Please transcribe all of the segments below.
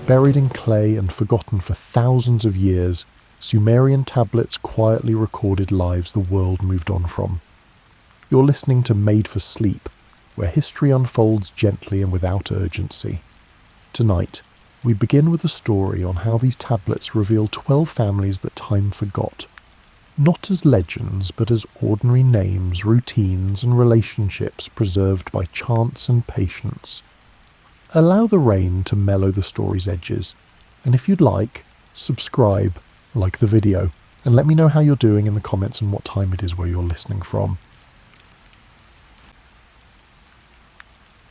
Buried in clay and forgotten for thousands of years, Sumerian tablets quietly recorded lives the world moved on from. You're listening to Made for Sleep, where history unfolds gently and without urgency. Tonight, we begin with a story on how these tablets reveal 12 families that time forgot. Not as legends, but as ordinary names, routines, and relationships preserved by chance and patience. Allow the rain to mellow the story's edges, and if you'd like, subscribe, like the video, and let me know how you're doing in the comments and what time it is where you're listening from.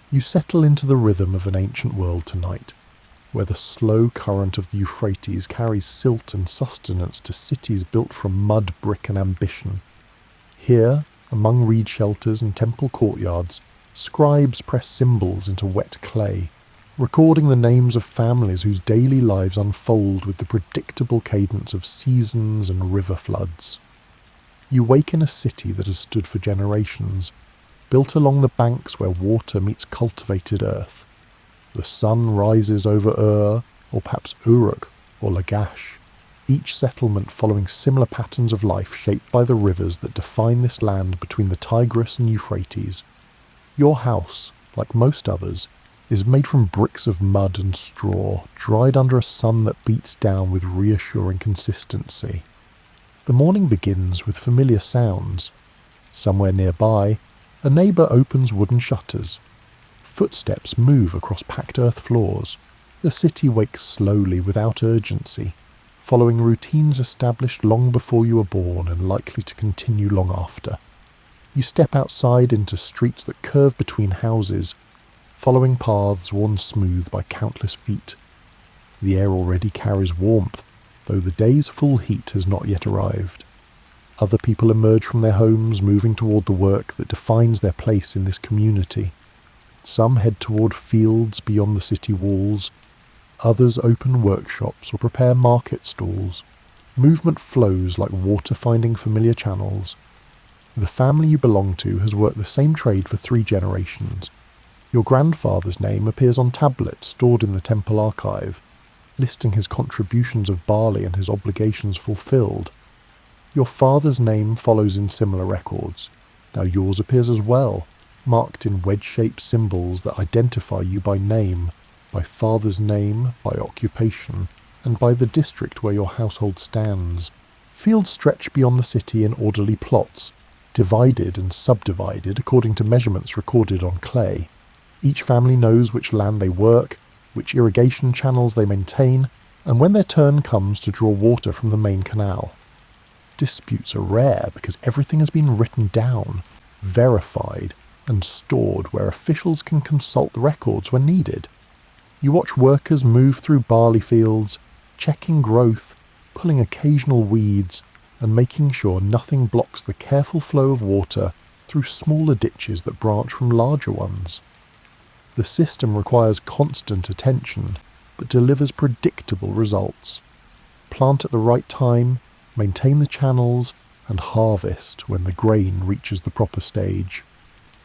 You settle into the rhythm of an ancient world tonight, where the slow current of the Euphrates carries silt and sustenance to cities built from mud, brick, and ambition. Here, among reed shelters and temple courtyards, scribes press symbols into wet clay, recording the names of families whose daily lives unfold with the predictable cadence of seasons and river floods. You wake in a city that has stood for generations, built along the banks where water meets cultivated earth. The sun rises over Ur, or perhaps Uruk, or Lagash, each settlement following similar patterns of life shaped by the rivers that define this land between the Tigris and Euphrates. Your house, like most others, is made from bricks of mud and straw, dried under a sun that beats down with reassuring consistency. The morning begins with familiar sounds. Somewhere nearby, a neighbour opens wooden shutters. Footsteps move across packed earth floors. The city wakes slowly without urgency, following routines established long before you were born and likely to continue long after. You step outside into streets that curve between houses, following paths worn smooth by countless feet. The air already carries warmth, though the day's full heat has not yet arrived. Other people emerge from their homes, moving toward the work that defines their place in this community. Some head toward fields beyond the city walls. Others open workshops or prepare market stalls. Movement flows like water finding familiar channels. The family you belong to has worked the same trade for 3 generations. Your grandfather's name appears on tablets stored in the temple archive, listing his contributions of barley and his obligations fulfilled. Your father's name follows in similar records. Now yours appears as well, marked in wedge-shaped symbols that identify you by name, by father's name, by occupation, and by the district where your household stands. Fields stretch beyond the city in orderly plots, divided and subdivided according to measurements recorded on clay. Each family knows which land they work, which irrigation channels they maintain, and when their turn comes to draw water from the main canal. Disputes are rare because everything has been written down, verified, and stored where officials can consult the records when needed. You watch workers move through barley fields, checking growth, pulling occasional weeds, and making sure nothing blocks the careful flow of water through smaller ditches that branch from larger ones. The system requires constant attention, but delivers predictable results. Plant at the right time, maintain the channels, and harvest when the grain reaches the proper stage.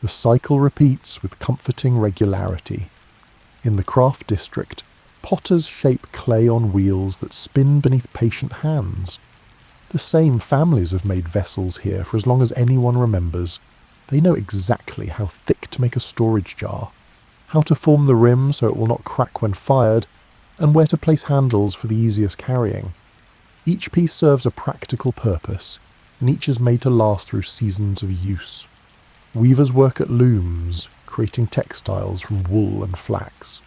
The cycle repeats with comforting regularity. In the craft district, potters shape clay on wheels that spin beneath patient hands. The same families have made vessels here for as long as anyone remembers. They know exactly how thick to make a storage jar, how to form the rim so it will not crack when fired, and where to place handles for the easiest carrying. Each piece serves a practical purpose, and each is made to last through seasons of use. Weavers work at looms, creating textiles from wool and flax.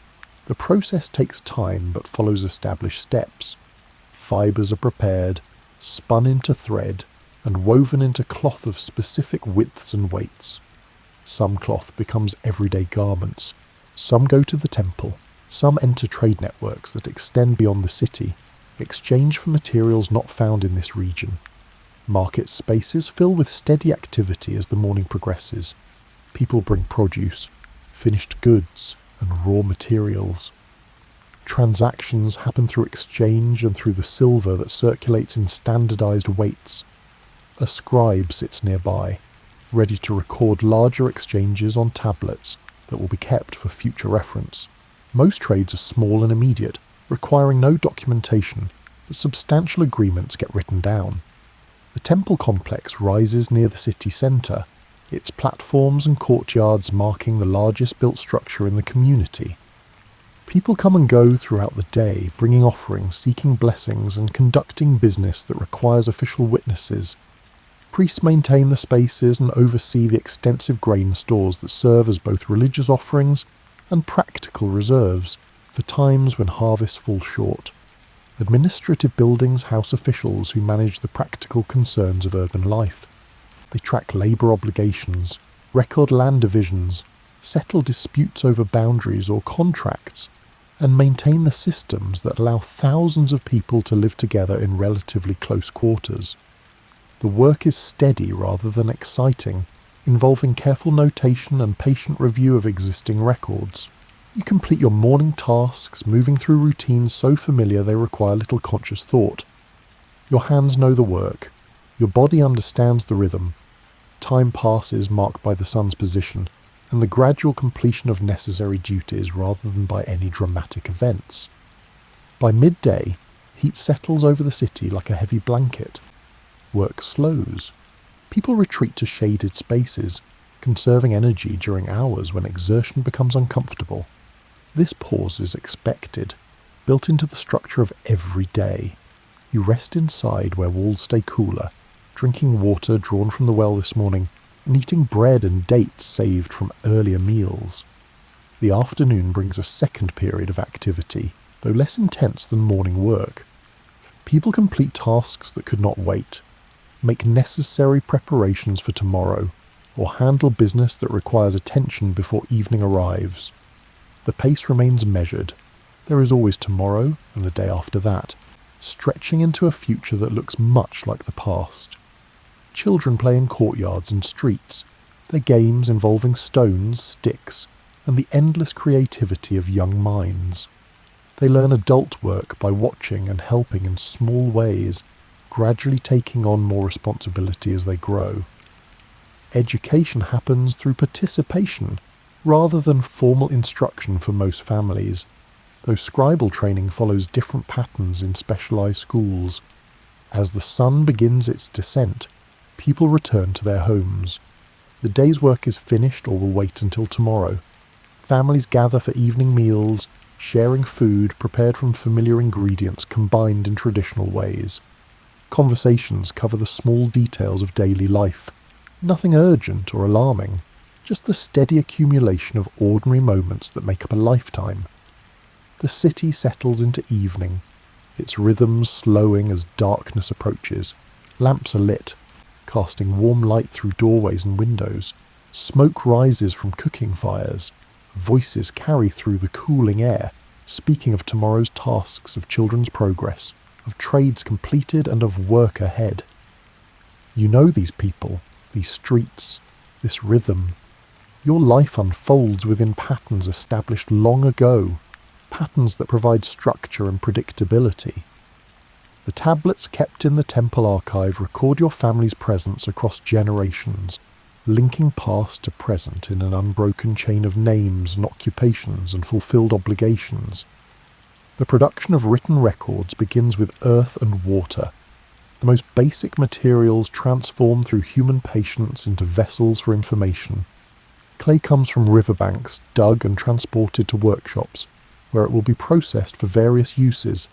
The process takes time but follows established steps. Fibres are prepared, spun into thread, and woven into cloth of specific widths and weights. Some cloth becomes everyday garments. Some go to the temple. Some enter trade networks that extend beyond the city, exchange for materials not found in this region. Market spaces fill with steady activity as the morning progresses. People bring produce, finished goods, and raw materials. Transactions happen through exchange and through the silver that circulates in standardized weights. A scribe sits nearby, ready to record larger exchanges on tablets that will be kept for future reference. Most trades are small and immediate, requiring no documentation, but substantial agreements get written down. The temple complex rises near the city centre, its platforms and courtyards marking the largest built structure in the community. People come and go throughout the day, bringing offerings, seeking blessings, and conducting business that requires official witnesses. Priests maintain the spaces and oversee the extensive grain stores that serve as both religious offerings and practical reserves for times when harvests fall short. Administrative buildings house officials who manage the practical concerns of urban life. They track labour obligations, record land divisions, settle disputes over boundaries or contracts, and maintain the systems that allow thousands of people to live together in relatively close quarters. The work is steady rather than exciting, involving careful notation and patient review of existing records. You complete your morning tasks, moving through routines so familiar they require little conscious thought. Your hands know the work. Your body understands the rhythm. Time passes marked by the sun's position, and the gradual completion of necessary duties rather than by any dramatic events. By midday, heat settles over the city like a heavy blanket. Work slows. People retreat to shaded spaces, conserving energy during hours when exertion becomes uncomfortable. This pause is expected, built into the structure of every day. You rest inside where walls stay cooler, drinking water drawn from the well this morning, and eating bread and dates saved from earlier meals. The afternoon brings a second period of activity, though less intense than morning work. People complete tasks that could not wait, make necessary preparations for tomorrow, or handle business that requires attention before evening arrives. The pace remains measured. There is always tomorrow and the day after that, stretching into a future that looks much like the past. Children play in courtyards and streets, their games involving stones, sticks, and the endless creativity of young minds. They learn adult work by watching and helping in small ways, gradually taking on more responsibility as they grow. Education happens through participation, rather than formal instruction for most families, though scribal training follows different patterns in specialised schools. As the sun begins its descent, people return to their homes. The day's work is finished or will wait until tomorrow. Families gather for evening meals, sharing food prepared from familiar ingredients combined in traditional ways. Conversations cover the small details of daily life, nothing urgent or alarming, just the steady accumulation of ordinary moments that make up a lifetime. The city settles into evening, its rhythms slowing as darkness approaches. Lamps are lit, casting warm light through doorways and windows. Smoke rises from cooking fires. Voices carry through the cooling air, speaking of tomorrow's tasks, of children's progress, of trades completed and of work ahead. You know these people, these streets, this rhythm. Your life unfolds within patterns established long ago, patterns that provide structure and predictability. The tablets kept in the temple archive record your family's presence across generations, linking past to present in an unbroken chain of names and occupations and fulfilled obligations. The production of written records begins with earth and water, the most basic materials transformed through human patience into vessels for information. Clay comes from riverbanks, dug and transported to workshops, where it will be processed for various uses.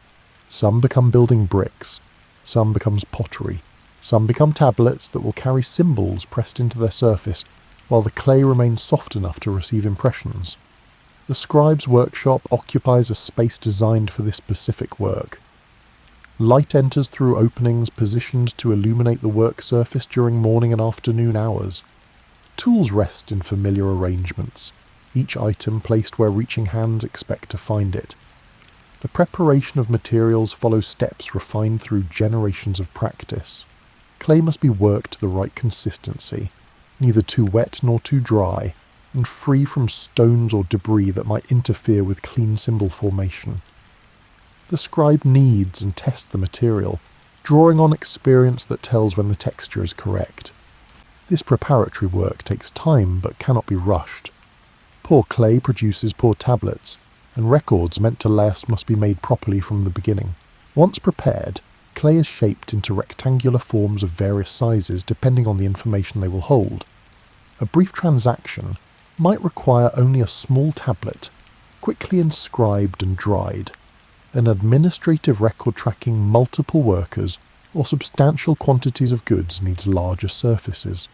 Some become building bricks, some becomes pottery, some become tablets that will carry symbols pressed into their surface, while the clay remains soft enough to receive impressions. The scribe's workshop occupies a space designed for this specific work. Light enters through openings positioned to illuminate the work surface during morning and afternoon hours. Tools rest in familiar arrangements, each item placed where reaching hands expect to find it. The preparation of materials follows steps refined through generations of practice. Clay must be worked to the right consistency, neither too wet nor too dry, and free from stones or debris that might interfere with clean symbol formation. The scribe kneads and tests the material, drawing on experience that tells when the texture is correct. This preparatory work takes time but cannot be rushed. Poor clay produces poor tablets, and records meant to last must be made properly from the beginning. Once prepared, clay is shaped into rectangular forms of various sizes depending on the information they will hold. A brief transaction might require only a small tablet, quickly inscribed and dried. An administrative record tracking multiple workers or substantial quantities of goods needs larger surfaces.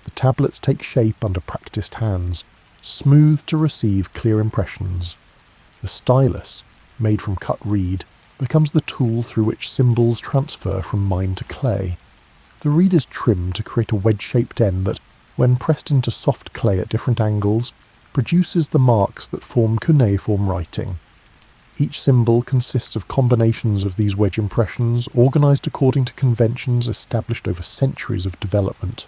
The tablets take shape under practiced hands, smooth to receive clear impressions. The stylus, made from cut reed, becomes the tool through which symbols transfer from mind to clay. The reed is trimmed to create a wedge-shaped end that, when pressed into soft clay at different angles, produces the marks that form cuneiform writing. Each symbol consists of combinations of these wedge impressions organised according to conventions established over centuries of development.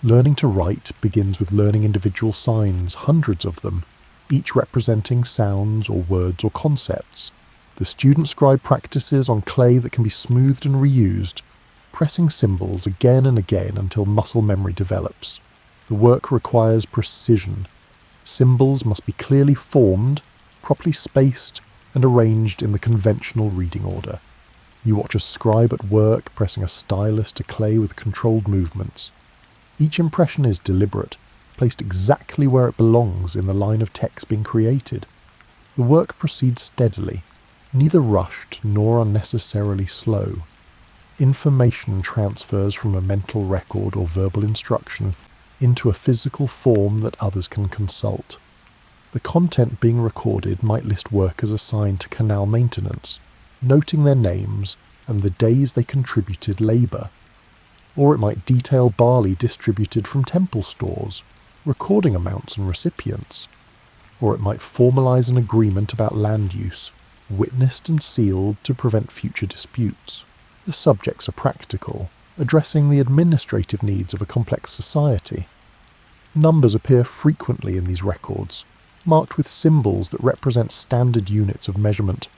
Learning to write begins with learning individual signs, hundreds of them, each representing sounds or words or concepts. The student scribe practices on clay that can be smoothed and reused, pressing symbols again and again until muscle memory develops. The work requires precision. Symbols must be clearly formed, properly spaced, and arranged in the conventional reading order. You watch a scribe at work pressing a stylus to clay with controlled movements. Each impression is deliberate, placed exactly where it belongs in the line of text being created. The work proceeds steadily, neither rushed nor unnecessarily slow. Information transfers from a mental record or verbal instruction into a physical form that others can consult. The content being recorded might list workers assigned to canal maintenance, noting their names and the days they contributed labour. Or it might detail barley distributed from temple stores, recording amounts and recipients. Or it might formalise an agreement about land use, witnessed and sealed to prevent future disputes. The subjects are practical, addressing the administrative needs of a complex society. Numbers appear frequently in these records, marked with symbols that represent standard units of measurement,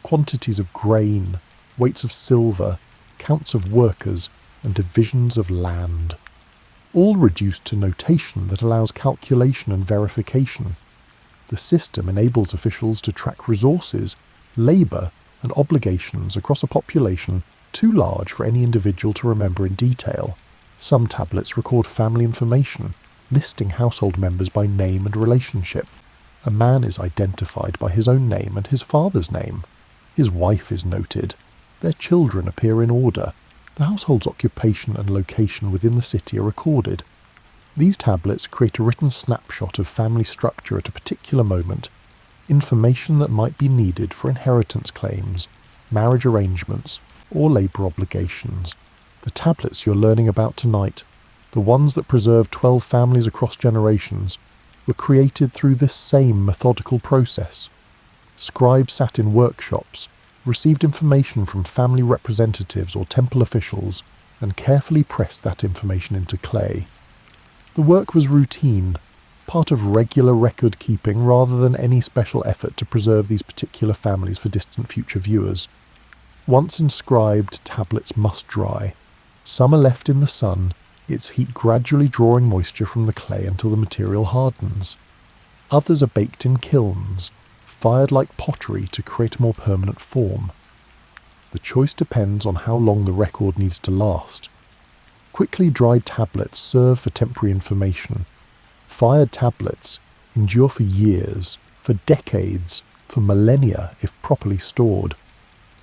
quantities of grain, weights of silver, counts of workers, and divisions of land, all reduced to notation that allows calculation and verification. The system enables officials to track resources, labour, and obligations across a population too large for any individual to remember in detail. Some tablets record family information, listing household members by name and relationship. A man is identified by his own name and his father's name. His wife is noted. Their children appear in order. The household's occupation and location within the city are recorded. These tablets create a written snapshot of family structure at a particular moment, information that might be needed for inheritance claims, marriage arrangements, or labour obligations. The tablets you're learning about tonight, the ones that preserve 12 families across generations, were created through this same methodical process. Scribes sat in workshops, received information from family representatives or temple officials, and carefully pressed that information into clay. The work was routine, part of regular record keeping rather than any special effort to preserve these particular families for distant future viewers. Once inscribed, tablets must dry. Some are left in the sun, its heat gradually drawing moisture from the clay until the material hardens. Others are baked in kilns, fired like pottery to create a more permanent form. The choice depends on how long the record needs to last. Quickly dried tablets serve for temporary information. Fired tablets endure for years, for decades, for millennia if properly stored.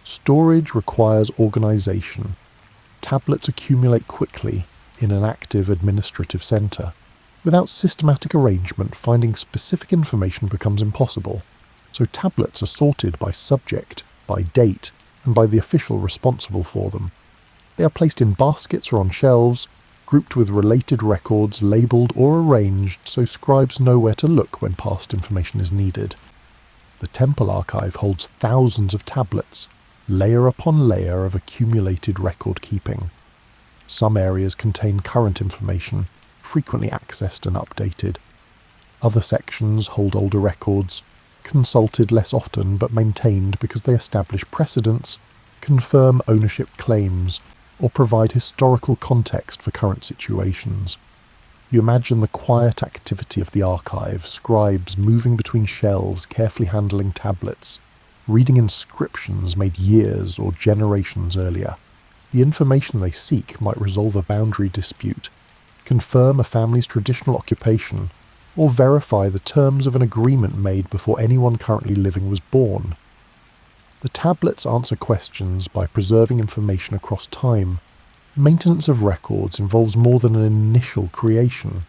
Storage requires organisation. Tablets accumulate quickly in an active administrative centre. Without systematic arrangement, finding specific information becomes impossible. So tablets are sorted by subject, by date, and by the official responsible for them. They are placed in baskets or on shelves, grouped with related records, labelled or arranged so scribes know where to look when past information is needed. The temple archive holds thousands of tablets, layer upon layer of accumulated record keeping. Some areas contain current information, frequently accessed and updated. Other sections hold older records, consulted less often but maintained because they establish precedents, confirm ownership claims, or provide historical context for current situations. You imagine the quiet activity of the archive, scribes moving between shelves, carefully handling tablets, reading inscriptions made years or generations earlier. The information they seek might resolve a boundary dispute, confirm a family's traditional occupation, or verify the terms of an agreement made before anyone currently living was born. The tablets answer questions by preserving information across time. Maintenance of records involves more than an initial creation.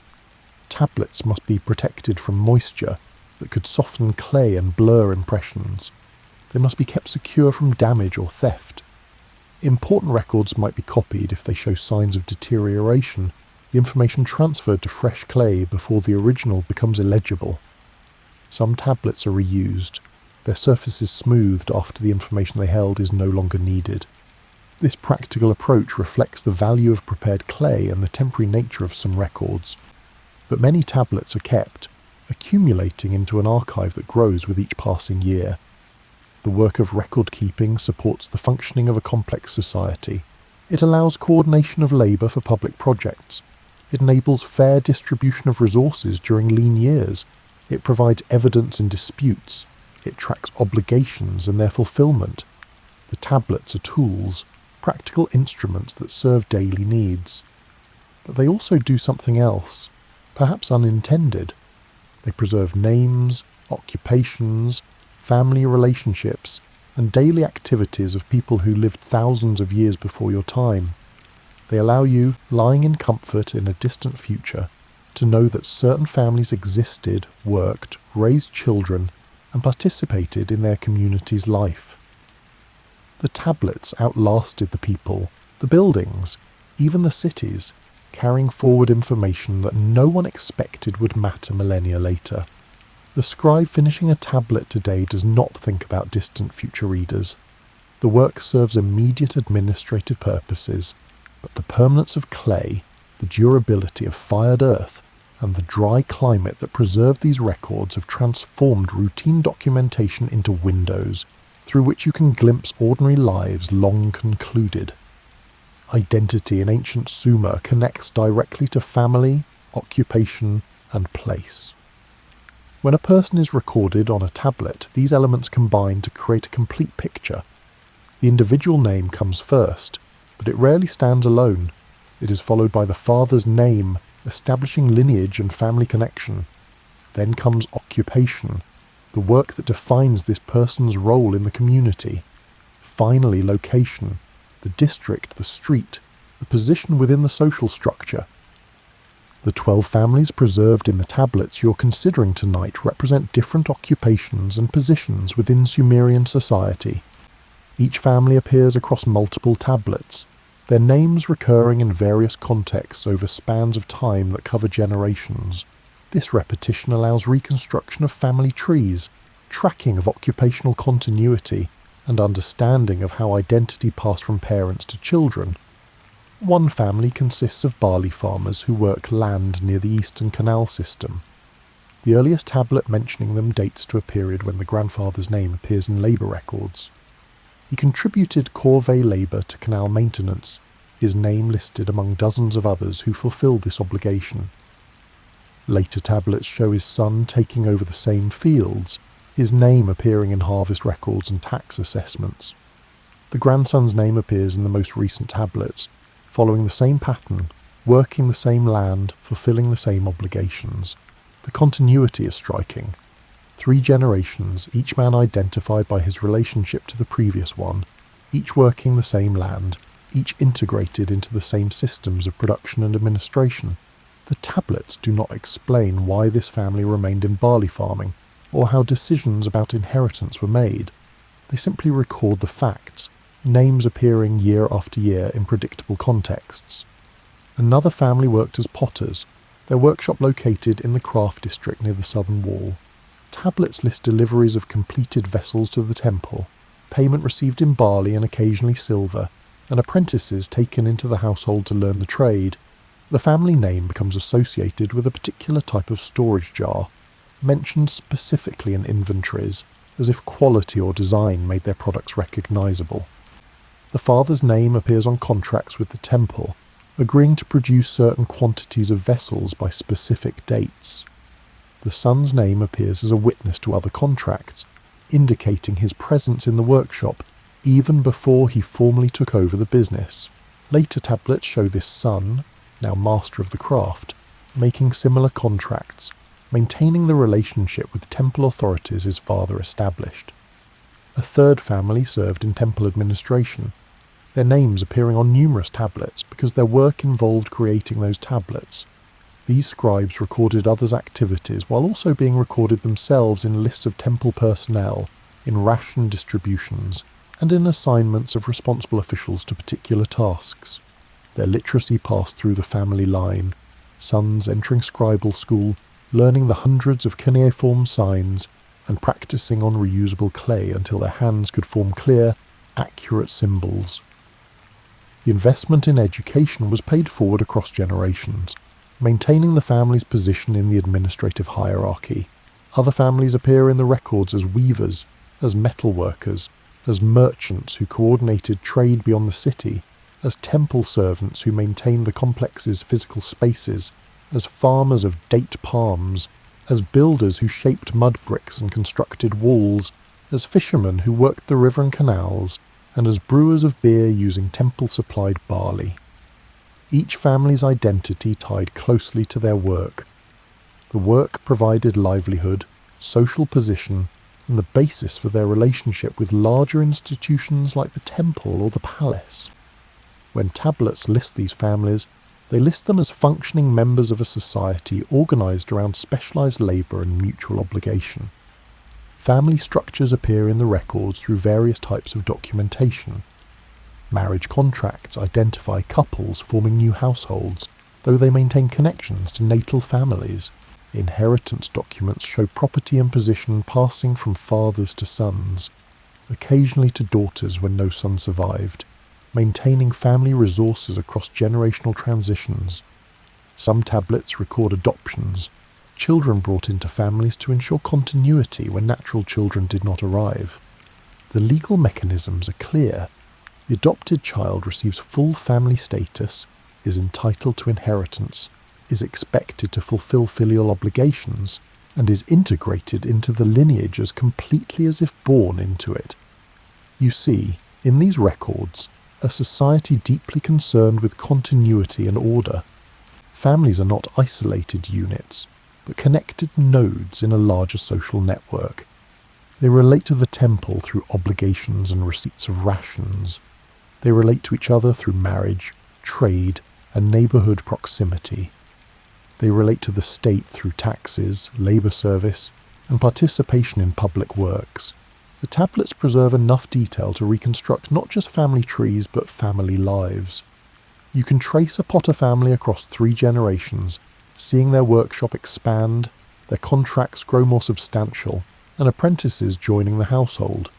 Tablets must be protected from moisture that could soften clay and blur impressions. They must be kept secure from damage or theft. Important records might be copied if they show signs of deterioration, the information transferred to fresh clay before the original becomes illegible. Some tablets are reused, their surfaces smoothed after the information they held is no longer needed. This practical approach reflects the value of prepared clay and the temporary nature of some records. But many tablets are kept, accumulating into an archive that grows with each passing year. The work of record-keeping supports the functioning of a complex society. It allows coordination of labour for public projects. It enables fair distribution of resources during lean years. It provides evidence in disputes. It tracks obligations and their fulfilment. The tablets are tools, practical instruments that serve daily needs. But they also do something else, perhaps unintended. They preserve names, occupations, family relationships, and daily activities of people who lived thousands of years before your time. They allow you, lying in comfort in a distant future, to know that certain families existed, worked, raised children, and participated in their community's life. The tablets outlasted the people, the buildings, even the cities, carrying forward information that no one expected would matter millennia later. The scribe finishing a tablet today does not think about distant future readers. The work serves immediate administrative purposes, but the permanence of clay, the durability of fired earth, and the dry climate that preserved these records have transformed routine documentation into windows through which you can glimpse ordinary lives long concluded. Identity in ancient Sumer connects directly to family, occupation, and place. When a person is recorded on a tablet, these elements combine to create a complete picture. The individual name comes first, but it rarely stands alone. It is followed by the father's name, establishing lineage and family connection. Then comes occupation, the work that defines this person's role in the community. Finally, location, the district, the street, the position within the social structure. The 12 families preserved in the tablets you're considering tonight represent different occupations and positions within Sumerian society. Each family appears across multiple tablets, their names recurring in various contexts over spans of time that cover generations. This repetition allows reconstruction of family trees, tracking of occupational continuity, and understanding of how identity passed from parents to children. One family consists of barley farmers who work land near the Eastern Canal system. The earliest tablet mentioning them dates to a period when the grandfather's name appears in labour records. He contributed corvée labour to canal maintenance, his name listed among dozens of others who fulfilled this obligation. Later tablets show his son taking over the same fields, his name appearing in harvest records and tax assessments. The grandson's name appears in the most recent tablets, following the same pattern, working the same land, fulfilling the same obligations. The continuity is striking. 3 generations, each man identified by his relationship to the previous one, each working the same land, each integrated into the same systems of production and administration. The tablets do not explain why this family remained in barley farming, or how decisions about inheritance were made. They simply record the facts, names appearing year after year in predictable contexts. Another family worked as potters, their workshop located in the craft district near the southern wall. Tablets list deliveries of completed vessels to the temple, payment received in barley and occasionally silver, and apprentices taken into the household to learn the trade. The family name becomes associated with a particular type of storage jar, mentioned specifically in inventories, as if quality or design made their products recognizable. The father's name appears on contracts with the temple, agreeing to produce certain quantities of vessels by specific dates. The son's name appears as a witness to other contracts, indicating his presence in the workshop even before he formally took over the business. Later tablets show this son, now master of the craft, making similar contracts, maintaining the relationship with temple authorities his father established. A third family served in temple administration, their names appearing on numerous tablets because their work involved creating those tablets. These scribes recorded others' activities while also being recorded themselves in lists of temple personnel, in ration distributions, and in assignments of responsible officials to particular tasks. Their literacy passed through the family line, sons entering scribal school, learning the hundreds of cuneiform signs, and practicing on reusable clay until their hands could form clear, accurate symbols. The investment in education was paid forward across generations, maintaining the family's position in the administrative hierarchy. Other families appear in the records as weavers, as metal workers, as merchants who coordinated trade beyond the city, as temple servants who maintained the complex's physical spaces, as farmers of date palms, as builders who shaped mud bricks and constructed walls, as fishermen who worked the river and canals, and as brewers of beer using temple-supplied barley. Each family's identity tied closely to their work. The work provided livelihood, social position, and the basis for their relationship with larger institutions like the temple or the palace. When tablets list these families, they list them as functioning members of a society organised around specialised labour and mutual obligation. Family structures appear in the records through various types of documentation. Marriage contracts identify couples forming new households, though they maintain connections to natal families. Inheritance documents show property and position passing from fathers to sons, occasionally to daughters when no son survived, maintaining family resources across generational transitions. Some tablets record adoptions, children brought into families to ensure continuity when natural children did not arrive. The legal mechanisms are clear. The adopted child receives full family status, is entitled to inheritance, is expected to fulfill filial obligations, and is integrated into the lineage as completely as if born into it. You see, in these records, a society deeply concerned with continuity and order. Families are not isolated units, but connected nodes in a larger social network. They relate to the temple through obligations and receipts of rations. They relate to each other through marriage, trade, and neighbourhood proximity. They relate to the state through taxes, labour service, and participation in public works. The tablets preserve enough detail to reconstruct not just family trees, but family lives. You can trace a Potter family across 3 generations, seeing their workshop expand, their contracts grow more substantial, and apprentices joining the household.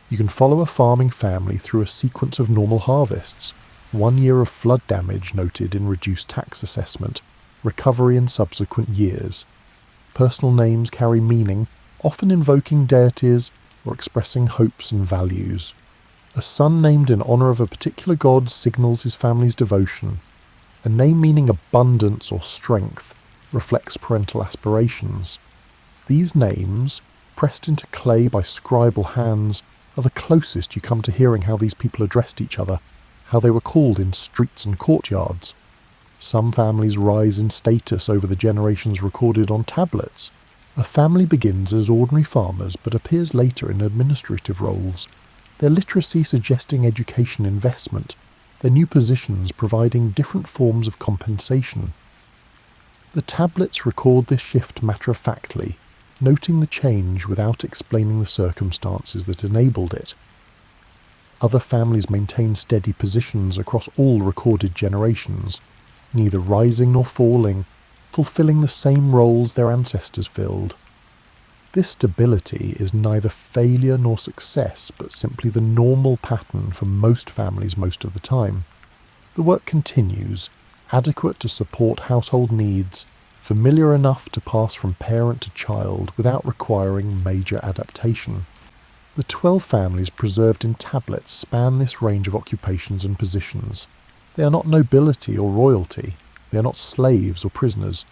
You can follow a farming family through a sequence of normal harvests, 1 year of flood damage noted in reduced tax assessment, recovery in subsequent years. Personal names carry meaning, often invoking deities or expressing hopes and values. A son named in honour of a particular god signals his family's devotion. A name meaning abundance or strength reflects parental aspirations. These names, pressed into clay by scribal hands, are the closest you come to hearing how these people addressed each other, how they were called in streets and courtyards. Some families rise in status over the generations recorded on tablets. A family begins as ordinary farmers but appears later in administrative roles, their literacy suggesting education investment, their new positions providing different forms of compensation. The tablets record this shift matter-of-factly, noting the change without explaining the circumstances that enabled it. Other families maintain steady positions across all recorded generations, neither rising nor falling, fulfilling the same roles their ancestors filled. This stability is neither failure nor success, but simply the normal pattern for most families most of the time. The work continues, adequate to support household needs, familiar enough to pass from parent to child without requiring major adaptation. The 12 families preserved in tablets span this range of occupations and positions. They are not nobility or royalty. They are not slaves or prisoners.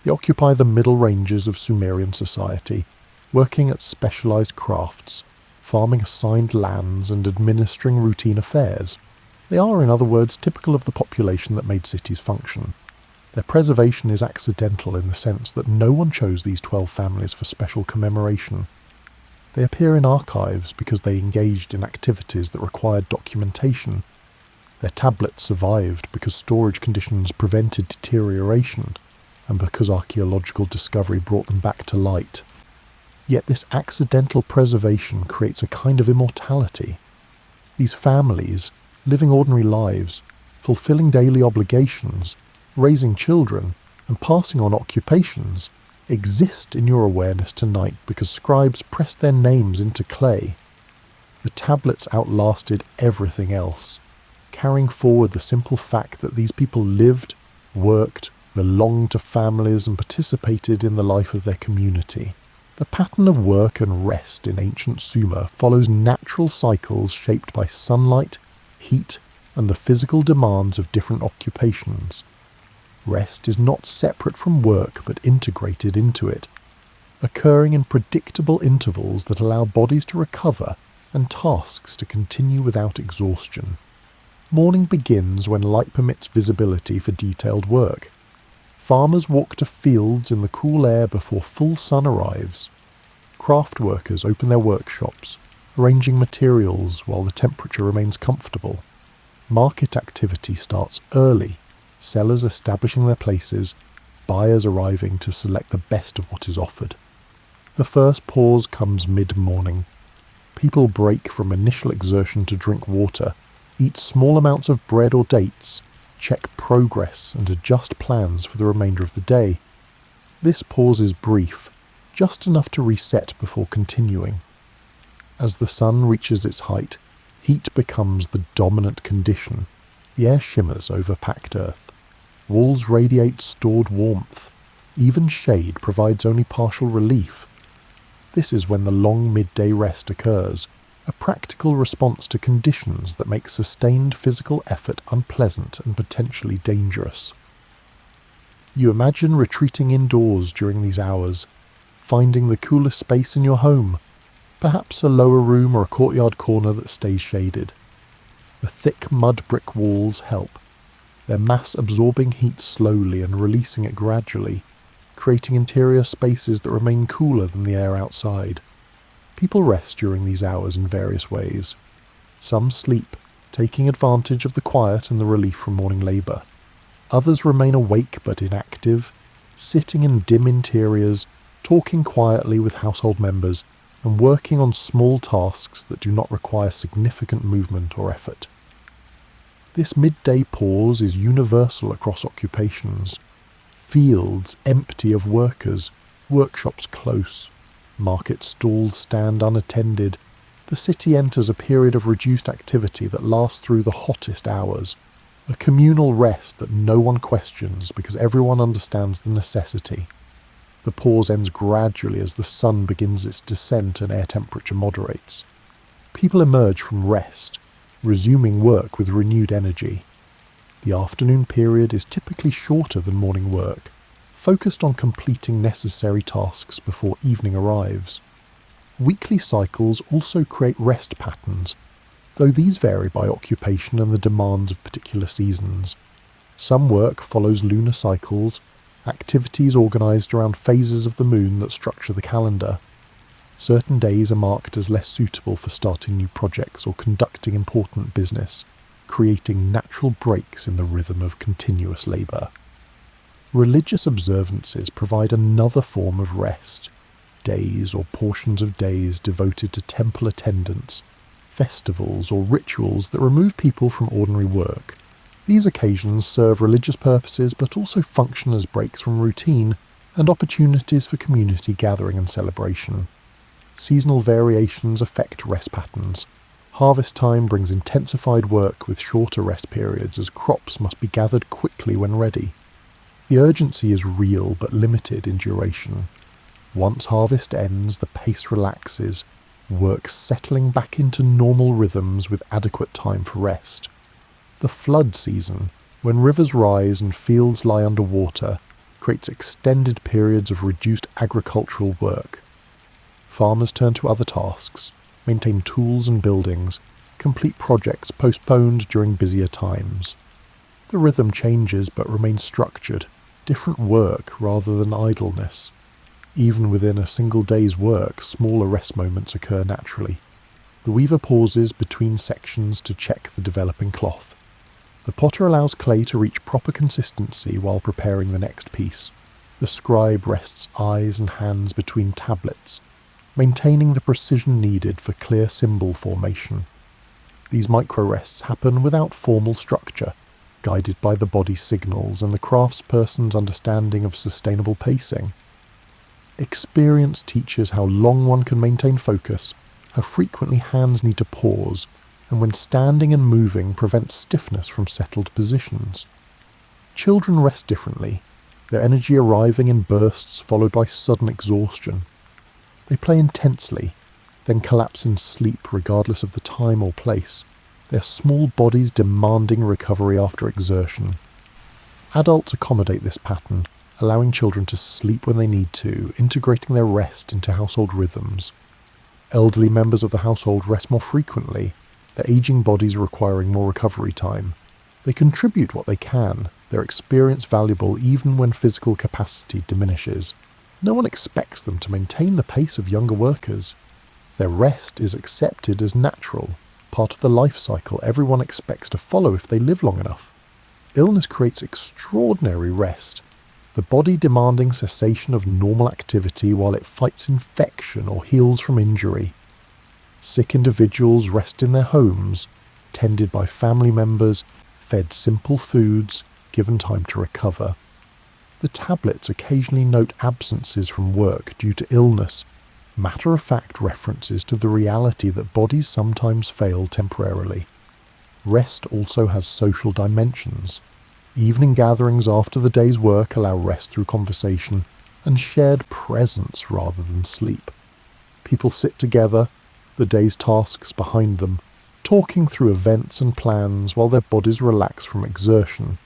They occupy the middle ranges of Sumerian society, working at specialised crafts, farming assigned lands and administering routine affairs. They are, in other words, typical of the population that made cities function. Their preservation is accidental in the sense that no one chose these 12 families for special commemoration. They appear in archives because they engaged in activities that required documentation. Their tablets survived because storage conditions prevented deterioration, and because archaeological discovery brought them back to light. Yet this accidental preservation creates a kind of immortality. These families, living ordinary lives, fulfilling daily obligations, raising children, and passing on occupations, exist in your awareness tonight because scribes pressed their names into clay. The tablets outlasted everything else, carrying forward the simple fact that these people lived, worked, belonged to families and participated in the life of their community. The pattern of work and rest in ancient Sumer follows natural cycles shaped by sunlight, heat, and the physical demands of different occupations. Rest is not separate from work but integrated into it, occurring in predictable intervals that allow bodies to recover and tasks to continue without exhaustion. Morning begins when light permits visibility for detailed work. Farmers walk to fields in the cool air before full sun arrives. Craft workers open their workshops, arranging materials while the temperature remains comfortable. Market activity starts early, sellers establishing their places, buyers arriving to select the best of what is offered. The first pause comes mid-morning. People break from initial exertion to drink water, eat small amounts of bread or dates, check progress and adjust plans for the remainder of the day. This pause is brief, just enough to reset before continuing. As the sun reaches its height, heat becomes the dominant condition. The air shimmers over packed earth. Walls radiate stored warmth. Even shade provides only partial relief. This is when the long midday rest occurs, a practical response to conditions that make sustained physical effort unpleasant and potentially dangerous. You imagine retreating indoors during these hours, finding the coolest space in your home, perhaps a lower room or a courtyard corner that stays shaded. The thick mud brick walls help, their mass absorbing heat slowly and releasing it gradually, creating interior spaces that remain cooler than the air outside. People rest during these hours in various ways. Some sleep, taking advantage of the quiet and the relief from morning labour. Others remain awake but inactive, sitting in dim interiors, talking quietly with household members, and working on small tasks that do not require significant movement or effort. This midday pause is universal across occupations. Fields empty of workers, workshops close, market stalls stand unattended. The city enters a period of reduced activity that lasts through the hottest hours, a communal rest that no one questions because everyone understands the necessity. The pause ends gradually as the sun begins its descent and air temperature moderates. People emerge from rest, resuming work with renewed energy. The afternoon period is typically shorter than morning work, focused on completing necessary tasks before evening arrives. Weekly cycles also create rest patterns, though these vary by occupation and the demands of particular seasons. Some work follows lunar cycles, activities organised around phases of the moon that structure the calendar. Certain days are marked as less suitable for starting new projects or conducting important business, creating natural breaks in the rhythm of continuous labour. Religious observances provide another form of rest, days or portions of days devoted to temple attendance, festivals or rituals that remove people from ordinary work. These occasions serve religious purposes but also function as breaks from routine and opportunities for community gathering and celebration. Seasonal variations affect rest patterns. Harvest time brings intensified work with shorter rest periods as crops must be gathered quickly when ready. The urgency is real but limited in duration. Once harvest ends, the pace relaxes, work settling back into normal rhythms with adequate time for rest. The flood season, when rivers rise and fields lie under water, creates extended periods of reduced agricultural work. Farmers turn to other tasks, maintain tools and buildings, complete projects postponed during busier times. The rhythm changes but remains structured, different work rather than idleness. Even within a single day's work, smaller rest moments occur naturally. The weaver pauses between sections to check the developing cloth. The potter allows clay to reach proper consistency while preparing the next piece. The scribe rests eyes and hands between tablets, maintaining the precision needed for clear symbol formation. These micro-rests happen without formal structure, guided by the body's signals and the craftsperson's understanding of sustainable pacing. Experience teaches how long one can maintain focus, how frequently hands need to pause, and when standing and moving prevents stiffness from settled positions. Children rest differently, their energy arriving in bursts followed by sudden exhaustion. They play intensely, then collapse in sleep regardless of the time or place, their small bodies demanding recovery after exertion. Adults accommodate this pattern, allowing children to sleep when they need to, integrating their rest into household rhythms. Elderly members of the household rest more frequently, their aging bodies requiring more recovery time. They contribute what they can, their experience valuable even when physical capacity diminishes. No one expects them to maintain the pace of younger workers. Their rest is accepted as natural, part of the life cycle everyone expects to follow if they live long enough. Illness creates extraordinary rest, the body demanding cessation of normal activity while it fights infection or heals from injury. Sick individuals rest in their homes, tended by family members, fed simple foods, given time to recover. The tablets occasionally note absences from work due to illness, matter-of-fact references to the reality that bodies sometimes fail temporarily. Rest also has social dimensions. Evening gatherings after the day's work allow rest through conversation and shared presence rather than sleep. People sit together, the day's tasks behind them, talking through events and plans while their bodies relax from exertion.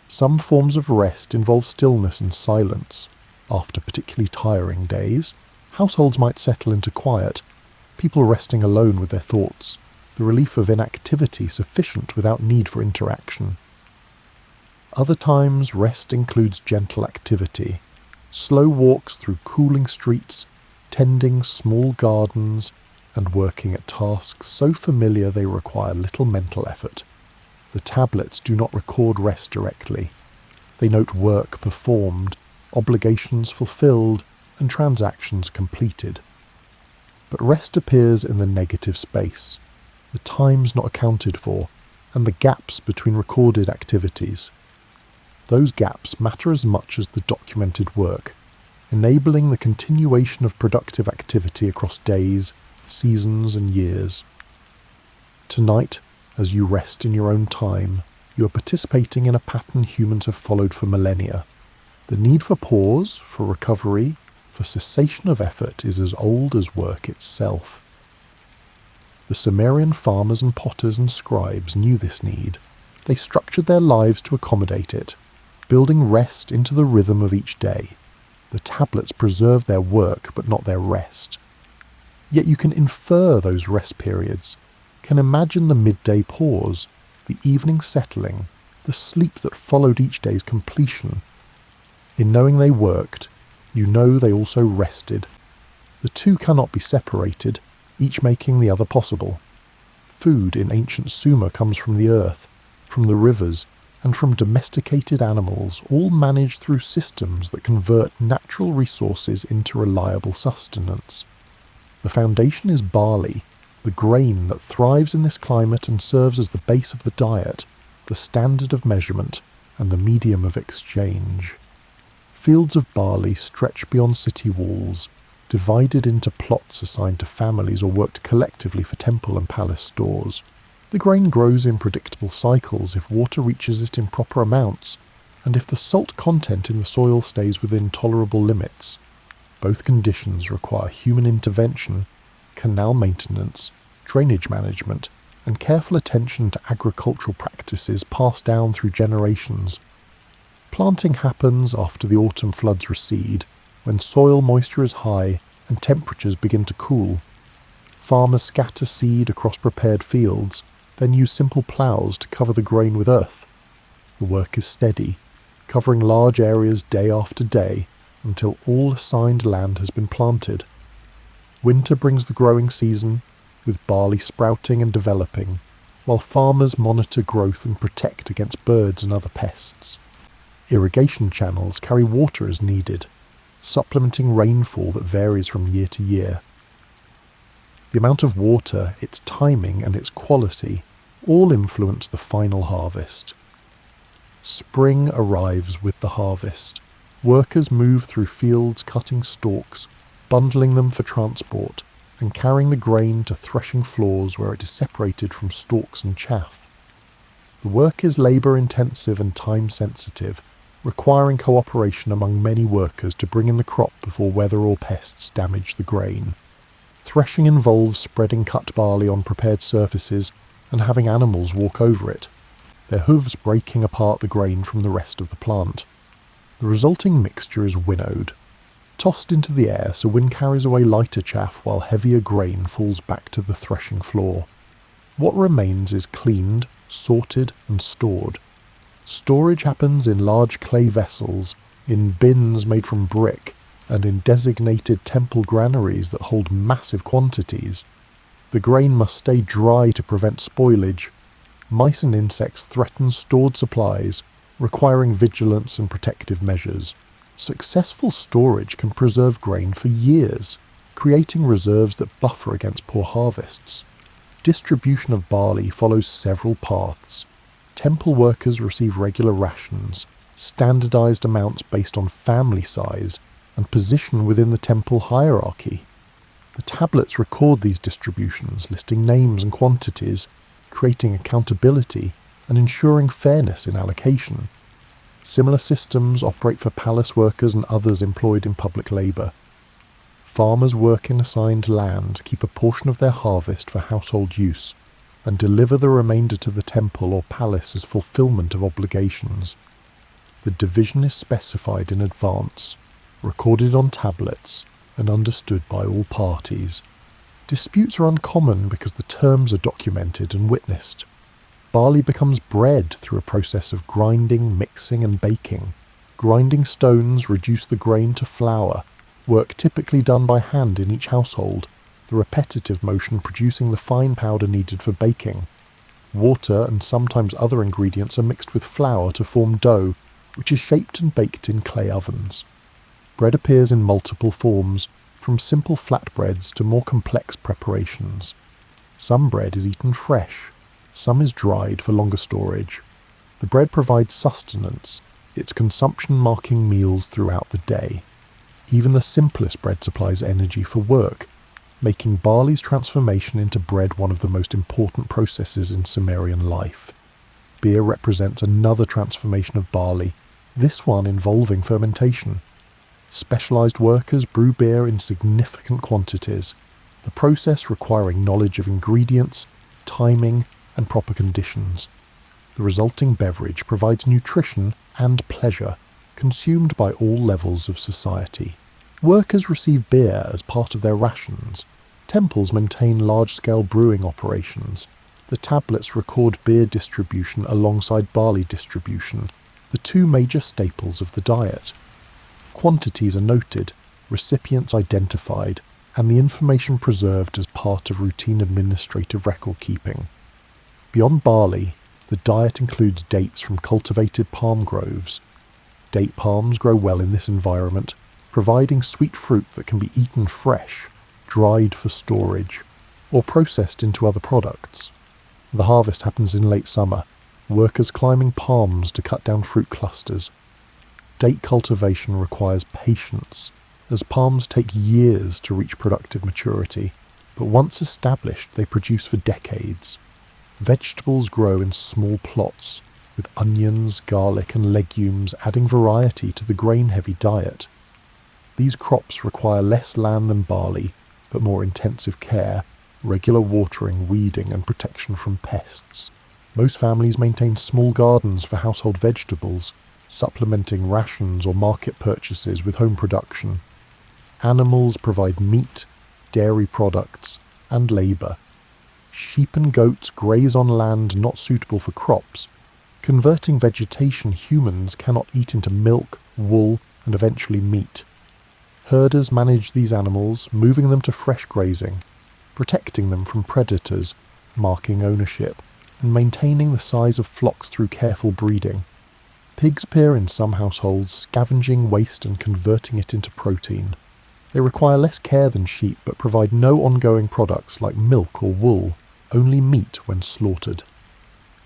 Some forms of rest involve stillness and silence. After particularly tiring days, households might settle into quiet, people resting alone with their thoughts, the relief of inactivity sufficient without need for interaction. Other times, rest includes gentle activity, slow walks through cooling streets, tending small gardens, and working at tasks so familiar they require little mental effort. The tablets do not record rest directly. They note work performed, obligations fulfilled, and transactions completed. But rest appears in the negative space, the times not accounted for, and the gaps between recorded activities. Those gaps matter as much as the documented work, enabling the continuation of productive activity across days, seasons, and years. Tonight, as you rest in your own time, you are participating in a pattern humans have followed for millennia. The need for pause, for recovery, for cessation of effort is as old as work itself. The Sumerian farmers and potters and scribes knew this need. They structured their lives to accommodate it, building rest into the rhythm of each day. The tablets preserve their work but not their rest. Yet you can infer those rest periods, can imagine the midday pause, the evening settling, the sleep that followed each day's completion. In knowing they worked, you know they also rested. The two cannot be separated, each making the other possible. Food in ancient Sumer comes from the earth, from the rivers, and from domesticated animals, all managed through systems that convert natural resources into reliable sustenance. The foundation is barley, the grain that thrives in this climate and serves as the base of the diet, the standard of measurement, and the medium of exchange. Fields of barley stretch beyond city walls, divided into plots assigned to families or worked collectively for temple and palace stores. The grain grows in predictable cycles if water reaches it in proper amounts, and if the salt content in the soil stays within tolerable limits. Both conditions require human intervention, canal maintenance, drainage management, and careful attention to agricultural practices passed down through generations. Planting happens after the autumn floods recede, when soil moisture is high and temperatures begin to cool. Farmers scatter seed across prepared fields, then use simple ploughs to cover the grain with earth. The work is steady, covering large areas day after day until all assigned land has been planted. Winter brings the growing season, with barley sprouting and developing, while farmers monitor growth and protect against birds and other pests. Irrigation channels carry water as needed, supplementing rainfall that varies from year to year. The amount of water, its timing, and its quality all influence the final harvest. Spring arrives with the harvest. Workers move through fields cutting stalks, bundling them for transport, and carrying the grain to threshing floors where it is separated from stalks and chaff. The work is labour-intensive and time-sensitive, requiring cooperation among many workers to bring in the crop before weather or pests damage the grain. Threshing involves spreading cut barley on prepared surfaces and having animals walk over it, their hooves breaking apart the grain from the rest of the plant. The resulting mixture is winnowed, tossed into the air so wind carries away lighter chaff while heavier grain falls back to the threshing floor. What remains is cleaned, sorted and stored. Storage happens in large clay vessels, in bins made from brick, and in designated temple granaries that hold massive quantities. The grain must stay dry to prevent spoilage. Mice and insects threaten stored supplies, requiring vigilance and protective measures. Successful storage can preserve grain for years, creating reserves that buffer against poor harvests. Distribution of barley follows several paths. Temple workers receive regular rations, standardized amounts based on family size and position within the temple hierarchy. The tablets record these distributions, listing names and quantities, creating accountability and ensuring fairness in allocation. Similar systems operate for palace workers and others employed in public labour. Farmers work in assigned land, keep a portion of their harvest for household use, and deliver the remainder to the temple or palace as fulfilment of obligations. The division is specified in advance, recorded on tablets, and understood by all parties. Disputes are uncommon because the terms are documented and witnessed. Barley becomes bread through a process of grinding, mixing and baking. Grinding stones reduce the grain to flour, work typically done by hand in each household, the repetitive motion producing the fine powder needed for baking. Water and sometimes other ingredients are mixed with flour to form dough, which is shaped and baked in clay ovens. Bread appears in multiple forms, from simple flatbreads to more complex preparations. Some bread is eaten fresh, some is dried for longer storage. The bread provides sustenance, its consumption marking meals throughout the day. Even the simplest bread supplies energy for work, making barley's transformation into bread one of the most important processes in Sumerian life. Beer represents another transformation of barley, this one involving fermentation. Specialized workers brew beer in significant quantities, the process requiring knowledge of ingredients, timing, and proper conditions. The resulting beverage provides nutrition and pleasure, consumed by all levels of society. Workers receive beer as part of their rations. Temples maintain large-scale brewing operations. The tablets record beer distribution alongside barley distribution, the two major staples of the diet. Quantities are noted, recipients identified, and the information preserved as part of routine administrative record-keeping. Beyond barley, the diet includes dates from cultivated palm groves. Date palms grow well in this environment, providing sweet fruit that can be eaten fresh, dried for storage, or processed into other products. The harvest happens in late summer, workers climbing palms to cut down fruit clusters. Date cultivation requires patience, as palms take years to reach productive maturity, but once established they produce for decades. Vegetables grow in small plots, with onions, garlic and legumes adding variety to the grain-heavy diet. These crops require less land than barley, but more intensive care, regular watering, weeding and protection from pests. Most families maintain small gardens for household vegetables, supplementing rations or market purchases with home production. Animals provide meat, dairy products, and labour. Sheep and goats graze on land not suitable for crops, converting vegetation humans cannot eat into milk, wool, and eventually meat. Herders manage these animals, moving them to fresh grazing, protecting them from predators, marking ownership, and maintaining the size of flocks through careful breeding. Pigs appear in some households, scavenging waste and converting it into protein. They require less care than sheep, but provide no ongoing products like milk or wool, only meat when slaughtered.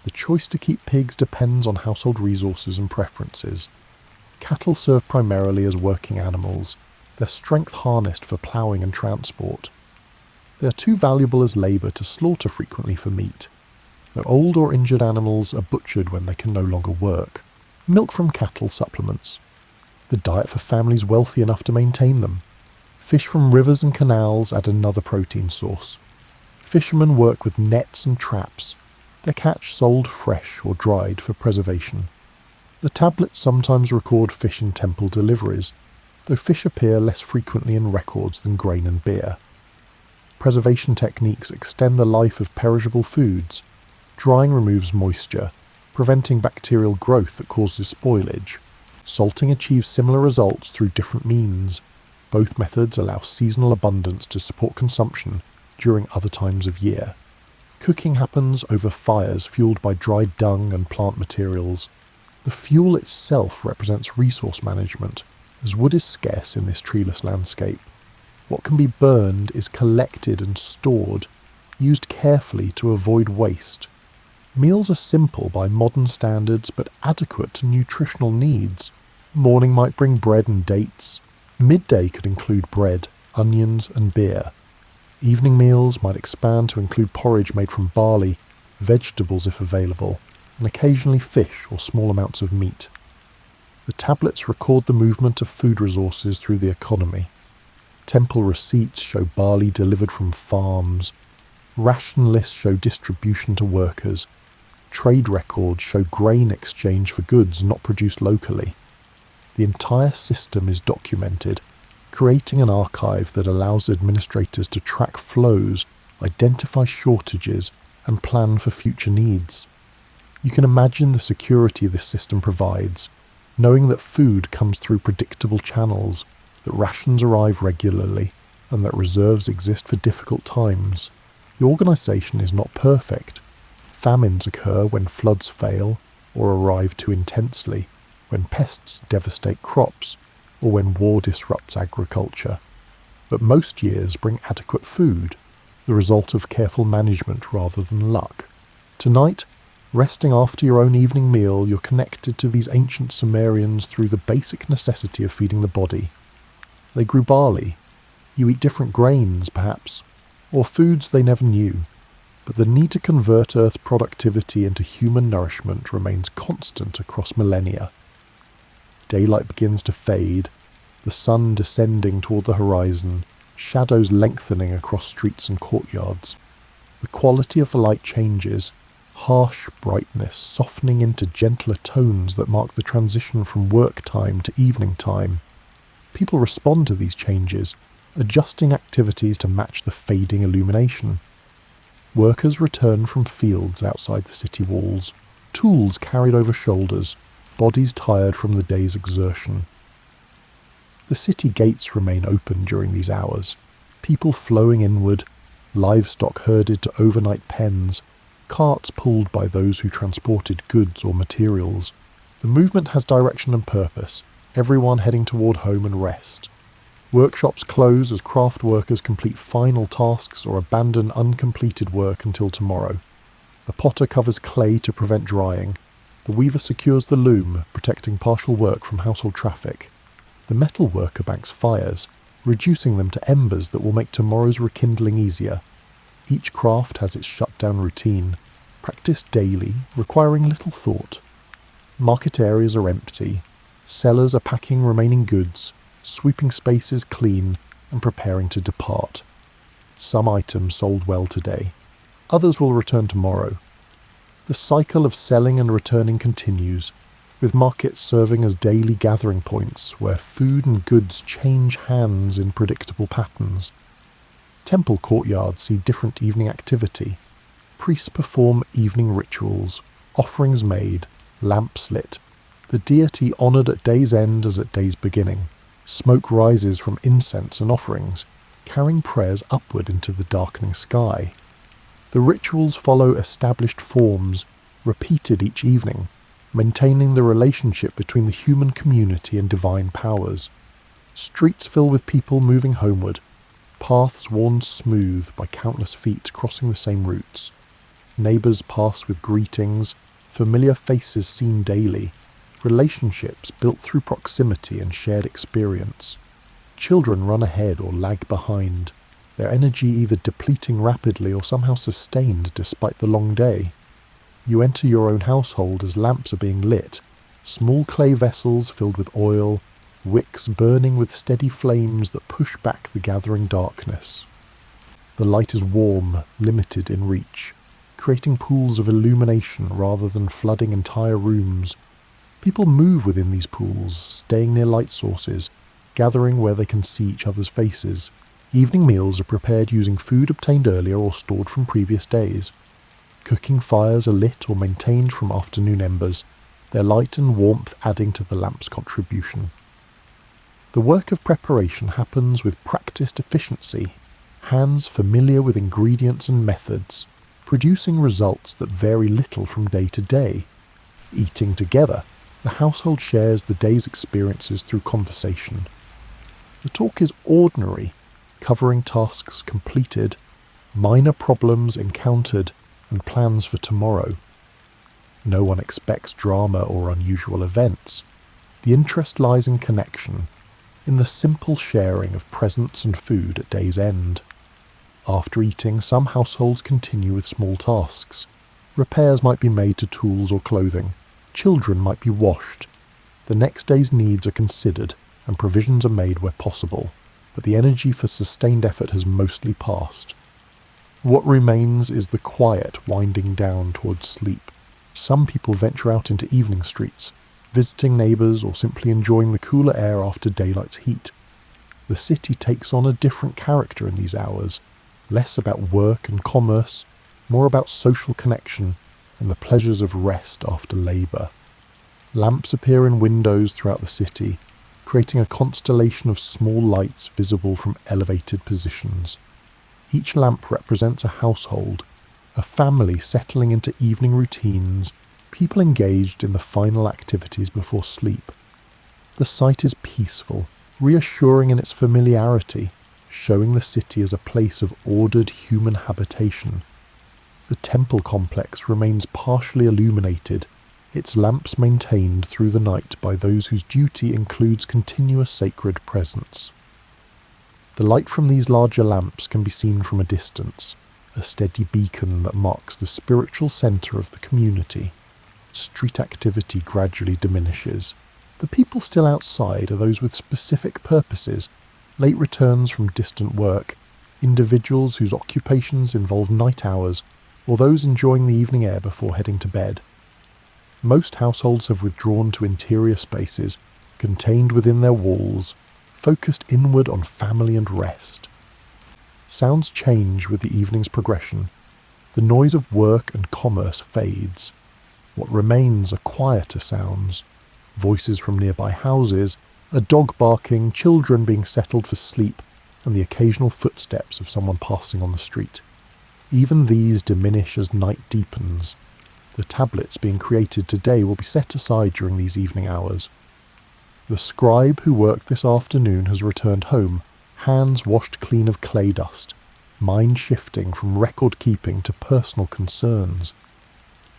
The choice to keep pigs depends on household resources and preferences. Cattle serve primarily as working animals, their strength harnessed for ploughing and transport. They are too valuable as labour to slaughter frequently for meat. Though old or injured animals are butchered when they can no longer work. Milk from cattle supplements the diet for families wealthy enough to maintain them. Fish from rivers and canals add another protein source. Fishermen work with nets and traps, their catch sold fresh or dried for preservation. The tablets sometimes record fish in temple deliveries, though fish appear less frequently in records than grain and beer. Preservation techniques extend the life of perishable foods. Drying removes moisture, preventing bacterial growth that causes spoilage. Salting achieves similar results through different means. Both methods allow seasonal abundance to support consumption during other times of year. Cooking happens over fires fueled by dried dung and plant materials. The fuel itself represents resource management, as wood is scarce in this treeless landscape. What can be burned is collected and stored, used carefully to avoid waste. Meals are simple by modern standards but adequate to nutritional needs. Morning might bring bread and dates. Midday could include bread, onions and beer. Evening meals might expand to include porridge made from barley, vegetables if available, and occasionally fish or small amounts of meat. The tablets record the movement of food resources through the economy. Temple receipts show barley delivered from farms. Ration lists show distribution to workers. Trade records show grain exchange for goods not produced locally. The entire system is documented, creating an archive that allows administrators to track flows, identify shortages, and plan for future needs. You can imagine the security this system provides, knowing that food comes through predictable channels, that rations arrive regularly, and that reserves exist for difficult times. The organisation is not perfect. Famines occur when floods fail or arrive too intensely, when pests devastate crops, or when war disrupts agriculture. But most years bring adequate food, the result of careful management rather than luck. Tonight, resting after your own evening meal, you're connected to these ancient Sumerians through the basic necessity of feeding the body. They grew barley. You eat different grains, perhaps, or foods they never knew. But the need to convert Earth's productivity into human nourishment remains constant across millennia. Daylight begins to fade, the sun descending toward the horizon, shadows lengthening across streets and courtyards. The quality of the light changes, harsh brightness softening into gentler tones that mark the transition from work time to evening time. People respond to these changes, adjusting activities to match the fading illumination. Workers return from fields outside the city walls, tools carried over shoulders, bodies tired from the day's exertion. The city gates remain open during these hours, people flowing inward, livestock herded to overnight pens, carts pulled by those who transported goods or materials. The movement has direction and purpose, everyone heading toward home and rest. Workshops close as craft workers complete final tasks or abandon uncompleted work until tomorrow. The potter covers clay to prevent drying. The weaver secures the loom, protecting partial work from household traffic. The metal worker banks fires, reducing them to embers that will make tomorrow's rekindling easier. Each craft has its shutdown routine, practiced daily, requiring little thought. Market areas are empty. Sellers are packing remaining goods, sweeping spaces clean, and preparing to depart. some items sold well today. Others will return tomorrow. The cycle of selling and returning continues, with markets serving as daily gathering points where food and goods change hands in predictable patterns. Temple courtyards see different evening activity. Priests perform evening rituals, offerings made, lamps lit, the deity honoured at day's end as at day's beginning. Smoke rises from incense and offerings, carrying prayers upward into the darkening sky. The rituals follow established forms, repeated each evening, maintaining the relationship between the human community and divine powers. Streets fill with people moving homeward, paths worn smooth by countless feet crossing the same routes. Neighbours pass with greetings, familiar faces seen daily, relationships built through proximity and shared experience. Children run ahead or lag behind, their energy either depleting rapidly or somehow sustained despite the long day. You enter your own household as lamps are being lit, small clay vessels filled with oil, wicks burning with steady flames that push back the gathering darkness. The light is warm, limited in reach, creating pools of illumination rather than flooding entire rooms. People move within these pools, staying near light sources, gathering where they can see each other's faces. Evening meals are prepared using food obtained earlier or stored from previous days. Cooking fires are lit or maintained from afternoon embers, their light and warmth adding to the lamp's contribution. The work of preparation happens with practiced efficiency, hands familiar with ingredients and methods, producing results that vary little from day to day. Eating together, the household shares the day's experiences through conversation. The talk is ordinary, covering tasks completed, minor problems encountered, and plans for tomorrow. No one expects drama or unusual events. The interest lies in connection, in the simple sharing of presents and food at day's end. After eating, some households continue with small tasks. Repairs might be made to tools or clothing. Children might be washed. The next day's needs are considered, and provisions are made where possible, but the energy for sustained effort has mostly passed. What remains is the quiet winding down towards sleep. Some people venture out into evening streets, visiting neighbours or simply enjoying the cooler air after daylight's heat. The city takes on a different character in these hours, less about work and commerce, more about social connection and the pleasures of rest after labour. Lamps appear in windows throughout the city, creating a constellation of small lights visible from elevated positions. Each lamp represents a household, a family settling into evening routines, people engaged in the final activities before sleep. The sight is peaceful, reassuring in its familiarity, showing the city as a place of ordered human habitation. The temple complex remains partially illuminated, its lamps maintained through the night by those whose duty includes continuous sacred presence. The light from these larger lamps can be seen from a distance, a steady beacon that marks the spiritual centre of the community. Street activity gradually diminishes. The people still outside are those with specific purposes, late returns from distant work, individuals whose occupations involve night hours, or those enjoying the evening air before heading to bed. Most households have withdrawn to interior spaces, contained within their walls, focused inward on family and rest. Sounds change with the evening's progression. The noise of work and commerce fades. What remains are quieter sounds. Voices from nearby houses, a dog barking, children being settled for sleep, and the occasional footsteps of someone passing on the street. Even these diminish as night deepens. The tablets being created today will be set aside during these evening hours. The scribe who worked this afternoon has returned home, hands washed clean of clay dust, mind shifting from record-keeping to personal concerns.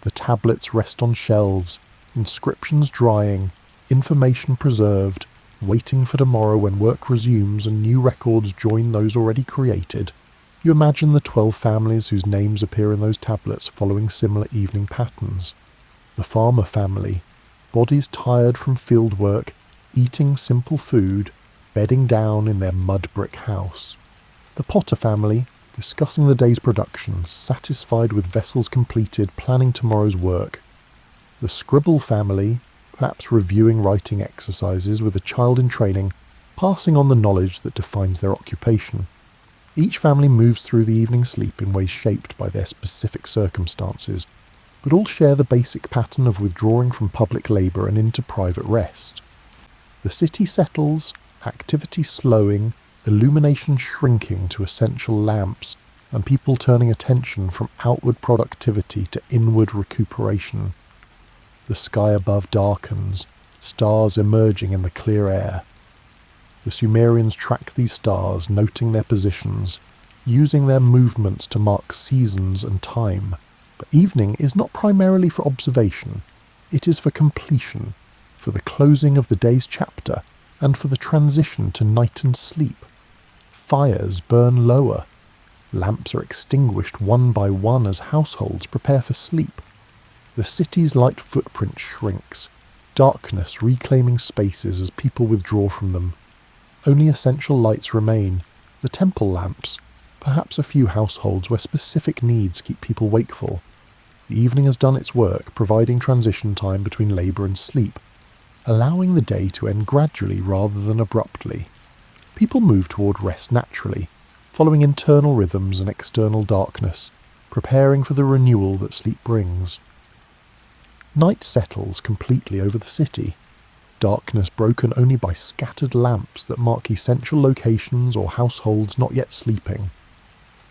The tablets rest on shelves, inscriptions drying, information preserved, waiting for tomorrow when work resumes and new records join those already created. You imagine the 12 families whose names appear in those tablets following similar evening patterns. The farmer family, bodies tired from field work, eating simple food, bedding down in their mud brick house. The Potter family, discussing the day's production, satisfied with vessels completed, planning tomorrow's work. The scribble family, perhaps reviewing writing exercises with a child in training, passing on the knowledge that defines their occupation. Each family moves through the evening sleep in ways shaped by their specific circumstances, but all share the basic pattern of withdrawing from public labour and into private rest. The city settles, activity slowing, illumination shrinking to essential lamps, and people turning attention from outward productivity to inward recuperation. The sky above darkens, stars emerging in the clear air. The Sumerians tracked these stars, noting their positions, using their movements to mark seasons and time. But evening is not primarily for observation. It is for completion, for the closing of the day's chapter, and for the transition to night and sleep. Fires burn lower. Lamps are extinguished one by one as households prepare for sleep. The city's light footprint shrinks, darkness reclaiming spaces as people withdraw from them. Only essential lights remain, the temple lamps, perhaps a few households where specific needs keep people wakeful. The evening has done its work, providing transition time between labour and sleep, allowing the day to end gradually rather than abruptly. People move toward rest naturally, following internal rhythms and external darkness, preparing for the renewal that sleep brings. Night settles completely over the city, darkness broken only by scattered lamps that mark essential locations or households not yet sleeping.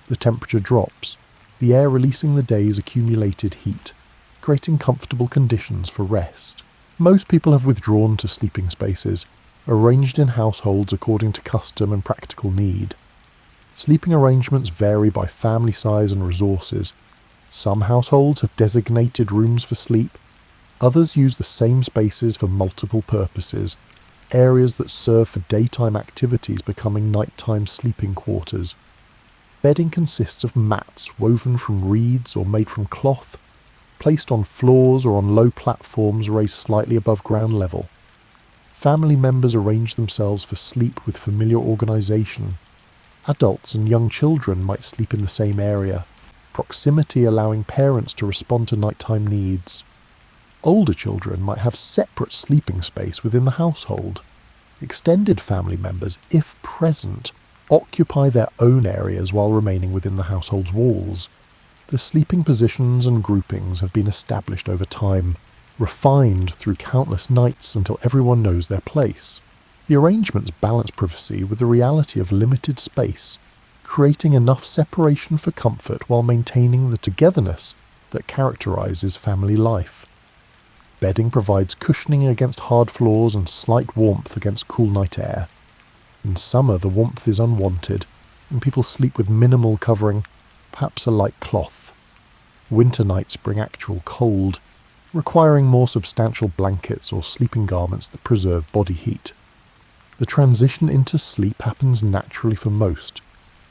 The temperature drops, the air releasing the day's accumulated heat, creating comfortable conditions for rest. Most people have withdrawn to sleeping spaces, arranged in households according to custom and practical need. Sleeping arrangements vary by family size and resources. Some households have designated rooms for sleep. Others use the same spaces for multiple purposes, areas that serve for daytime activities becoming nighttime sleeping quarters. Bedding consists of mats woven from reeds or made from cloth, placed on floors or on low platforms raised slightly above ground level. Family members arrange themselves for sleep with familiar organisation. Adults and young children might sleep in the same area, proximity allowing parents to respond to nighttime needs. Older children might have separate sleeping space within the household. Extended family members, if present, occupy their own areas while remaining within the household's walls. The sleeping positions and groupings have been established over time, refined through countless nights until everyone knows their place. The arrangements balance privacy with the reality of limited space, creating enough separation for comfort while maintaining the togetherness that characterises family life. Bedding provides cushioning against hard floors and slight warmth against cool night air. In summer, the warmth is unwanted, and people sleep with minimal covering, perhaps a light cloth. Winter nights bring actual cold, requiring more substantial blankets or sleeping garments that preserve body heat. The transition into sleep happens naturally for most,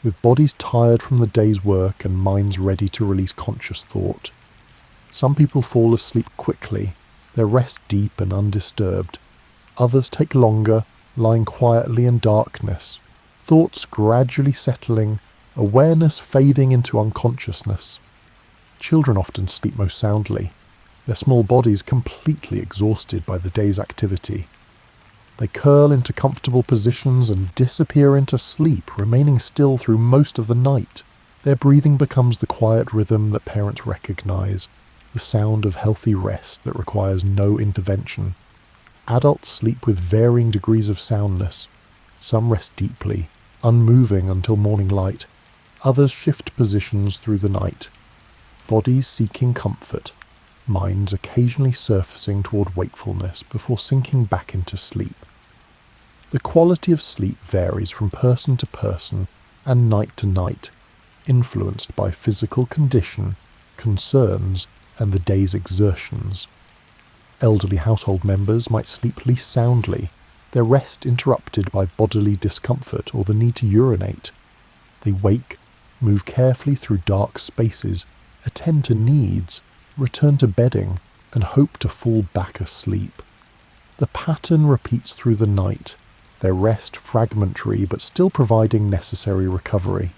with bodies tired from the day's work and minds ready to release conscious thought. Some people fall asleep quickly, their rest deep and undisturbed. Others take longer, lying quietly in darkness, thoughts gradually settling, awareness fading into unconsciousness. Children often sleep most soundly, their small bodies completely exhausted by the day's activity. They curl into comfortable positions and disappear into sleep, remaining still through most of the night. Their breathing becomes the quiet rhythm that parents recognize, the sound of healthy rest that requires no intervention. Adults sleep with varying degrees of soundness. Some rest deeply, unmoving until morning light. Others shift positions through the night. Bodies seeking comfort, minds occasionally surfacing toward wakefulness before sinking back into sleep. The quality of sleep varies from person to person and night to night, influenced by physical condition, concerns, and the day's exertions. Elderly household members might sleep least soundly, their rest interrupted by bodily discomfort or the need to urinate. They wake, move carefully through dark spaces, attend to needs, return to bedding, and hope to fall back asleep. The pattern repeats through the night, their rest fragmentary but still providing necessary recovery.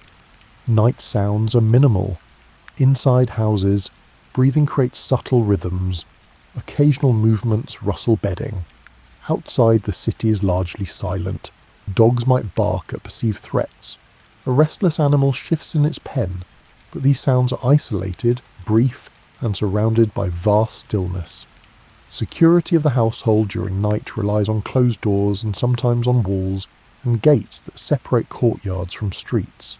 Night sounds are minimal. Inside houses, breathing creates subtle rhythms. Occasional movements rustle bedding. Outside, the city is largely silent. Dogs might bark at perceived threats. A restless animal shifts in its pen, but these sounds are isolated, brief, and surrounded by vast stillness. Security of the household during night relies on closed doors and sometimes on walls and gates that separate courtyards from streets.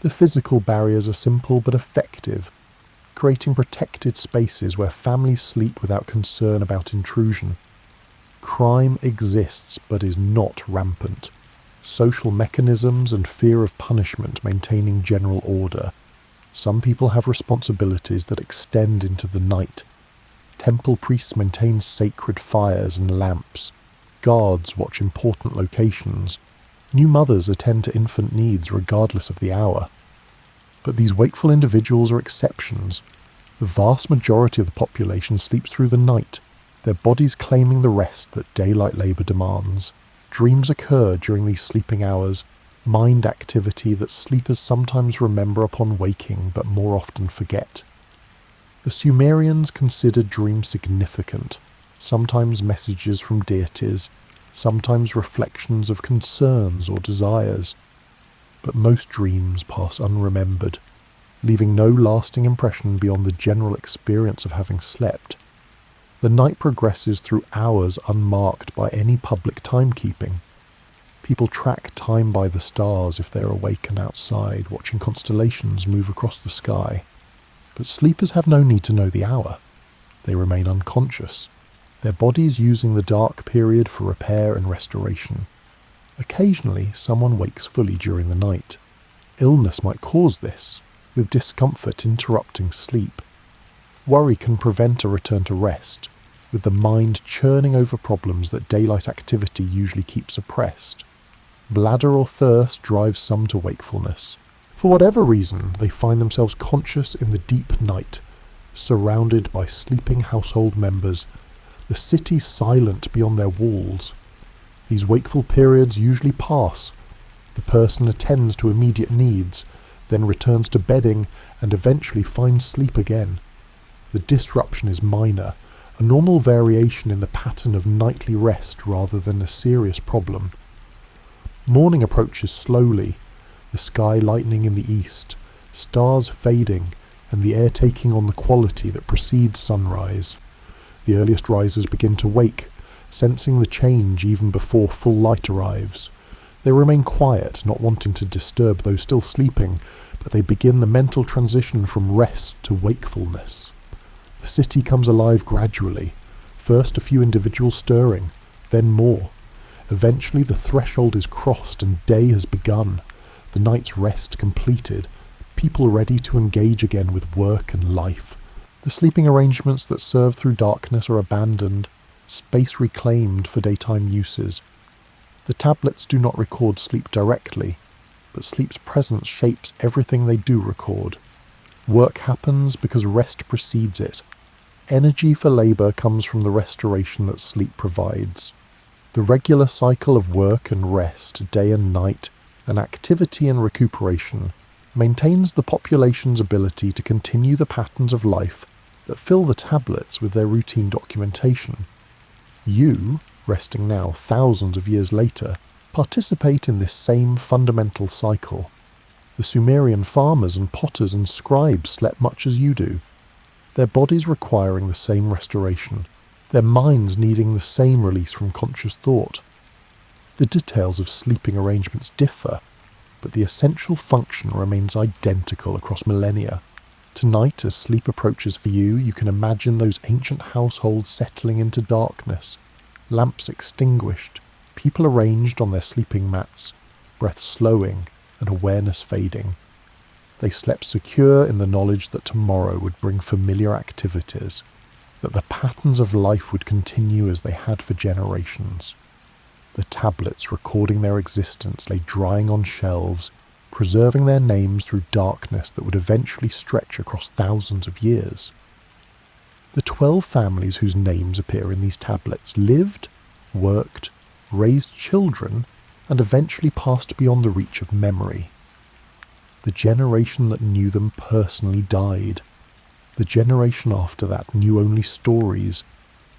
The physical barriers are simple but effective, creating protected spaces where families sleep without concern about intrusion. Crime exists but is not rampant. Social mechanisms and fear of punishment maintaining general order. Some people have responsibilities that extend into the night. Temple priests maintain sacred fires and lamps. Guards watch important locations. New mothers attend to infant needs regardless of the hour. But these wakeful individuals are exceptions. The vast majority of the population sleeps through the night, their bodies claiming the rest that daylight labour demands. Dreams occur during these sleeping hours, mind activity that sleepers sometimes remember upon waking but more often forget. The Sumerians considered dreams significant, sometimes messages from deities, sometimes reflections of concerns or desires. But most dreams pass unremembered, leaving no lasting impression beyond the general experience of having slept. The night progresses through hours unmarked by any public timekeeping. People track time by the stars if they're awake and outside, watching constellations move across the sky. But sleepers have no need to know the hour. They remain unconscious, their bodies using the dark period for repair and restoration. Occasionally, someone wakes fully during the night. Illness might cause this, with discomfort interrupting sleep. Worry can prevent a return to rest, with the mind churning over problems that daylight activity usually keeps suppressed. Bladder or thirst drives some to wakefulness. For whatever reason, they find themselves conscious in the deep night, surrounded by sleeping household members, the city silent beyond their walls. These wakeful periods usually pass. The person attends to immediate needs, then returns to bedding and eventually finds sleep again. The disruption is minor, a normal variation in the pattern of nightly rest rather than a serious problem. Morning approaches slowly, the sky lightening in the east, stars fading, and the air taking on the quality that precedes sunrise. The earliest risers begin to wake, sensing the change even before full light arrives. They remain quiet, not wanting to disturb those still sleeping, but they begin the mental transition from rest to wakefulness. The city comes alive gradually, first a few individuals stirring, then more. Eventually the threshold is crossed and day has begun, the night's rest completed, people ready to engage again with work and life. The sleeping arrangements that serve through darkness are abandoned, space reclaimed for daytime uses. The tablets do not record sleep directly, but sleep's presence shapes everything they do record. Work happens because rest precedes it. Energy for labour comes from the restoration that sleep provides. The regular cycle of work and rest, day and night, and activity and recuperation maintains the population's ability to continue the patterns of life that fill the tablets with their routine documentation. You, resting now thousands of years later, participate in this same fundamental cycle. The Sumerian farmers and potters and scribes slept much as you do, their bodies requiring the same restoration, their minds needing the same release from conscious thought. The details of sleeping arrangements differ, but the essential function remains identical across millennia. Tonight, as sleep approaches for you, you can imagine those ancient households settling into darkness, lamps extinguished, people arranged on their sleeping mats, breath slowing and awareness fading. They slept secure in the knowledge that tomorrow would bring familiar activities, that the patterns of life would continue as they had for generations. The tablets recording their existence lay drying on shelves, preserving their names through darkness that would eventually stretch across thousands of years. The 12 families whose names appear in these tablets lived, worked, raised children, and eventually passed beyond the reach of memory. the generation that knew them personally died. The generation after that knew only stories,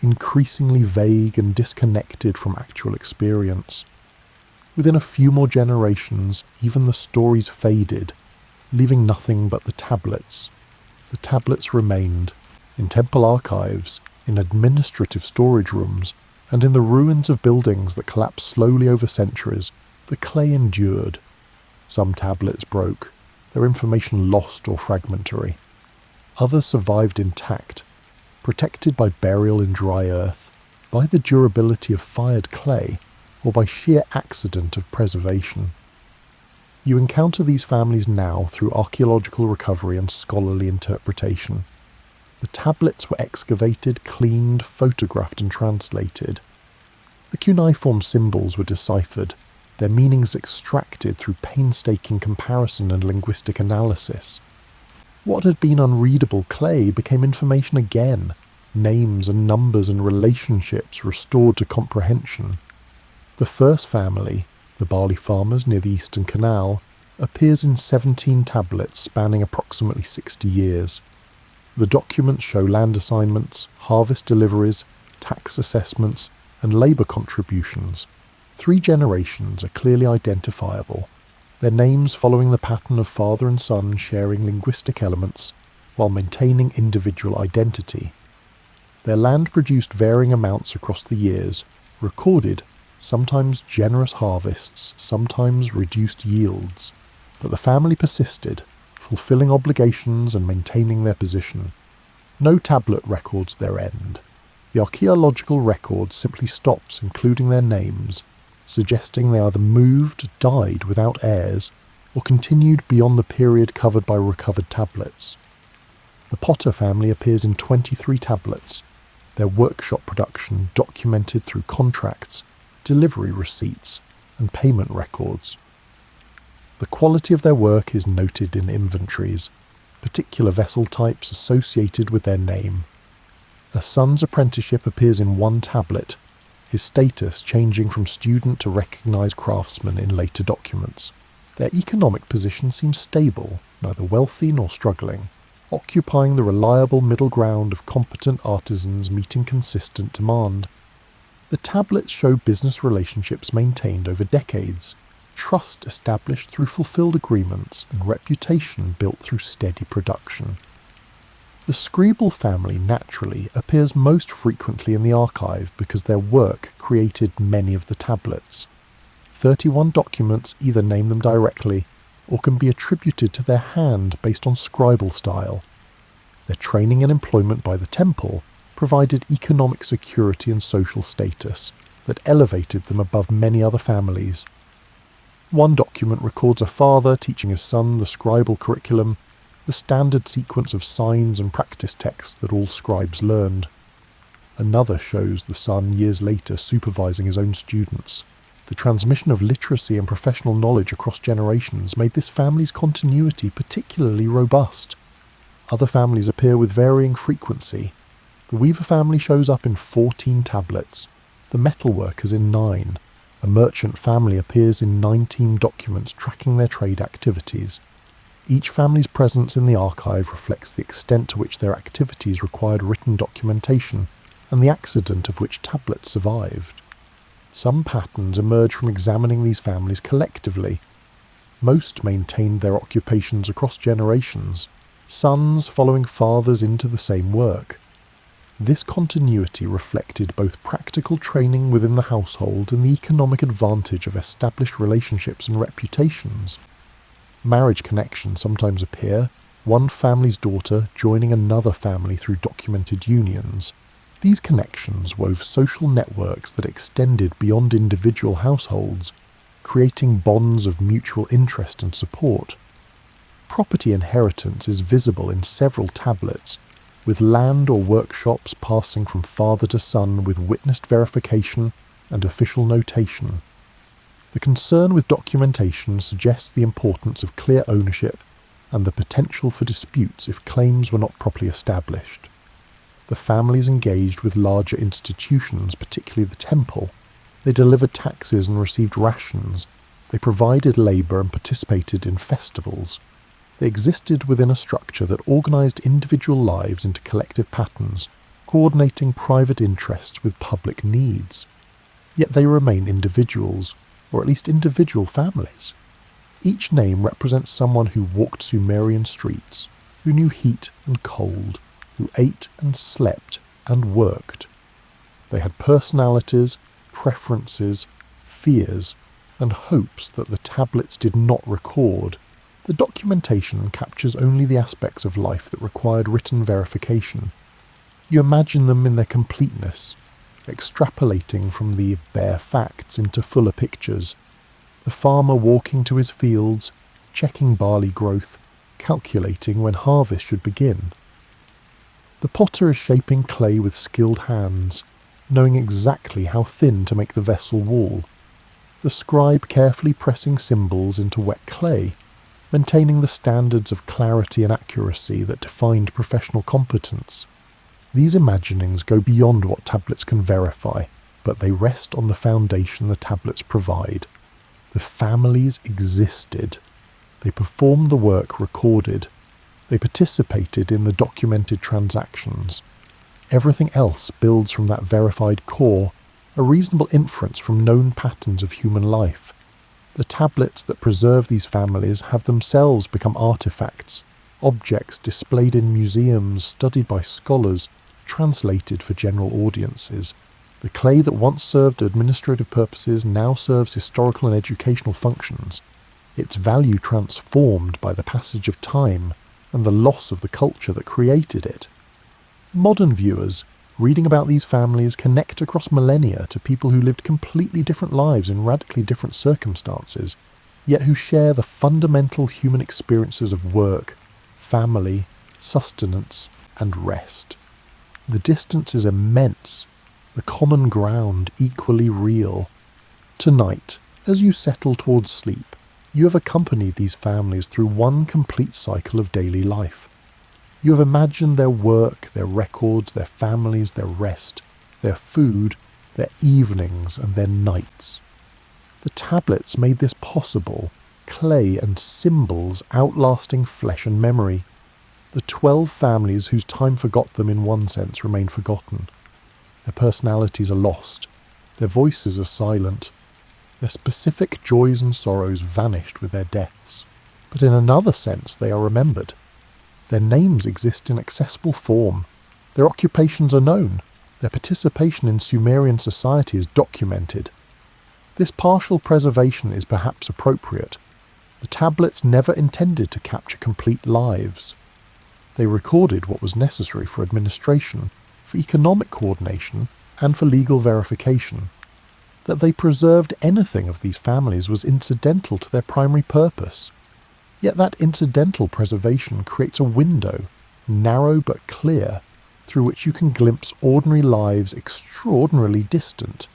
increasingly vague and disconnected from actual experience. Within a few more generations, even the stories faded, leaving nothing but the tablets. The tablets remained, in temple archives, in administrative storage rooms, and in the ruins of buildings that collapsed slowly over centuries. The clay endured. Some tablets broke, their information lost or fragmentary. Others survived intact, protected by burial in dry earth, by the durability of fired clay, or by sheer accident of preservation. You encounter these families now through archaeological recovery and scholarly interpretation. The tablets were excavated, cleaned, photographed and translated. The cuneiform symbols were deciphered, their meanings extracted through painstaking comparison and linguistic analysis. What had been unreadable clay became information again, names and numbers and relationships restored to comprehension. The first family, the barley farmers near the Eastern Canal, appears in 17 tablets spanning approximately 60 years. The documents show land assignments, harvest deliveries, tax assessments, and labour contributions. 3 generations are clearly identifiable, their names following the pattern of father and son sharing linguistic elements while maintaining individual identity. Their land produced varying amounts across the years, recorded sometimes generous harvests, sometimes reduced yields, but the family persisted, fulfilling obligations and maintaining their position. No tablet records their end. The archaeological record simply stops including their names, suggesting they either moved, died without heirs, or continued beyond the period covered by recovered tablets. The Potter family appears in 23 tablets, their workshop production documented through contracts, delivery receipts, and payment records. The quality of their work is noted in inventories, particular vessel types associated with their name. A son's apprenticeship appears in 1 tablet, his status changing from student to recognised craftsman in later documents. Their economic position seems stable, neither wealthy nor struggling, occupying the reliable middle ground of competent artisans meeting consistent demand. The tablets show business relationships maintained over decades, trust established through fulfilled agreements, and reputation built through steady production. The Scribal family naturally appears most frequently in the archive because their work created many of the tablets. 31 documents either name them directly or can be attributed to their hand based on scribal style. Their training and employment by the temple provided economic security and social status that elevated them above many other families. 1 document records a father teaching his son the scribal curriculum, the standard sequence of signs and practice texts that all scribes learned. Another shows the son years later supervising his own students. The transmission of literacy and professional knowledge across generations made this family's continuity particularly robust. Other families appear with varying frequency. The Weaver family shows up in 14 tablets, the metalworkers in 9. A merchant family appears in 19 documents tracking their trade activities. Each family's presence in the archive reflects the extent to which their activities required written documentation and the accident of which tablets survived. Some patterns emerge from examining these families collectively. Most maintained their occupations across generations, sons following fathers into the same work. This continuity reflected both practical training within the household and the economic advantage of established relationships and reputations. Marriage connections sometimes appear, one family's daughter joining another family through documented unions. These connections wove social networks that extended beyond individual households, creating bonds of mutual interest and support. Property inheritance is visible in several tablets, with land or workshops passing from father to son with witnessed verification and official notation. The concern with documentation suggests the importance of clear ownership and the potential for disputes if claims were not properly established. The families engaged with larger institutions, particularly the temple. They delivered taxes and received rations, They provided labour and participated in festivals. They existed within a structure that organised individual lives into collective patterns, coordinating private interests with public needs. Yet they remain individuals, or at least individual families. Each name represents someone who walked Sumerian streets, who knew heat and cold, who ate and slept and worked. They had personalities, preferences, fears, and hopes that the tablets did not record. The documentation captures only the aspects of life that required written verification. You imagine them in their completeness, extrapolating from the bare facts into fuller pictures. The farmer walking to his fields, checking barley growth, calculating when harvest should begin. The potter is shaping clay with skilled hands, knowing exactly how thin to make the vessel wall. The scribe carefully pressing symbols into wet clay, maintaining the standards of clarity and accuracy that defined professional competence. These imaginings go beyond what tablets can verify, but they rest on the foundation the tablets provide. The families existed. They performed the work recorded. They participated in the documented transactions. Everything else builds from that verified core, a reasonable inference from known patterns of human life. The tablets that preserve these families have themselves become artifacts, objects displayed in museums, studied by scholars, translated for general audiences. The clay that once served administrative purposes now serves historical and educational functions, its value transformed by the passage of time and the loss of the culture that created it. Modern viewers, reading about these families, connect across millennia to people who lived completely different lives in radically different circumstances, yet who share the fundamental human experiences of work, family, sustenance, and rest. The distance is immense, the common ground equally real. Tonight, as you settle towards sleep, you have accompanied these families through one complete cycle of daily life. You have imagined their work, their records, their families, their rest, their food, their evenings, and their nights. The tablets made this possible, clay and symbols outlasting flesh and memory. The 12 families whose time forgot them in one sense remain forgotten. Their personalities are lost. Their voices are silent. Their specific joys and sorrows vanished with their deaths. But in another sense they are remembered. Their names exist in accessible form. Their occupations are known. Their participation in Sumerian society is documented. This partial preservation is perhaps appropriate. The tablets never intended to capture complete lives. They recorded what was necessary for administration, for economic coordination, and for legal verification. That they preserved anything of these families was incidental to their primary purpose. Yet that incidental preservation creates a window, narrow but clear, through which you can glimpse ordinary lives extraordinarily distant.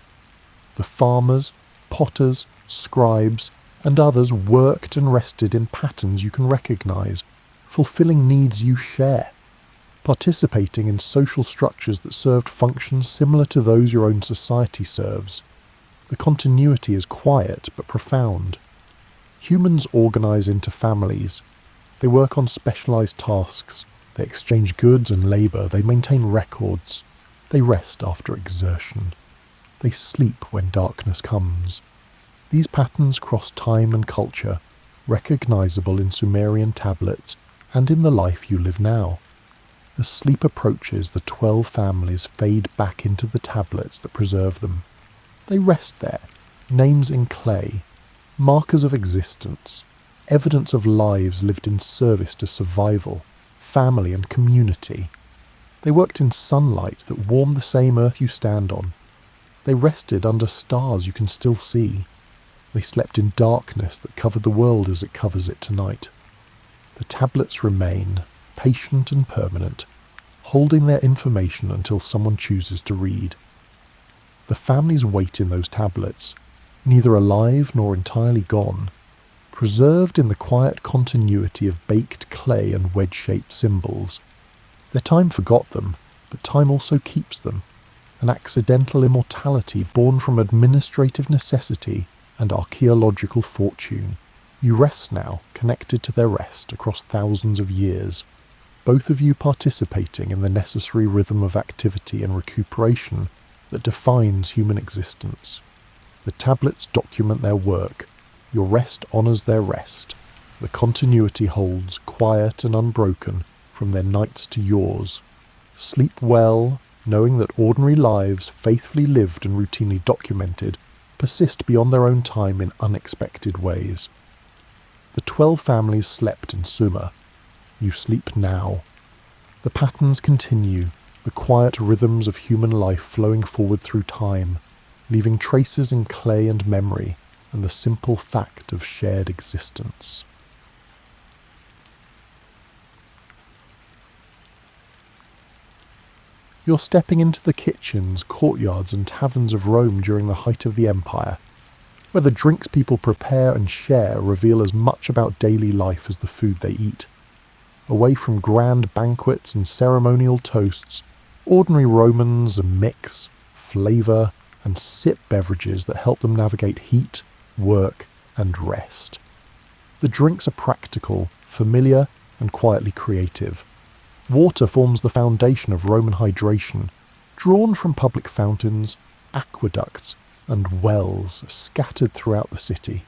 The farmers, potters, scribes, and others worked and rested in patterns you can recognize, fulfilling needs you share, participating in social structures that served functions similar to those your own society serves. The continuity is quiet but profound. Humans organize into families. They work on specialized tasks. They exchange goods and labor. They maintain records. They rest after exertion. They sleep when darkness comes. These patterns cross time and culture, recognizable in Sumerian tablets and in the life you live now. As sleep approaches, the 12 families fade back into the tablets that preserve them. They rest there, names in clay, markers of existence, evidence of lives lived in service to survival, family and community. They worked in sunlight that warmed the same earth you stand on. They rested under stars you can still see. They slept in darkness that covered the world as it covers it tonight. The tablets remain, patient and permanent, holding their information until someone chooses to read. The families wait in those tablets, neither alive nor entirely gone, preserved in the quiet continuity of baked clay and wedge-shaped symbols. Their time forgot them, but time also keeps them, an accidental immortality born from administrative necessity, and archaeological fortune. You rest now, connected to their rest across thousands of years, both of you participating in the necessary rhythm of activity and recuperation that defines human existence. The tablets document their work. Your rest honours their rest. The continuity holds quiet and unbroken from their nights to yours. Sleep well, knowing that ordinary lives, faithfully lived and routinely documented, persist beyond their own time in unexpected ways. The 12 families slept in Sumer. You sleep now. The patterns continue, the quiet rhythms of human life flowing forward through time, leaving traces in clay and memory, and the simple fact of shared existence. You're stepping into the kitchens, courtyards and taverns of Rome during the height of the empire, where the drinks people prepare and share reveal as much about daily life as the food they eat. Away from grand banquets and ceremonial toasts, ordinary Romans mix, flavour and sip beverages that help them navigate heat, work and rest. The drinks are practical, familiar and quietly creative. Water forms the foundation of Roman hydration, drawn from public fountains, aqueducts and wells scattered throughout the city.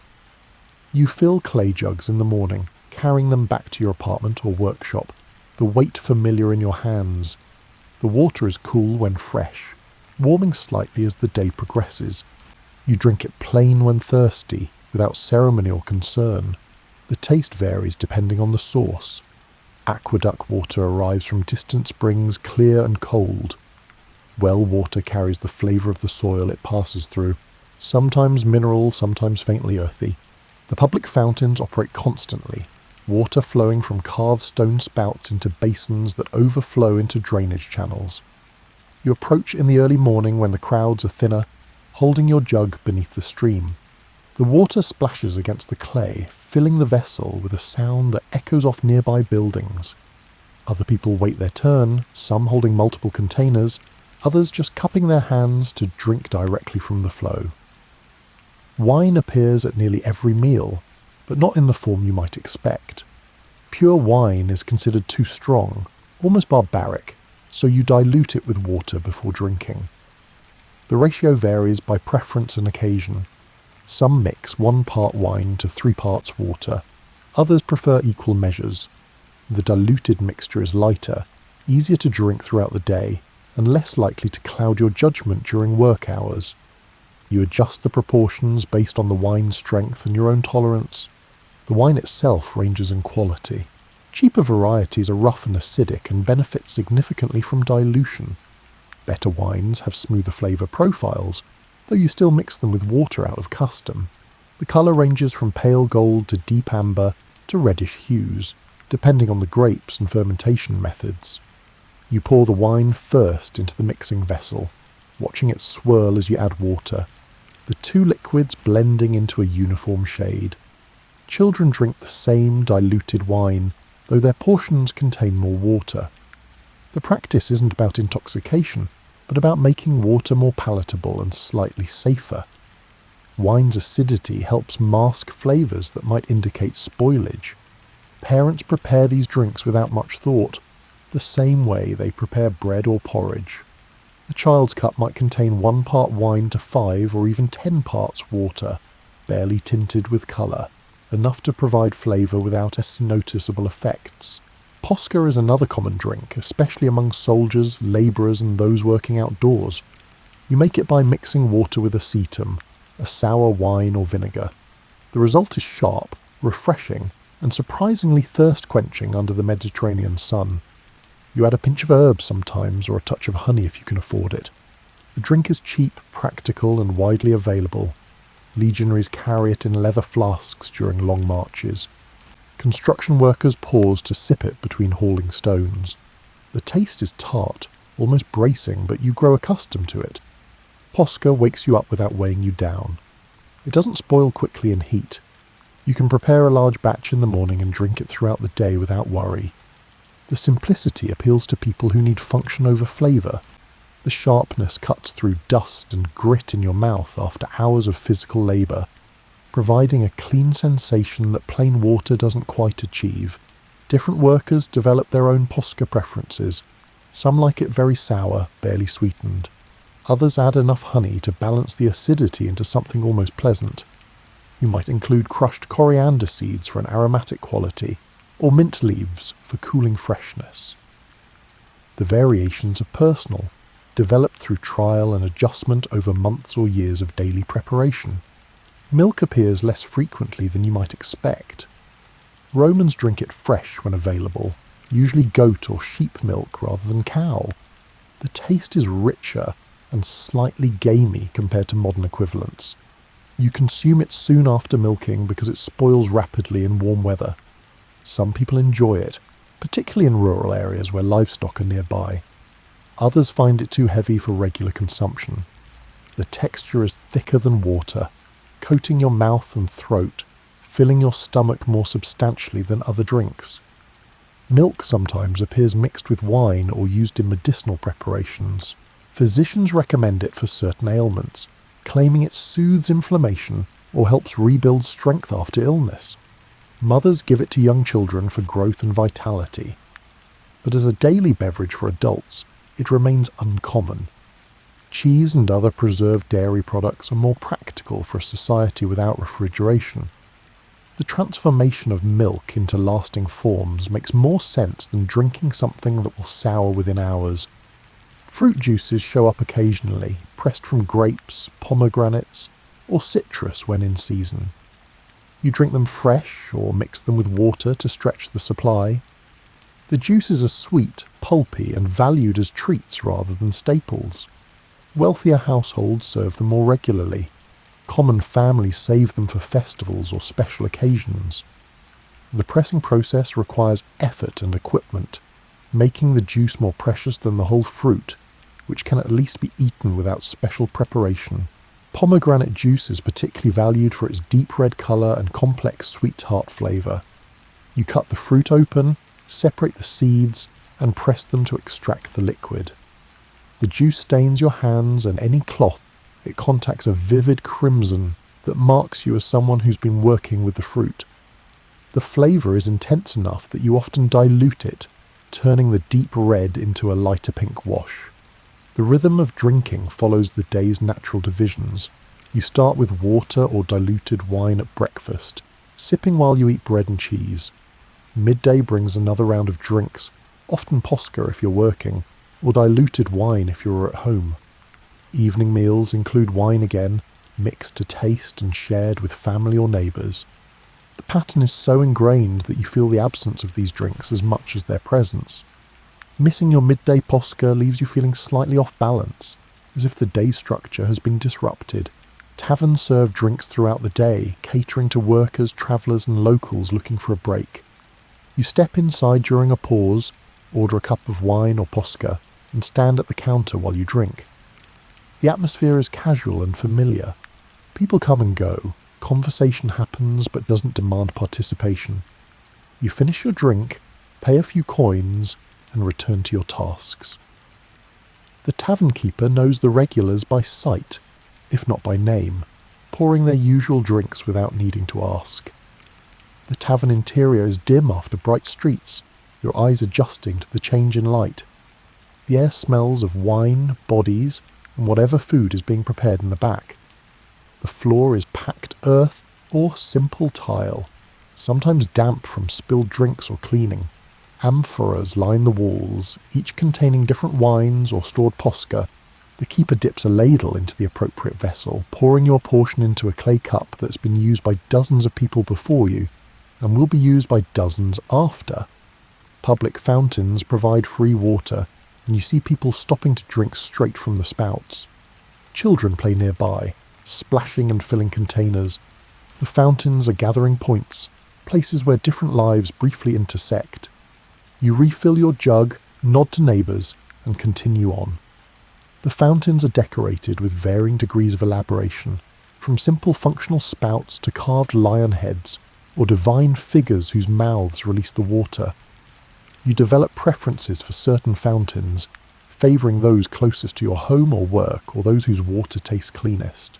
You fill clay jugs in the morning, carrying them back to your apartment or workshop, the weight familiar in your hands. The water is cool when fresh, warming slightly as the day progresses. You drink it plain when thirsty, without ceremony or concern. The taste varies depending on the source. Aqueduct water arrives from distant springs, clear and cold. Well water carries the flavour of the soil it passes through, sometimes mineral, sometimes faintly earthy. The public fountains operate constantly, water flowing from carved stone spouts into basins that overflow into drainage channels. You approach in the early morning when the crowds are thinner, holding your jug beneath the stream. The water splashes against the clay, filling the vessel with a sound that echoes off nearby buildings. Other people wait their turn, some holding multiple containers, others just cupping their hands to drink directly from the flow. Wine appears at nearly every meal, but not in the form you might expect. Pure wine is considered too strong, almost barbaric, so you dilute it with water before drinking. The ratio varies by preference and occasion. Some mix 1 part wine to 3 parts water. Others prefer equal measures. The diluted mixture is lighter, easier to drink throughout the day, and less likely to cloud your judgment during work hours. You adjust the proportions based on the wine's strength and your own tolerance. The wine itself ranges in quality. Cheaper varieties are rough and acidic and benefit significantly from dilution. Better wines have smoother flavour profiles, though you still mix them with water out of custom. The colour ranges from pale gold to deep amber to reddish hues, depending on the grapes and fermentation methods. You pour the wine first into the mixing vessel, watching it swirl as you add water, the two liquids blending into a uniform shade. Children drink the same diluted wine, though their portions contain more water. The practice isn't about intoxication, but about making water more palatable and slightly safer. Wine's acidity helps mask flavours that might indicate spoilage. Parents prepare these drinks without much thought, the same way they prepare bread or porridge. A child's cup might contain 1 part wine to 5 or even 10 parts water, barely tinted with colour, enough to provide flavour without noticeable effects. Posca is another common drink, especially among soldiers, labourers and those working outdoors. You make it by mixing water with acetum, a sour wine or vinegar. The result is sharp, refreshing, and surprisingly thirst-quenching under the Mediterranean sun. You add a pinch of herbs sometimes, or a touch of honey if you can afford it. The drink is cheap, practical, and widely available. Legionaries carry it in leather flasks during long marches. Construction workers pause to sip it between hauling stones. The taste is tart, almost bracing, but you grow accustomed to it. Posca wakes you up without weighing you down. It doesn't spoil quickly in heat. You can prepare a large batch in the morning and drink it throughout the day without worry. The simplicity appeals to people who need function over flavour. The sharpness cuts through dust and grit in your mouth after hours of physical labour. providing a clean sensation that plain water doesn't quite achieve. Different workers develop their own posca preferences. Some like it very sour, barely sweetened. Others add enough honey to balance the acidity into something almost pleasant. You might include crushed coriander seeds for an aromatic quality, or mint leaves for cooling freshness. The variations are personal, developed through trial and adjustment over months or years of daily preparation. Milk appears less frequently than you might expect. Romans drink it fresh when available, usually goat or sheep milk rather than cow. The taste is richer and slightly gamey compared to modern equivalents. You consume it soon after milking because it spoils rapidly in warm weather. Some people enjoy it, particularly in rural areas where livestock are nearby. Others find it too heavy for regular consumption. The texture is thicker than water, coating your mouth and throat, filling your stomach more substantially than other drinks. Milk sometimes appears mixed with wine or used in medicinal preparations. Physicians recommend it for certain ailments, claiming it soothes inflammation or helps rebuild strength after illness. Mothers give it to young children for growth and vitality. But as a daily beverage for adults, it remains uncommon. Cheese and other preserved dairy products are more practical for a society without refrigeration. The transformation of milk into lasting forms makes more sense than drinking something that will sour within hours. Fruit juices show up occasionally, pressed from grapes, pomegranates, or citrus when in season. You drink them fresh or mix them with water to stretch the supply. The juices are sweet, pulpy, and valued as treats rather than staples. Wealthier households serve them more regularly. Common families save them for festivals or special occasions. The pressing process requires effort and equipment, making the juice more precious than the whole fruit, which can at least be eaten without special preparation. Pomegranate juice is particularly valued for its deep red colour and complex sweet tart flavour. You cut the fruit open, separate the seeds, and press them to extract the liquid. The juice stains your hands and any cloth. It contacts a vivid crimson that marks you as someone who's been working with the fruit. The flavour is intense enough that you often dilute it, turning the deep red into a lighter pink wash. The rhythm of drinking follows the day's natural divisions. You start with water or diluted wine at breakfast, sipping while you eat bread and cheese. Midday brings another round of drinks, often posca if you're working, or diluted wine if you're at home. Evening meals include wine again, mixed to taste and shared with family or neighbours. The pattern is so ingrained that you feel the absence of these drinks as much as their presence. Missing your midday posca leaves you feeling slightly off balance, as if the day structure has been disrupted. Taverns serve drinks throughout the day, catering to workers, travellers and locals looking for a break. You step inside during a pause, order a cup of wine or posca, and stand at the counter while you drink. The atmosphere is casual and familiar. People come and go, conversation happens but doesn't demand participation. You finish your drink, pay a few coins, and return to your tasks. The tavern keeper knows the regulars by sight, if not by name, pouring their usual drinks without needing to ask. The tavern interior is dim after bright streets, your eyes adjusting to the change in light. The air smells of wine, bodies, and whatever food is being prepared in the back. The floor is packed earth or simple tile, sometimes damp from spilled drinks or cleaning. Amphoras line the walls, each containing different wines or stored posca. The keeper dips a ladle into the appropriate vessel, pouring your portion into a clay cup that's been used by dozens of people before you, and will be used by dozens after. Public fountains provide free water, and you see people stopping to drink straight from the spouts. Children play nearby, splashing and filling containers. The fountains are gathering points, places where different lives briefly intersect. You refill your jug, nod to neighbours, and continue on. The fountains are decorated with varying degrees of elaboration, from simple functional spouts to carved lion heads, or divine figures whose mouths release the water. You develop preferences for certain fountains, favouring those closest to your home or work or those whose water tastes cleanest.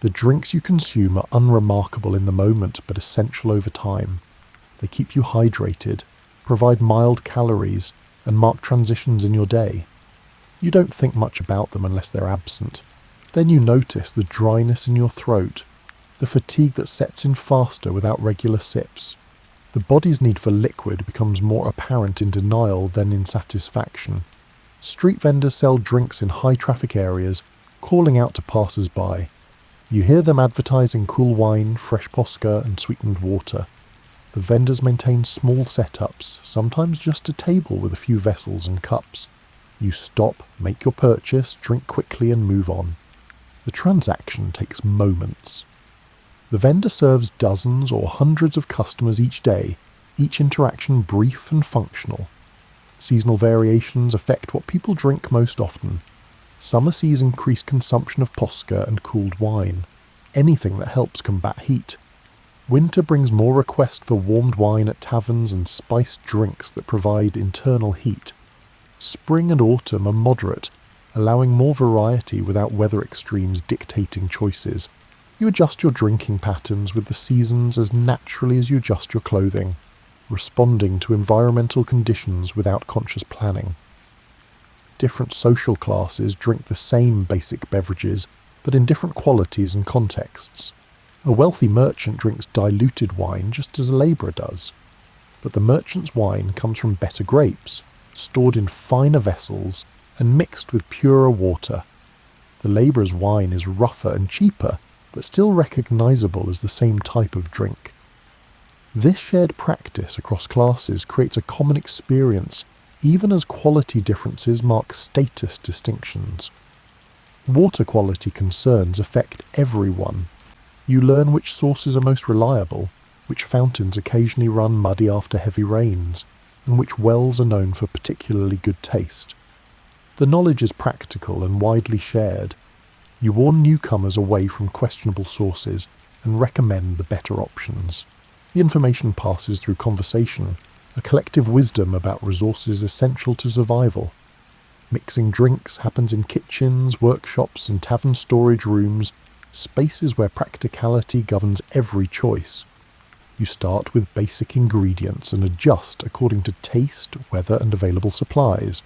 The drinks you consume are unremarkable in the moment but essential over time. They keep you hydrated, provide mild calories, and mark transitions in your day. You don't think much about them unless they're absent. Then you notice the dryness in your throat, the fatigue that sets in faster without regular sips. The body's need for liquid becomes more apparent in denial than in satisfaction. Street vendors sell drinks in high-traffic areas, calling out to passers-by. You hear them advertising cool wine, fresh Posca, and sweetened water. The vendors maintain small setups, sometimes just a table with a few vessels and cups. You stop, make your purchase, drink quickly and move on. The transaction takes moments. The vendor serves dozens or hundreds of customers each day, each interaction brief and functional. Seasonal variations affect what people drink most often. Summer sees increased consumption of Posca and cooled wine, anything that helps combat heat. Winter brings more requests for warmed wine at taverns and spiced drinks that provide internal heat. Spring and autumn are moderate, allowing more variety without weather extremes dictating choices. You adjust your drinking patterns with the seasons as naturally as you adjust your clothing, responding to environmental conditions without conscious planning. Different social classes drink the same basic beverages, but in different qualities and contexts. A wealthy merchant drinks diluted wine just as a labourer does, but the merchant's wine comes from better grapes, stored in finer vessels and mixed with purer water. The labourer's wine is rougher and cheaper, but still recognisable as the same type of drink. This shared practice across classes creates a common experience, even as quality differences mark status distinctions. Water quality concerns affect everyone. You learn which sources are most reliable, which fountains occasionally run muddy after heavy rains, and which wells are known for particularly good taste. The knowledge is practical and widely shared. You warn newcomers away from questionable sources and recommend the better options. The information passes through conversation, a collective wisdom about resources essential to survival. Mixing drinks happens in kitchens, workshops, and tavern storage rooms, spaces where practicality governs every choice. You start with basic ingredients and adjust according to taste, weather, and available supplies.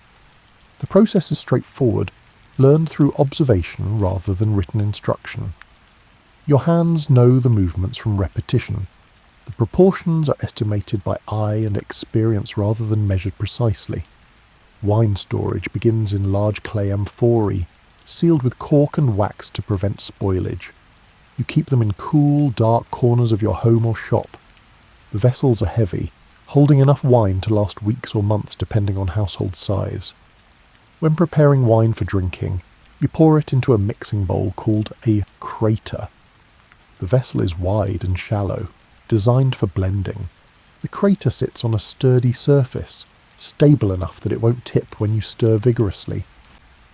The process is straightforward, learned through observation rather than written instruction. Your hands know the movements from repetition. The proportions are estimated by eye and experience rather than measured precisely. Wine storage begins in large clay amphorae, sealed with cork and wax to prevent spoilage. You keep them in cool, dark corners of your home or shop. The vessels are heavy, holding enough wine to last weeks or months depending on household size. When preparing wine for drinking, you pour it into a mixing bowl called a crater. The vessel is wide and shallow, designed for blending. The crater sits on a sturdy surface, stable enough that it won't tip when you stir vigorously.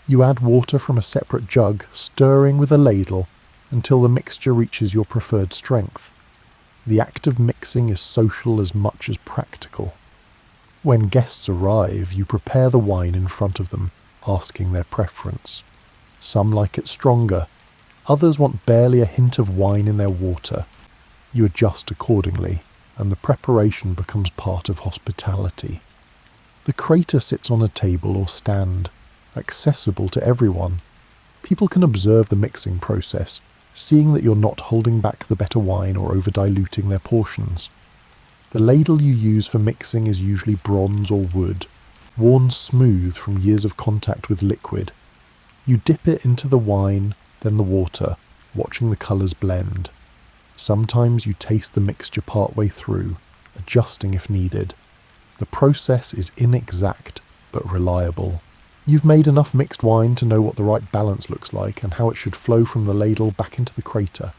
You add water from a separate jug, stirring with a ladle until the mixture reaches your preferred strength. The act of mixing is social as much as practical. When guests arrive, you prepare the wine in front of them, asking their preference. Some like it stronger. Others want barely a hint of wine in their water. You adjust accordingly, and the preparation becomes part of hospitality. The crater sits on a table or stand, accessible to everyone. People can observe the mixing process, seeing that you're not holding back the better wine or over-diluting their portions. The ladle you use for mixing is usually bronze or wood, worn smooth from years of contact with liquid. You dip it into the wine, then the water, watching the colours blend. Sometimes you taste the mixture partway through, adjusting if needed. The process is inexact, but reliable. You've made enough mixed wine to know what the right balance looks like and how it should flow from the ladle back into the crater.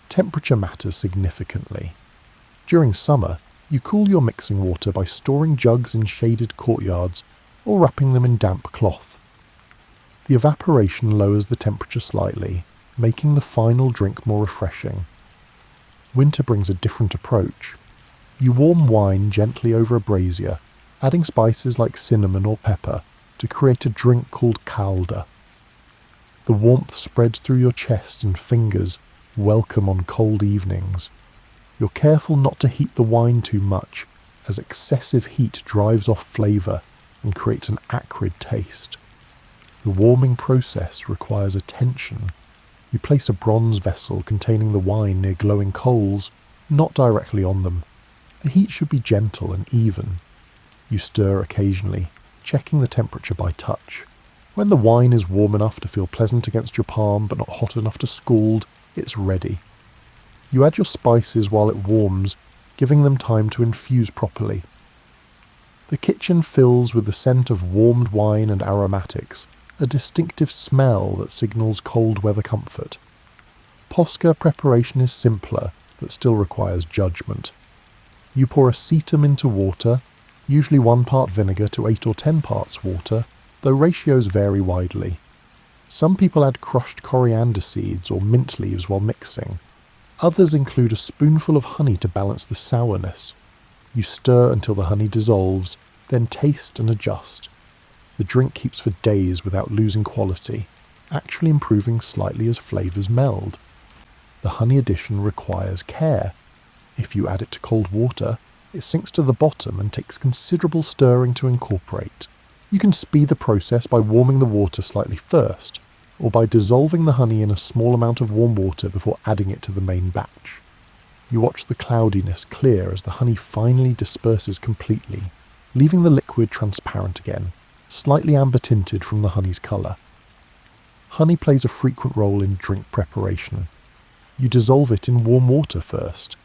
Temperature matters significantly. During summer, you cool your mixing water by storing jugs in shaded courtyards or wrapping them in damp cloth. The evaporation lowers the temperature slightly, making the final drink more refreshing. Winter brings a different approach. You warm wine gently over a brazier, adding spices like cinnamon or pepper to create a drink called calda. The warmth spreads through your chest and fingers, welcome on cold evenings. You're careful not to heat the wine too much, as excessive heat drives off flavour and creates an acrid taste. The warming process requires attention. You place a bronze vessel containing the wine near glowing coals, not directly on them. The heat should be gentle and even. You stir occasionally, checking the temperature by touch. When the wine is warm enough to feel pleasant against your palm but not hot enough to scald, it's ready. You add your spices while it warms, giving them time to infuse properly. The kitchen fills with the scent of warmed wine and aromatics, a distinctive smell that signals cold weather comfort. Posca preparation is simpler, but still requires judgment. You pour acetum into water, usually 1 part vinegar to 8 or 10 parts water, though ratios vary widely. Some people add crushed coriander seeds or mint leaves while mixing. Others include a spoonful of honey to balance the sourness. You stir until the honey dissolves, then taste and adjust. The drink keeps for days without losing quality, actually improving slightly as flavours meld. The honey addition requires care. If you add it to cold water, it sinks to the bottom and takes considerable stirring to incorporate. You can speed the process by warming the water slightly first, or by dissolving the honey in a small amount of warm water before adding it to the main batch. You watch the cloudiness clear as the honey finally disperses completely, leaving the liquid transparent again, slightly amber tinted from the honey's colour. Honey plays a frequent role in drink preparation. You dissolve it in warm water first,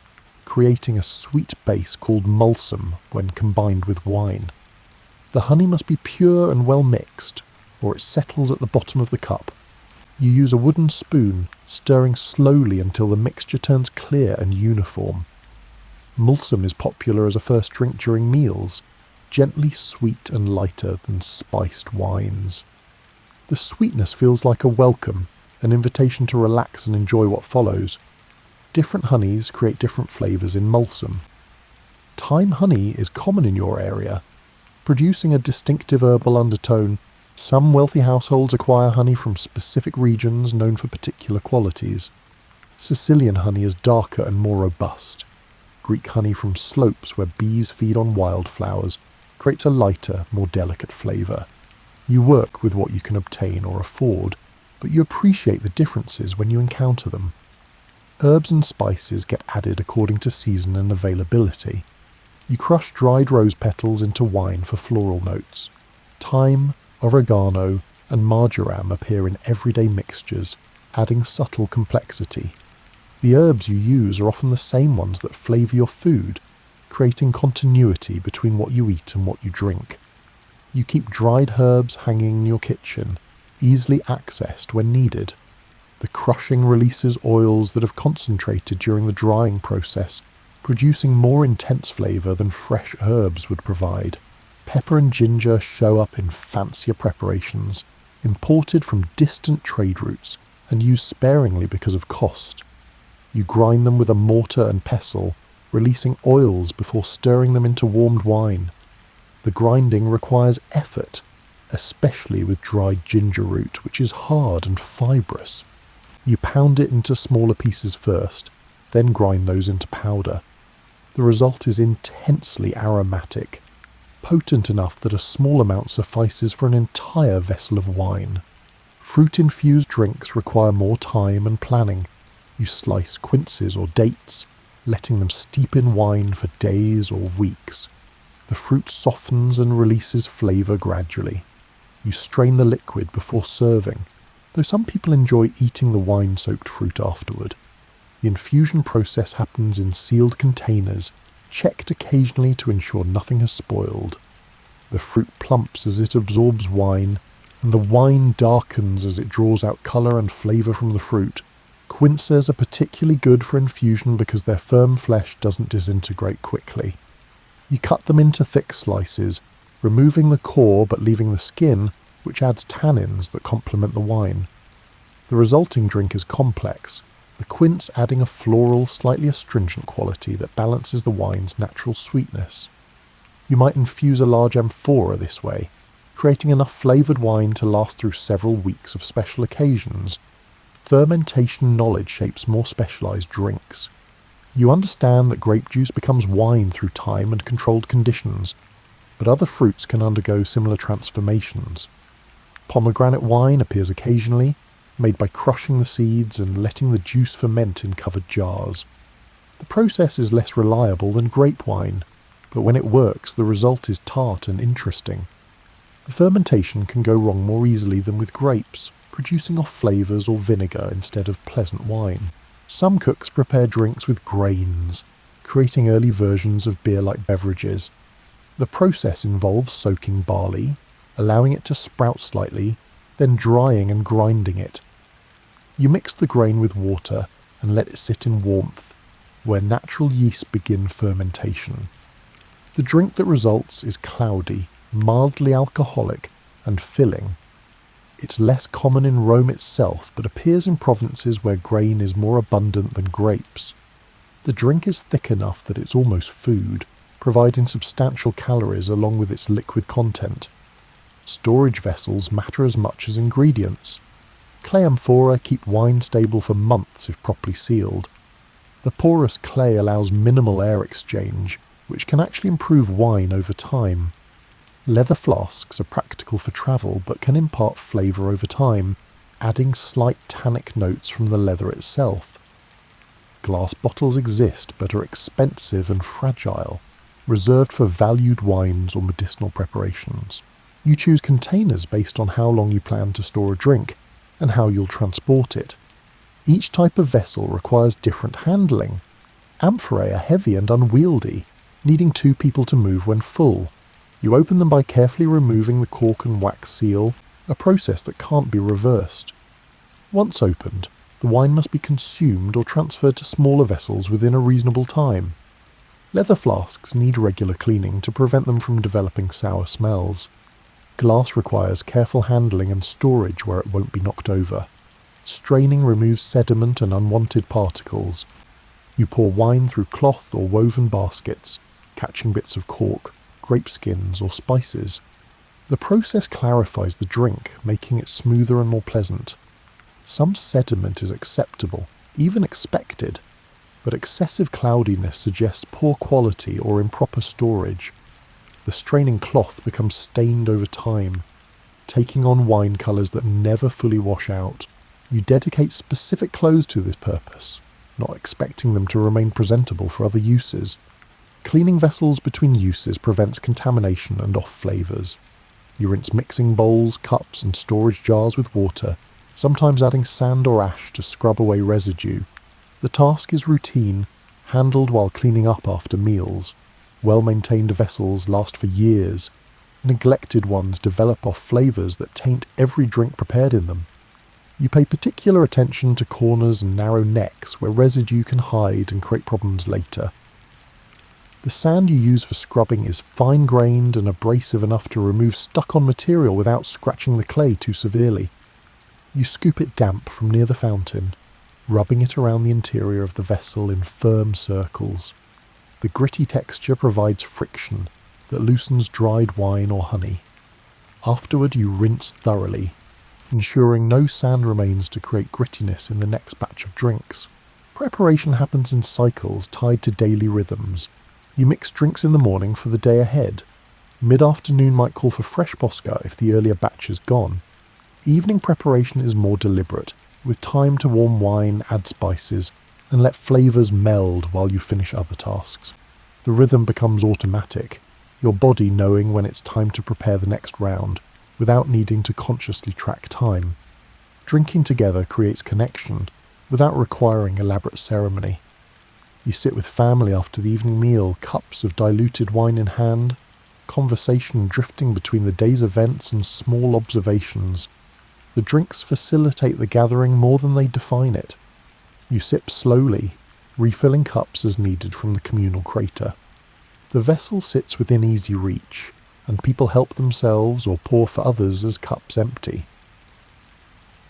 creating a sweet base called mulsum when combined with wine. The honey must be pure and well mixed, or it settles at the bottom of the cup. You use a wooden spoon, stirring slowly until the mixture turns clear and uniform. Mulsum is popular as a first drink during meals, gently sweet and lighter than spiced wines. The sweetness feels like a welcome, an invitation to relax and enjoy what follows. Different honeys create different flavours in mulsum. Thyme honey is common in your area, producing a distinctive herbal undertone. Some wealthy households acquire honey from specific regions known for particular qualities. Sicilian honey is darker and more robust. Greek honey from slopes where bees feed on wildflowers creates a lighter, more delicate flavour. You work with what you can obtain or afford, but you appreciate the differences when you encounter them. Herbs and spices get added according to season and availability. You crush dried rose petals into wine for floral notes. Thyme, oregano, and marjoram appear in everyday mixtures, adding subtle complexity. The herbs you use are often the same ones that flavour your food, creating continuity between what you eat and what you drink. You keep dried herbs hanging in your kitchen, easily accessed when needed. The crushing releases oils that have concentrated during the drying process, producing more intense flavour than fresh herbs would provide. Pepper and ginger show up in fancier preparations, imported from distant trade routes and used sparingly because of cost. You grind them with a mortar and pestle, releasing oils before stirring them into warmed wine. The grinding requires effort, especially with dried ginger root, which is hard and fibrous. You pound it into smaller pieces first, then grind those into powder. The result is intensely aromatic, potent enough that a small amount suffices for an entire vessel of wine. Fruit-infused drinks require more time and planning. You slice quinces or dates, letting them steep in wine for days or weeks. The fruit softens and releases flavour gradually. You strain the liquid before serving, though some people enjoy eating the wine-soaked fruit afterward. The infusion process happens in sealed containers, checked occasionally to ensure nothing has spoiled. The fruit plumps as it absorbs wine, and the wine darkens as it draws out colour and flavour from the fruit. Quinces are particularly good for infusion because their firm flesh doesn't disintegrate quickly. You cut them into thick slices, removing the core but leaving the skin, which adds tannins that complement the wine. The resulting drink is complex, the quince adding a floral, slightly astringent quality that balances the wine's natural sweetness. You might infuse a large amphora this way, creating enough flavoured wine to last through several weeks of special occasions. Fermentation knowledge shapes more specialised drinks. You understand that grape juice becomes wine through time and controlled conditions, but other fruits can undergo similar transformations. Pomegranate wine appears occasionally, made by crushing the seeds and letting the juice ferment in covered jars. The process is less reliable than grape wine, but when it works, the result is tart and interesting. The fermentation can go wrong more easily than with grapes, producing off flavours or vinegar instead of pleasant wine. Some cooks prepare drinks with grains, creating early versions of beer-like beverages. The process involves soaking barley, allowing it to sprout slightly, then drying and grinding it. You mix the grain with water and let it sit in warmth, where natural yeasts begin fermentation. The drink that results is cloudy, mildly alcoholic, and filling. It's less common in Rome itself, but appears in provinces where grain is more abundant than grapes. The drink is thick enough that it's almost food, providing substantial calories along with its liquid content. Storage vessels matter as much as ingredients. Clay amphora keep wine stable for months if properly sealed. The porous clay allows minimal air exchange, which can actually improve wine over time. Leather flasks are practical for travel but can impart flavour over time, adding slight tannic notes from the leather itself. Glass bottles exist but are expensive and fragile, reserved for valued wines or medicinal preparations. You choose containers based on how long you plan to store a drink and how you'll transport it. Each type of vessel requires different handling. Amphorae are heavy and unwieldy, needing 2 people to move when full. You open them by carefully removing the cork and wax seal, a process that can't be reversed. Once opened, the wine must be consumed or transferred to smaller vessels within a reasonable time. Leather flasks need regular cleaning to prevent them from developing sour smells. Glass requires careful handling and storage where it won't be knocked over. Straining removes sediment and unwanted particles. You pour wine through cloth or woven baskets, catching bits of cork, grape skins or spices. The process clarifies the drink, making it smoother and more pleasant. Some sediment is acceptable, even expected, but excessive cloudiness suggests poor quality or improper storage. The straining cloth becomes stained over time, taking on wine colours that never fully wash out. You dedicate specific clothes to this purpose, not expecting them to remain presentable for other uses. Cleaning vessels between uses prevents contamination and off flavours. You rinse mixing bowls, cups and storage jars with water, sometimes adding sand or ash to scrub away residue. The task is routine, handled while cleaning up after meals. Well-maintained vessels last for years. Neglected ones develop off flavours that taint every drink prepared in them. You pay particular attention to corners and narrow necks where residue can hide and create problems later. The sand you use for scrubbing is fine-grained and abrasive enough to remove stuck-on material without scratching the clay too severely. You scoop it damp from near the fountain, rubbing it around the interior of the vessel in firm circles. The gritty texture provides friction that loosens dried wine or honey. Afterward you rinse thoroughly, ensuring no sand remains to create grittiness in the next batch of drinks. Preparation happens in cycles tied to daily rhythms. You mix drinks in the morning for the day ahead. Mid-afternoon might call for fresh Bosca if the earlier batch is gone. Evening preparation is more deliberate, with time to warm wine, add spices, and let flavours meld while you finish other tasks. The rhythm becomes automatic, your body knowing when it's time to prepare the next round, without needing to consciously track time. Drinking together creates connection, without requiring elaborate ceremony. You sit with family after the evening meal, cups of diluted wine in hand, conversation drifting between the day's events and small observations. The drinks facilitate the gathering more than they define it. You sip slowly, refilling cups as needed from the communal crater. The vessel sits within easy reach, and people help themselves or pour for others as cups empty.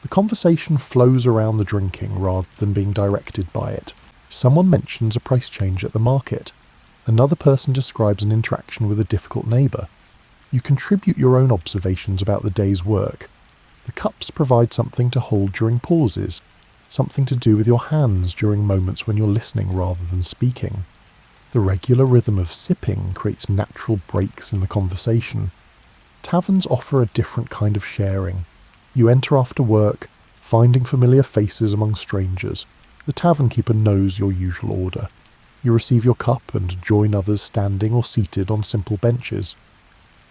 The conversation flows around the drinking rather than being directed by it. Someone mentions a price change at the market. Another person describes an interaction with a difficult neighbour. You contribute your own observations about the day's work. The cups provide something to hold during pauses. something to do with your hands during moments when you're listening rather than speaking. The regular rhythm of sipping creates natural breaks in the conversation. Taverns offer a different kind of sharing. You enter after work, finding familiar faces among strangers. The tavern keeper knows your usual order. You receive your cup and join others standing or seated on simple benches.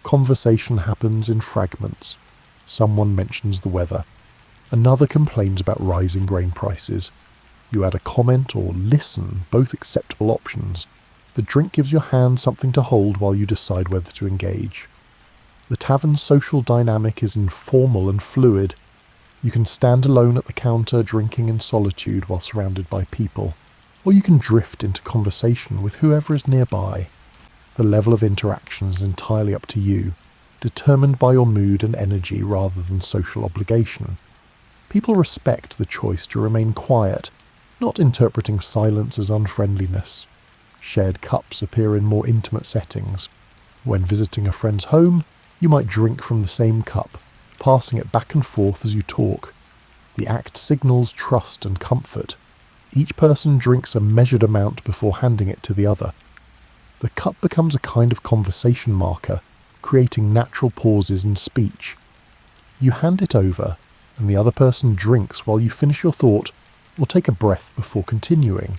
Conversation happens in fragments. Someone mentions the weather. Another complains about rising grain prices. You add a comment or listen, both acceptable options. The drink gives your hand something to hold while you decide whether to engage. The tavern's social dynamic is informal and fluid. You can stand alone at the counter drinking in solitude while surrounded by people, or you can drift into conversation with whoever is nearby. The level of interaction is entirely up to you, determined by your mood and energy rather than social obligation. People respect the choice to remain quiet, not interpreting silence as unfriendliness. Shared cups appear in more intimate settings. When visiting a friend's home, you might drink from the same cup, passing it back and forth as you talk. The act signals trust and comfort. Each person drinks a measured amount before handing it to the other. The cup becomes a kind of conversation marker, creating natural pauses in speech. You hand it over, and the other person drinks while you finish your thought or take a breath before continuing.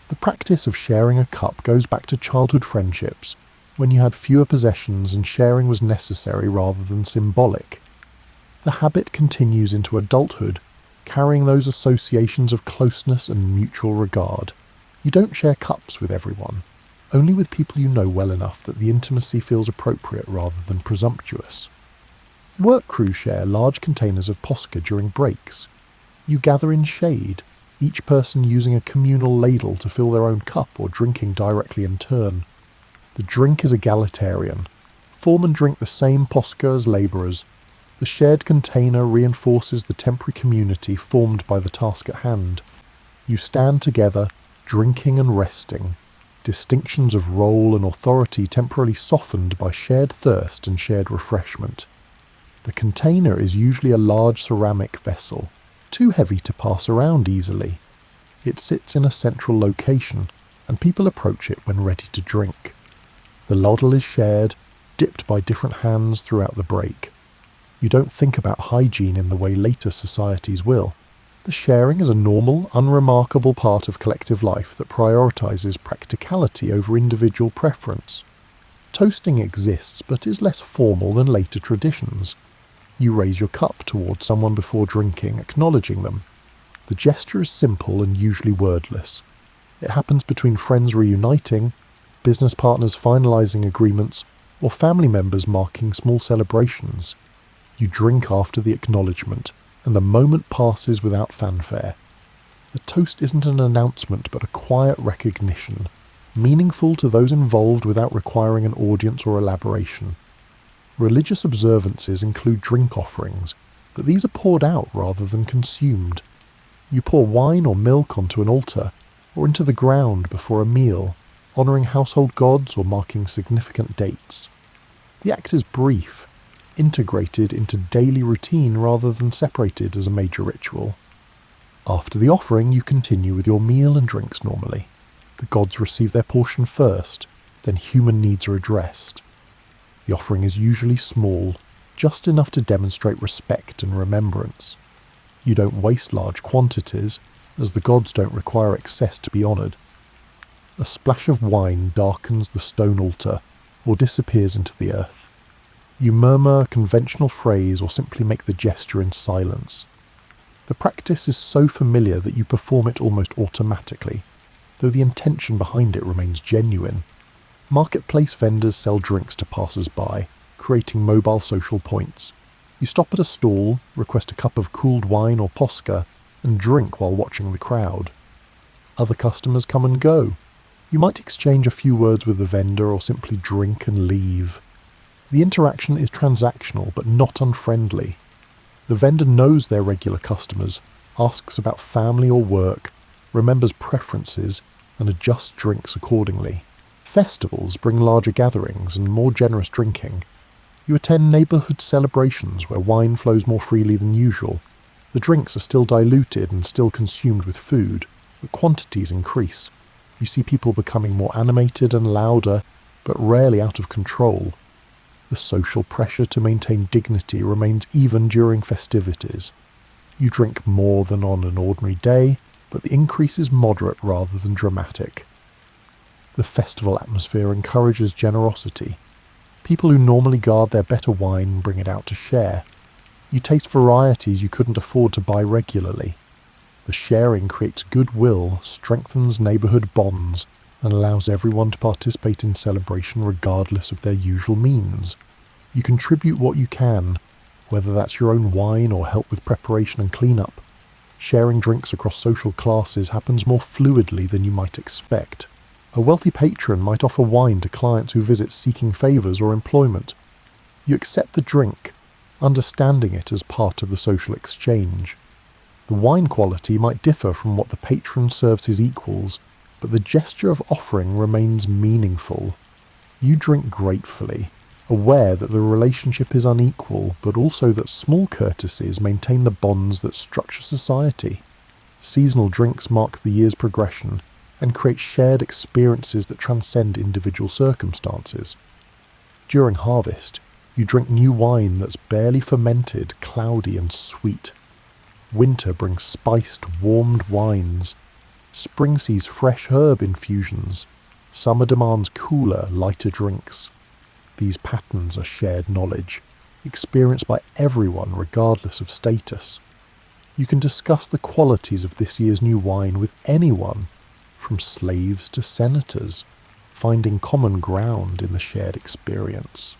The practice of sharing a cup goes back to childhood friendships, when you had fewer possessions and sharing was necessary rather than symbolic. The habit continues into adulthood, carrying those associations of closeness and mutual regard. You don't share cups with everyone, only with people you know well enough that the intimacy feels appropriate rather than presumptuous. Work crews share large containers of posca during breaks. You gather in shade, each person using a communal ladle to fill their own cup or drinking directly in turn. The drink is egalitarian. Foremen drink the same posca as labourers. The shared container reinforces the temporary community formed by the task at hand. You stand together, drinking and resting, distinctions of role and authority temporarily softened by shared thirst and shared refreshment. The container is usually a large ceramic vessel, too heavy to pass around easily. It sits in a central location, and people approach it when ready to drink. The ladle is shared, dipped by different hands throughout the break. You don't think about hygiene in the way later societies will. The sharing is a normal, unremarkable part of collective life that prioritises practicality over individual preference. Toasting exists, but is less formal than later traditions. You raise your cup towards someone before drinking, acknowledging them. The gesture is simple and usually wordless. It happens between friends reuniting, business partners finalising agreements, or family members marking small celebrations. You drink after the acknowledgement, and the moment passes without fanfare. The toast isn't an announcement but a quiet recognition, meaningful to those involved without requiring an audience or elaboration. Religious observances include drink offerings, but these are poured out rather than consumed. You pour wine or milk onto an altar, or into the ground before a meal, honouring household gods or marking significant dates. The act is brief, integrated into daily routine rather than separated as a major ritual. After the offering, you continue with your meal and drinks normally. The gods receive their portion first, then human needs are addressed. The offering is usually small, just enough to demonstrate respect and remembrance. You don't waste large quantities, as the gods don't require excess to be honoured. A splash of wine darkens the stone altar, or disappears into the earth. You murmur a conventional phrase or simply make the gesture in silence. The practice is so familiar that you perform it almost automatically, though the intention behind it remains genuine. Marketplace vendors sell drinks to passers-by, creating mobile social points. You stop at a stall, request a cup of cooled wine or posca, and drink while watching the crowd. Other customers come and go. You might exchange a few words with the vendor or simply drink and leave. The interaction is transactional but not unfriendly. The vendor knows their regular customers, asks about family or work, remembers preferences, and adjusts drinks accordingly. Festivals bring larger gatherings and more generous drinking. You attend neighbourhood celebrations where wine flows more freely than usual. The drinks are still diluted and still consumed with food, but quantities increase. You see people becoming more animated and louder, but rarely out of control. The social pressure to maintain dignity remains even during festivities. You drink more than on an ordinary day, but the increase is moderate rather than dramatic. The festival atmosphere encourages generosity. People who normally guard their better wine bring it out to share. You taste varieties you couldn't afford to buy regularly. The sharing creates goodwill, strengthens neighbourhood bonds, and allows everyone to participate in celebration regardless of their usual means. You contribute what you can, whether that's your own wine or help with preparation and cleanup. Sharing drinks across social classes happens more fluidly than you might expect. A wealthy patron might offer wine to clients who visit seeking favours or employment. You accept the drink, understanding it as part of the social exchange. The wine quality might differ from what the patron serves his equals, but the gesture of offering remains meaningful. You drink gratefully, aware that the relationship is unequal, but also that small courtesies maintain the bonds that structure society. Seasonal drinks mark the year's progression and create shared experiences that transcend individual circumstances. During harvest, you drink new wine that's barely fermented, cloudy and sweet. Winter brings spiced, warmed wines. Spring sees fresh herb infusions. Summer demands cooler, lighter drinks. These patterns are shared knowledge, experienced by everyone regardless of status. You can discuss the qualities of this year's new wine with anyone, from slaves to senators, finding common ground in the shared experience.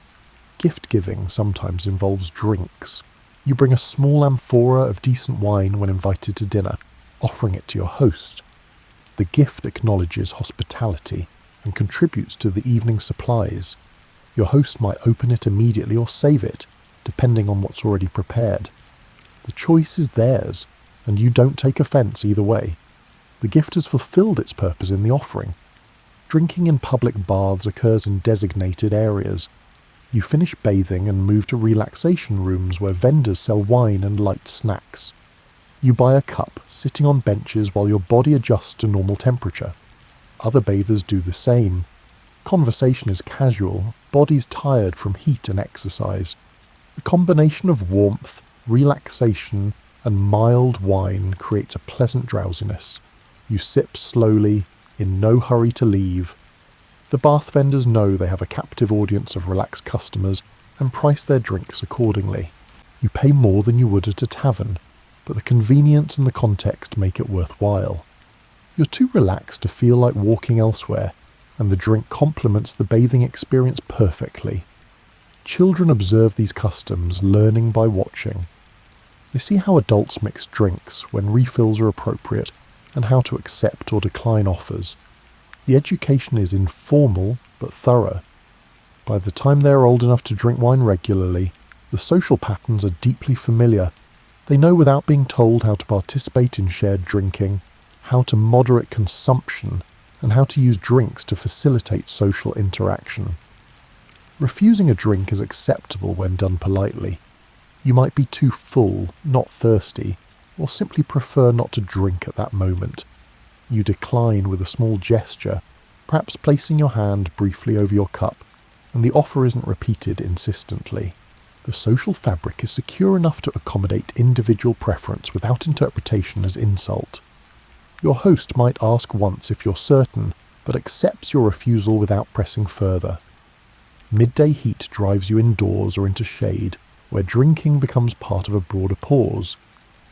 Gift-giving sometimes involves drinks. You bring a small amphora of decent wine when invited to dinner, offering it to your host. The gift acknowledges hospitality and contributes to the evening's supplies. Your host might open it immediately or save it, depending on what's already prepared. The choice is theirs, and you don't take offence either way. The gift has fulfilled its purpose in the offering. Drinking in public baths occurs in designated areas. You finish bathing and move to relaxation rooms where vendors sell wine and light snacks. You buy a cup, sitting on benches while your body adjusts to normal temperature. Other bathers do the same. Conversation is casual, bodies tired from heat and exercise. The combination of warmth, relaxation, and mild wine creates a pleasant drowsiness. You sip slowly, in no hurry to leave. The bath vendors know they have a captive audience of relaxed customers and price their drinks accordingly. You pay more than you would at a tavern, but the convenience and the context make it worthwhile. You're too relaxed to feel like walking elsewhere, and the drink complements the bathing experience perfectly. Children observe these customs, learning by watching. They see how adults mix drinks when refills are appropriate, and how to accept or decline offers. The education is informal but thorough. By the time they are old enough to drink wine regularly, the social patterns are deeply familiar. They know without being told how to participate in shared drinking, how to moderate consumption, and how to use drinks to facilitate social interaction. Refusing a drink is acceptable when done politely. You might be too full, not thirsty, or simply prefer not to drink at that moment. You decline with a small gesture, perhaps placing your hand briefly over your cup, and the offer isn't repeated insistently. The social fabric is secure enough to accommodate individual preference without interpretation as insult. Your host might ask once if you're certain, but accepts your refusal without pressing further. Midday heat drives you indoors or into shade, where drinking becomes part of a broader pause.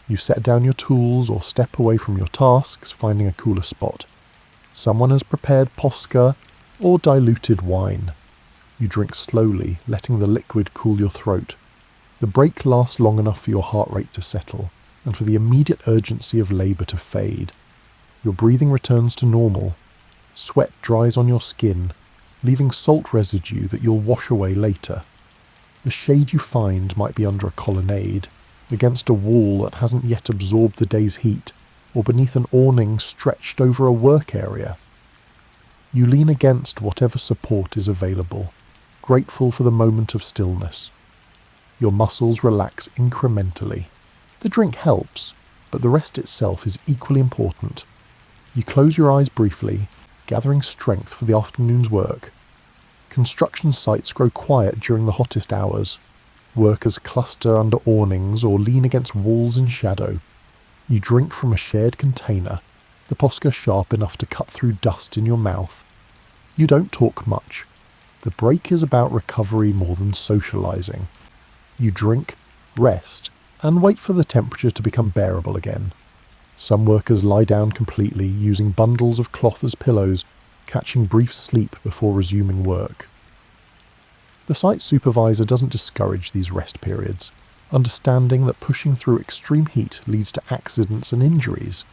You set down your tools or step away from your tasks, finding a cooler spot. Someone has prepared posca or diluted wine. You drink slowly, letting the liquid cool your throat. The break lasts long enough for your heart rate to settle, and for the immediate urgency of labour to fade. Your breathing returns to normal. Sweat dries on your skin, leaving salt residue that you'll wash away later. The shade you find might be under a colonnade, against a wall that hasn't yet absorbed the day's heat, or beneath an awning stretched over a work area. You lean against whatever support is available, grateful for the moment of stillness. Your muscles relax incrementally. The drink helps, but the rest itself is equally important. You close your eyes briefly, gathering strength for the afternoon's work. Construction sites grow quiet during the hottest hours. Workers cluster under awnings or lean against walls in shadow. You drink from a shared container, the posca sharp enough to cut through dust in your mouth. You don't talk much. The break is about recovery more than socialising. You drink, rest, and wait for the temperature to become bearable again. Some workers lie down completely, using bundles of cloth as pillows, catching brief sleep before resuming work. The site supervisor doesn't discourage these rest periods, understanding that pushing through extreme heat leads to accidents and injuries.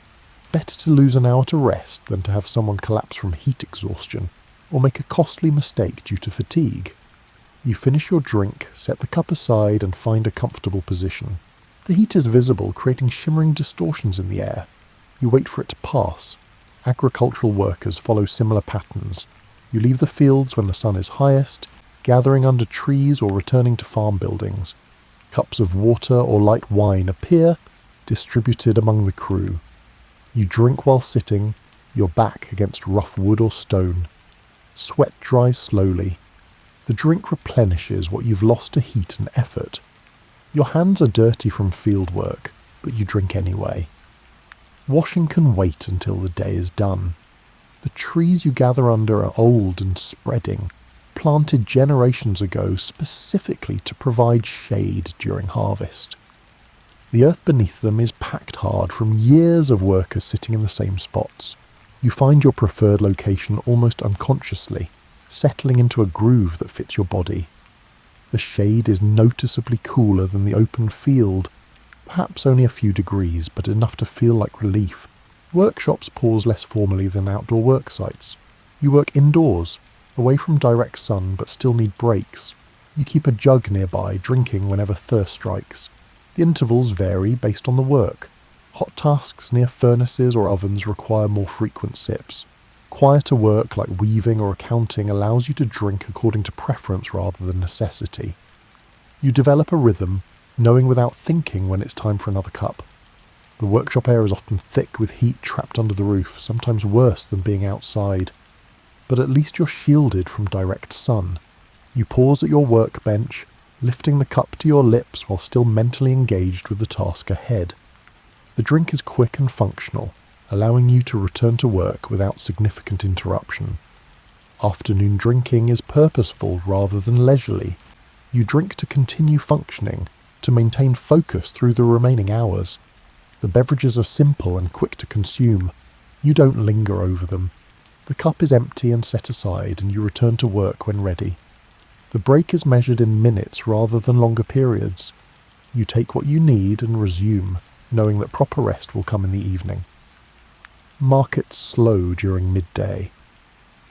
Better to lose an hour to rest than to have someone collapse from heat exhaustion, or make a costly mistake due to fatigue. You finish your drink, set the cup aside, and find a comfortable position. The heat is visible, creating shimmering distortions in the air. You wait for it to pass. Agricultural workers follow similar patterns. You leave the fields when the sun is highest, gathering under trees or returning to farm buildings. Cups of water or light wine appear, distributed among the crew. You drink while sitting, your back against rough wood or stone. Sweat dries slowly. The drink replenishes what you've lost to heat and effort. Your hands are dirty from field work, but you drink anyway. Washing can wait until the day is done. The trees you gather under are old and spreading, planted generations ago specifically to provide shade during harvest. The earth beneath them is packed hard from years of workers sitting in the same spots. You find your preferred location almost unconsciously, settling into a groove that fits your body. The shade is noticeably cooler than the open field, perhaps only a few degrees, but enough to feel like relief. Workshops pause less formally than outdoor work sites. You work indoors, away from direct sun, but still need breaks. You keep a jug nearby, drinking whenever thirst strikes. The intervals vary based on the work. Hot tasks near furnaces or ovens require more frequent sips. Quieter work like weaving or accounting allows you to drink according to preference rather than necessity. You develop a rhythm, knowing without thinking when it's time for another cup. The workshop air is often thick with heat trapped under the roof, sometimes worse than being outside. But at least you're shielded from direct sun. You pause at your workbench, lifting the cup to your lips while still mentally engaged with the task ahead. The drink is quick and functional, allowing you to return to work without significant interruption. Afternoon drinking is purposeful rather than leisurely. You drink to continue functioning, to maintain focus through the remaining hours. The beverages are simple and quick to consume. You don't linger over them. The cup is empty and set aside, and you return to work when ready. The break is measured in minutes rather than longer periods. You take what you need and resume, knowing that proper rest will come in the evening. Markets slow during midday.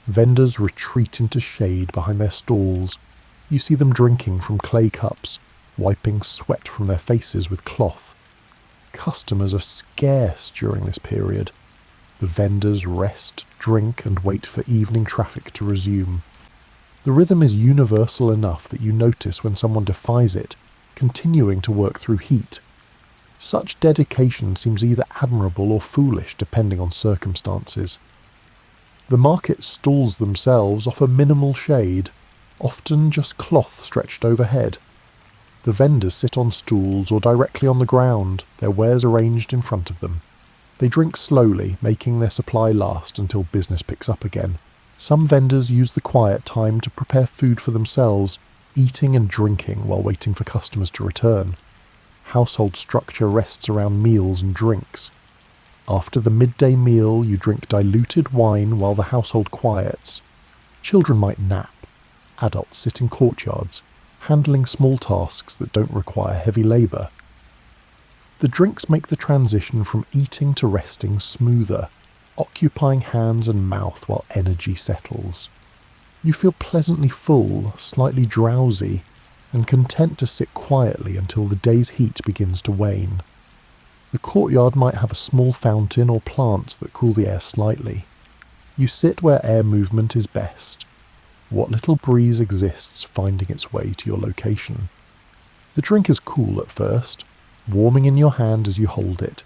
Vendors retreat into shade behind their stalls. You see them drinking from clay cups, wiping sweat from their faces with cloth. Customers are scarce during this period. The vendors rest, drink, and wait for evening traffic to resume. The rhythm is universal enough that you notice when someone defies it, continuing to work through heat. Such dedication seems either admirable or foolish depending on circumstances. The market stalls themselves offer minimal shade, often just cloth stretched overhead. The vendors sit on stools or directly on the ground, their wares arranged in front of them. They drink slowly, making their supply last until business picks up again. Some vendors use the quiet time to prepare food for themselves, eating and drinking while waiting for customers to return. Household structure rests around meals and drinks. After the midday meal, you drink diluted wine while the household quiets. Children might nap. Adults sit in courtyards, handling small tasks that don't require heavy labour. The drinks make the transition from eating to resting smoother, occupying hands and mouth while energy settles. You feel pleasantly full, slightly drowsy, and content to sit quietly until the day's heat begins to wane. The courtyard might have a small fountain or plants that cool the air slightly. You sit where air movement is best. What little breeze exists finding its way to your location. The drink is cool at first. warming in your hand as you hold it.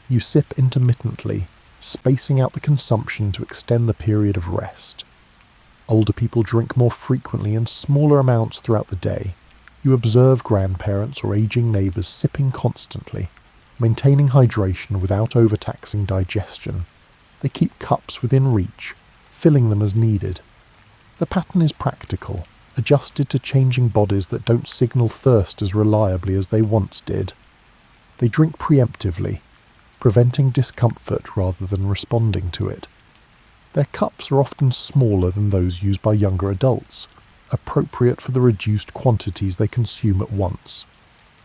You sip intermittently, spacing out the consumption to extend the period of rest. Older people drink more frequently in smaller amounts throughout the day. You observe grandparents or aging neighbours sipping constantly, maintaining hydration without overtaxing digestion. They keep cups within reach, filling them as needed. The pattern is practical, adjusted to changing bodies that don't signal thirst as reliably as they once did. They drink preemptively, preventing discomfort rather than responding to it. Their cups are often smaller than those used by younger adults, appropriate for the reduced quantities they consume at once.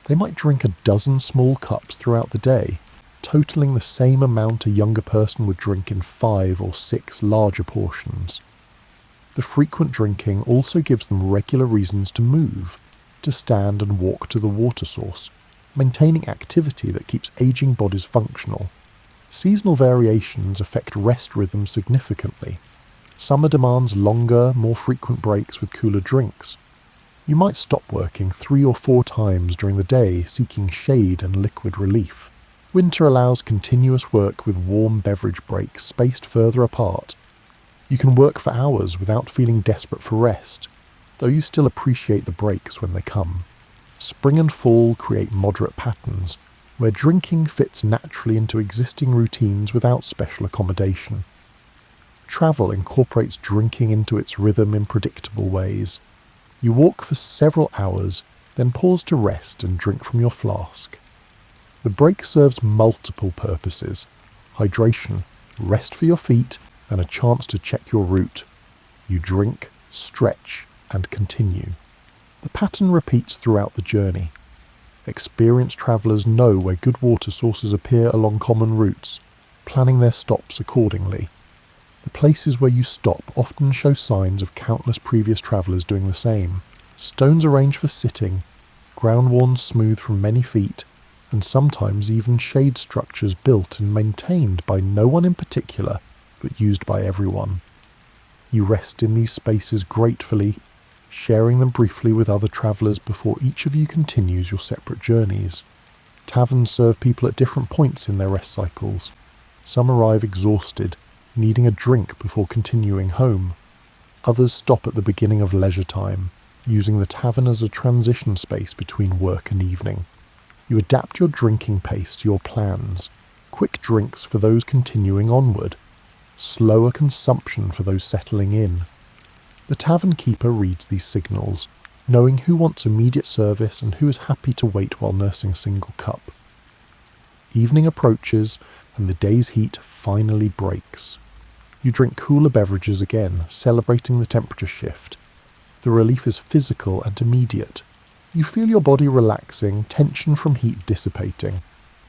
They might drink a dozen small cups throughout the day, totaling the same amount a younger person would drink in 5 or 6 larger portions. The frequent drinking also gives them regular reasons to move, to stand and walk to the water source, maintaining activity that keeps aging bodies functional. Seasonal variations affect rest rhythms significantly. Summer demands longer, more frequent breaks with cooler drinks. You might stop working 3 or 4 times during the day seeking shade and liquid relief. Winter allows continuous work with warm beverage breaks spaced further apart. You can work for hours without feeling desperate for rest, though you still appreciate the breaks when they come. Spring and fall create moderate patterns, where drinking fits naturally into existing routines without special accommodation. Travel incorporates drinking into its rhythm in predictable ways. You walk for several hours, then pause to rest and drink from your flask. The break serves multiple purposes: hydration, rest for your feet, and a chance to check your route. You drink, stretch, and continue. The pattern repeats throughout the journey. Experienced travellers know where good water sources appear along common routes, planning their stops accordingly. The places where you stop often show signs of countless previous travellers doing the same. Stones arranged for sitting, ground worn smooth from many feet, and sometimes even shade structures built and maintained by no one in particular, but used by everyone. You rest in these spaces gratefully, sharing them briefly with other travellers before each of you continues your separate journeys. Taverns serve people at different points in their rest cycles. Some arrive exhausted, needing a drink before continuing home. Others stop at the beginning of leisure time, using the tavern as a transition space between work and evening. You adapt your drinking pace to your plans. Quick drinks for those continuing onward. Slower consumption for those settling in. The tavern keeper reads these signals, knowing who wants immediate service and who is happy to wait while nursing a single cup. Evening approaches, and the day's heat finally breaks. You drink cooler beverages again, celebrating the temperature shift. The relief is physical and immediate. You feel your body relaxing, tension from heat dissipating.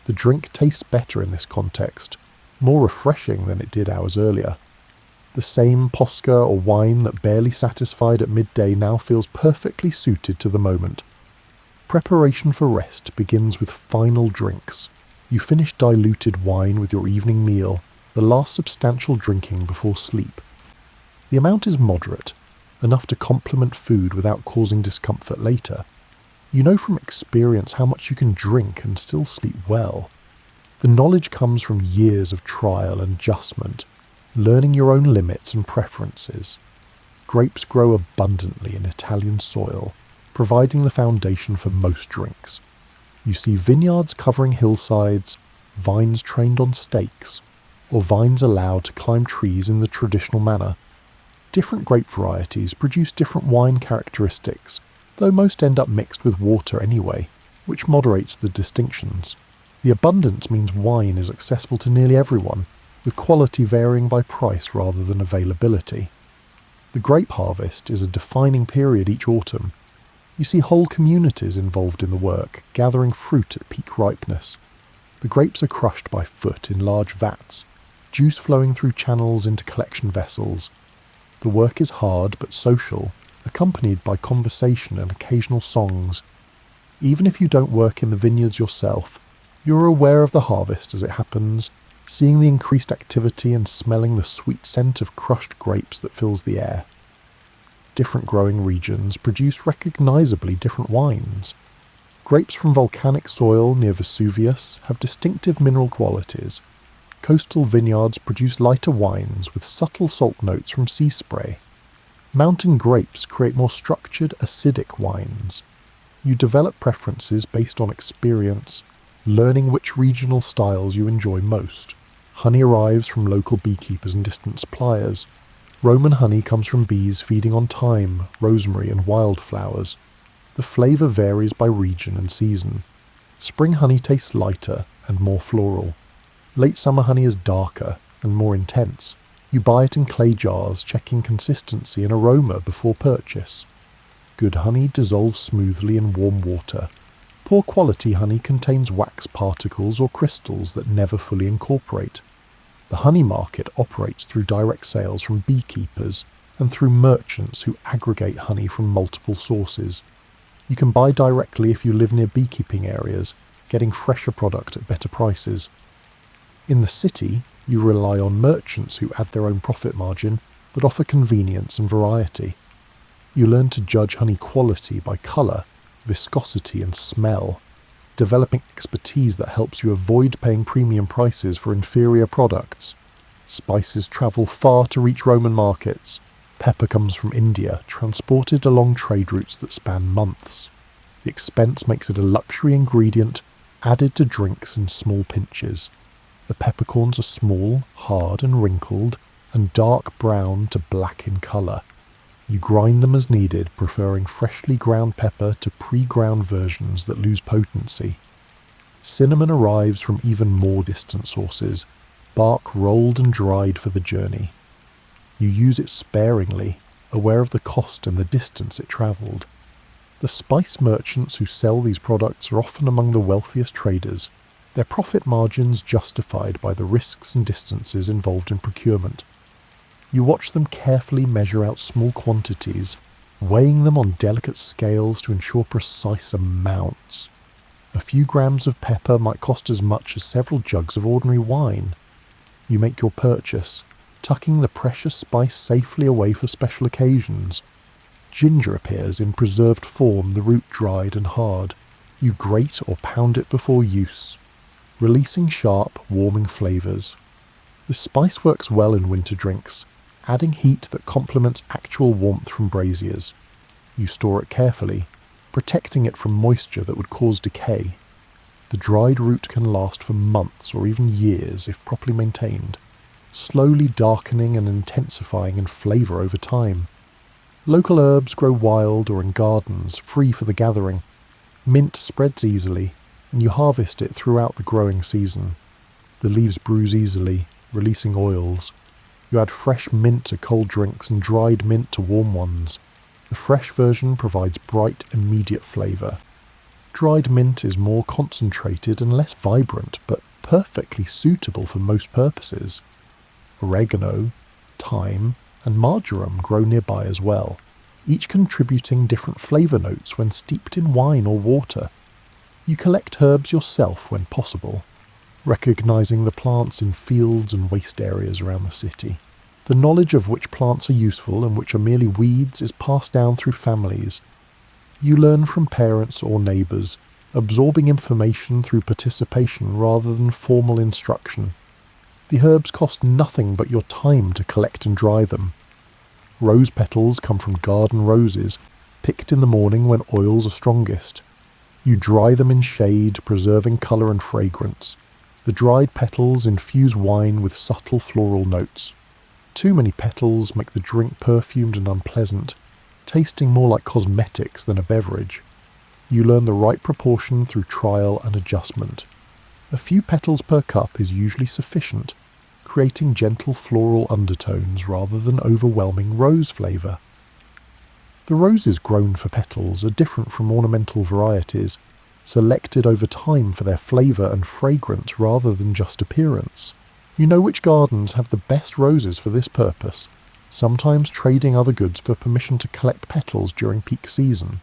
The drink tastes better in this context, more refreshing than it did hours earlier. The same posca or wine that barely satisfied at midday now feels perfectly suited to the moment. Preparation for rest begins with final drinks. You finish diluted wine with your evening meal, the last substantial drinking before sleep. The amount is moderate, enough to complement food without causing discomfort later. You know from experience how much you can drink and still sleep well. The knowledge comes from years of trial and adjustment, learning your own limits and preferences. Grapes grow abundantly in Italian soil, providing the foundation for most drinks. You see vineyards covering hillsides, vines trained on stakes, or vines allowed to climb trees in the traditional manner. Different grape varieties produce different wine characteristics, though most end up mixed with water anyway, which moderates the distinctions. The abundance means wine is accessible to nearly everyone, with quality varying by price rather than availability. The grape harvest is a defining period each autumn. You see whole communities involved in the work, gathering fruit at peak ripeness. The grapes are crushed by foot in large vats, juice flowing through channels into collection vessels. The work is hard but social, accompanied by conversation and occasional songs. Even if you don't work in the vineyards yourself, you're aware of the harvest as it happens, seeing the increased activity and smelling the sweet scent of crushed grapes that fills the air. Different growing regions produce recognisably different wines. Grapes from volcanic soil near Vesuvius have distinctive mineral qualities. Coastal vineyards produce lighter wines with subtle salt notes from sea spray. Mountain grapes create more structured, acidic wines. You develop preferences based on experience, learning which regional styles you enjoy most. Honey arrives from local beekeepers and distant suppliers. Roman honey comes from bees feeding on thyme, rosemary and wildflowers. The flavour varies by region and season. Spring honey tastes lighter and more floral. Late summer honey is darker and more intense. You buy it in clay jars, checking consistency and aroma before purchase. Good honey dissolves smoothly in warm water. Poor quality honey contains wax particles or crystals that never fully incorporate. The honey market operates through direct sales from beekeepers and through merchants who aggregate honey from multiple sources. You can buy directly if you live near beekeeping areas, getting fresher product at better prices. In the city, you rely on merchants who add their own profit margin but offer convenience and variety. You learn to judge honey quality by colour, viscosity and smell, developing expertise that helps you avoid paying premium prices for inferior products. Spices travel far to reach Roman markets. Pepper comes from India, transported along trade routes that span months. The expense makes it a luxury ingredient, added to drinks in small pinches. The peppercorns are small, hard and wrinkled, and dark brown to black in colour. You grind them as needed, preferring freshly ground pepper to pre-ground versions that lose potency. Cinnamon arrives from even more distant sources, bark rolled and dried for the journey. You use it sparingly, aware of the cost and the distance it travelled. The spice merchants who sell these products are often among the wealthiest traders, their profit margins justified by the risks and distances involved in procurement. You watch them carefully measure out small quantities, weighing them on delicate scales to ensure precise amounts. A few grams of pepper might cost as much as several jugs of ordinary wine. You make your purchase, tucking the precious spice safely away for special occasions. Ginger appears in preserved form, the root dried and hard. You grate or pound it before use, releasing sharp, warming flavours. The spice works well in winter drinks, adding heat that complements actual warmth from braziers. You store it carefully, protecting it from moisture that would cause decay. The dried root can last for months or even years if properly maintained, slowly darkening and intensifying in flavour over time. Local herbs grow wild or in gardens, free for the gathering. Mint spreads easily, and you harvest it throughout the growing season. The leaves bruise easily, releasing oils. You add fresh mint to cold drinks and dried mint to warm ones. The fresh version provides bright, immediate flavour. Dried mint is more concentrated and less vibrant, but perfectly suitable for most purposes. Oregano, thyme, and marjoram grow nearby as well, each contributing different flavour notes when steeped in wine or water. You collect herbs yourself when possible, recognising the plants in fields and waste areas around the city. The knowledge of which plants are useful and which are merely weeds is passed down through families. You learn from parents or neighbours, absorbing information through participation rather than formal instruction. The herbs cost nothing but your time to collect and dry them. Rose petals come from garden roses, picked in the morning when oils are strongest. You dry them in shade, preserving colour and fragrance. The dried petals infuse wine with subtle floral notes. Too many petals make the drink perfumed and unpleasant, tasting more like cosmetics than a beverage. You learn the right proportion through trial and adjustment. A few petals per cup is usually sufficient, creating gentle floral undertones rather than overwhelming rose flavour. The roses grown for petals are different from ornamental varieties, selected over time for their flavour and fragrance rather than just appearance. You know which gardens have the best roses for this purpose, sometimes trading other goods for permission to collect petals during peak season.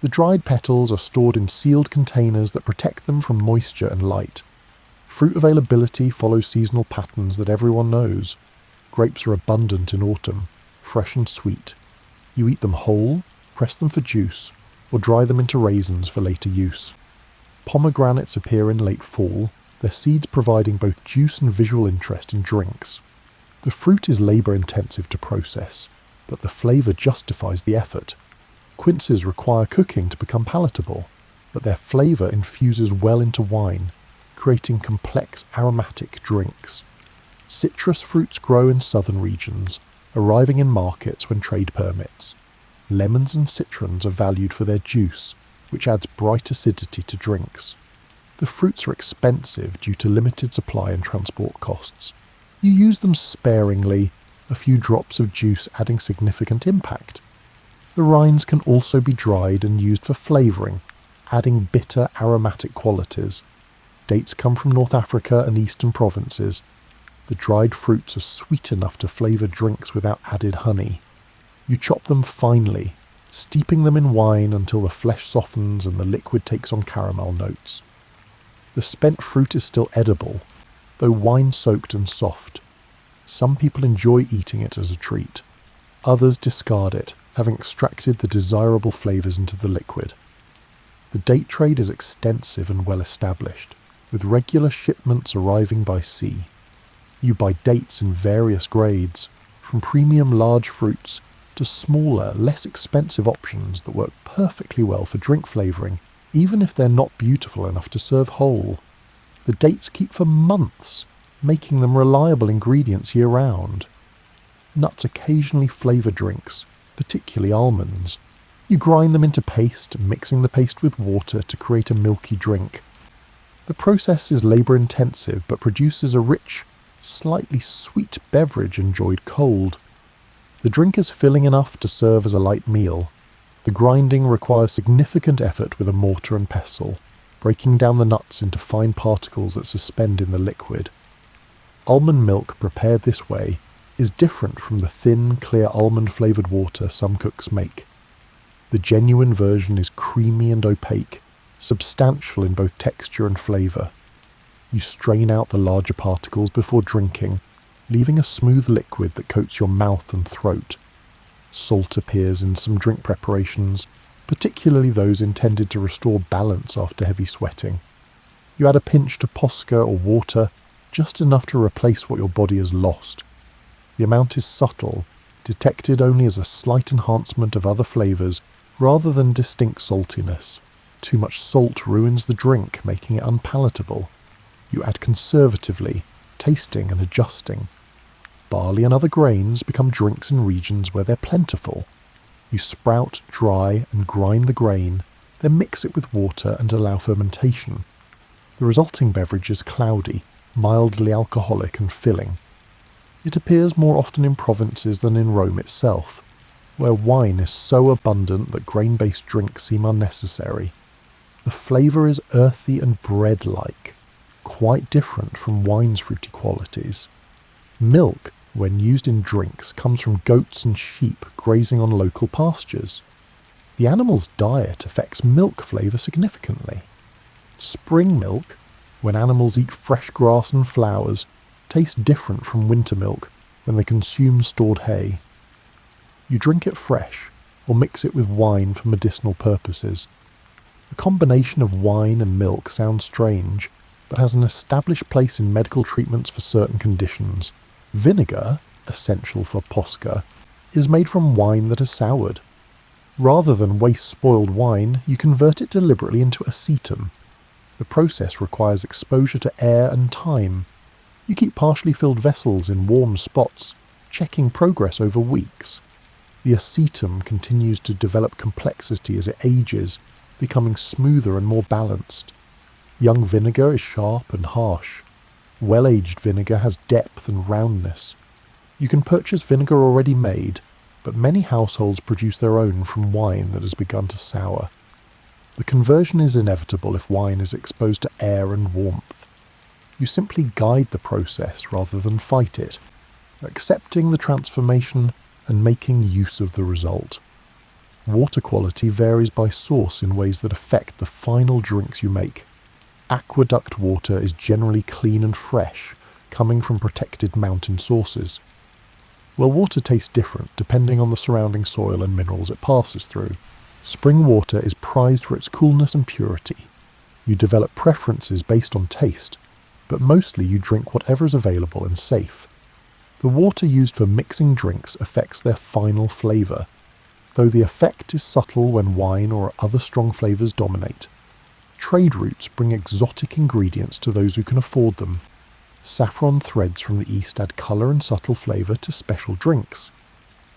The dried petals are stored in sealed containers that protect them from moisture and light. Fruit availability follows seasonal patterns that everyone knows. Grapes are abundant in autumn, fresh and sweet. You eat them whole, press them for juice, or dry them into raisins for later use. Pomegranates appear in late fall, their seeds providing both juice and visual interest in drinks. The fruit is labour-intensive to process, but the flavour justifies the effort. Quinces require cooking to become palatable, but their flavour infuses well into wine, creating complex aromatic drinks. Citrus fruits grow in southern regions, arriving in markets when trade permits. Lemons and citrons are valued for their juice, which adds bright acidity to drinks. The fruits are expensive due to limited supply and transport costs. You use them sparingly, a few drops of juice adding significant impact. The rinds can also be dried and used for flavouring, adding bitter aromatic qualities. Dates come from North Africa and eastern provinces. The dried fruits are sweet enough to flavour drinks without added honey. You chop them finely, steeping them in wine until the flesh softens and the liquid takes on caramel notes. The spent fruit is still edible, though wine-soaked and soft. Some people enjoy eating it as a treat. Others discard it, having extracted the desirable flavours into the liquid. The date trade is extensive and well established, with regular shipments arriving by sea. You buy dates in various grades, from premium large fruits to smaller, less expensive options that work perfectly well for drink flavouring, even if they're not beautiful enough to serve whole. The dates keep for months, making them reliable ingredients year-round. Nuts occasionally flavour drinks, particularly almonds. You grind them into paste, mixing the paste with water to create a milky drink. The process is labour-intensive but produces a rich, slightly sweet beverage enjoyed cold. The drink is filling enough to serve as a light meal. The grinding requires significant effort with a mortar and pestle, breaking down the nuts into fine particles that suspend in the liquid. Almond milk prepared this way is different from the thin, clear almond-flavoured water some cooks make. The genuine version is creamy and opaque, substantial in both texture and flavour. You strain out the larger particles before drinking, leaving a smooth liquid that coats your mouth and throat. Salt appears in some drink preparations, particularly those intended to restore balance after heavy sweating. You add a pinch to posca or water, just enough to replace what your body has lost. The amount is subtle, detected only as a slight enhancement of other flavours rather than distinct saltiness. Too much salt ruins the drink, making it unpalatable. You add conservatively, tasting and adjusting. Barley and other grains become drinks in regions where they're plentiful. You sprout, dry and grind the grain, then mix it with water and allow fermentation. The resulting beverage is cloudy, mildly alcoholic and filling. It appears more often in provinces than in Rome itself, where wine is so abundant that grain-based drinks seem unnecessary. The flavour is earthy and bread-like, quite different from wine's fruity qualities. Milk, when used in drinks, comes from goats and sheep grazing on local pastures. The animal's diet affects milk flavour significantly. Spring milk, when animals eat fresh grass and flowers, tastes different from winter milk when they consume stored hay. You drink it fresh, or mix it with wine for medicinal purposes. The combination of wine and milk sounds strange, but has an established place in medical treatments for certain conditions. Vinegar, essential for posca, is made from wine that has soured. Rather than waste spoiled wine, you convert it deliberately into acetum. The process requires exposure to air and time. You keep partially filled vessels in warm spots, checking progress over weeks. The acetum continues to develop complexity as it ages, becoming smoother and more balanced. Young vinegar is sharp and harsh. Well-aged vinegar has depth and roundness. You can purchase vinegar already made, but many households produce their own from wine that has begun to sour. The conversion is inevitable if wine is exposed to air and warmth. You simply guide the process rather than fight it, accepting the transformation and making use of the result. Water quality varies by source in ways that affect the final drinks you make. Aqueduct water is generally clean and fresh, coming from protected mountain sources. Well, water tastes different depending on the surrounding soil and minerals it passes through. Spring water is prized for its coolness and purity. You develop preferences based on taste, but mostly you drink whatever is available and safe. The water used for mixing drinks affects their final flavour, though the effect is subtle when wine or other strong flavours dominate. Trade routes bring exotic ingredients to those who can afford them. Saffron threads from the east add colour and subtle flavour to special drinks.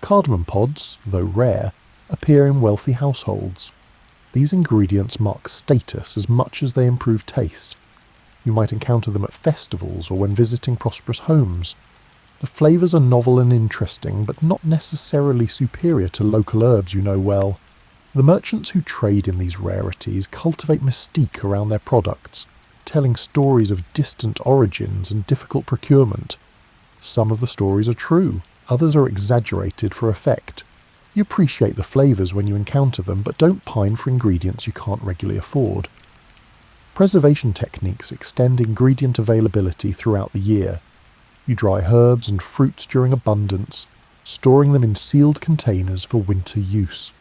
Cardamom pods, though rare, appear in wealthy households. These ingredients mark status as much as they improve taste. You might encounter them at festivals or when visiting prosperous homes. The flavours are novel and interesting, but not necessarily superior to local herbs you know well. The merchants who trade in these rarities cultivate mystique around their products, telling stories of distant origins and difficult procurement. Some of the stories are true, others are exaggerated for effect. You appreciate the flavours when you encounter them, but don't pine for ingredients you can't regularly afford. Preservation techniques extend ingredient availability throughout the year. You dry herbs and fruits during abundance, storing them in sealed containers for winter use.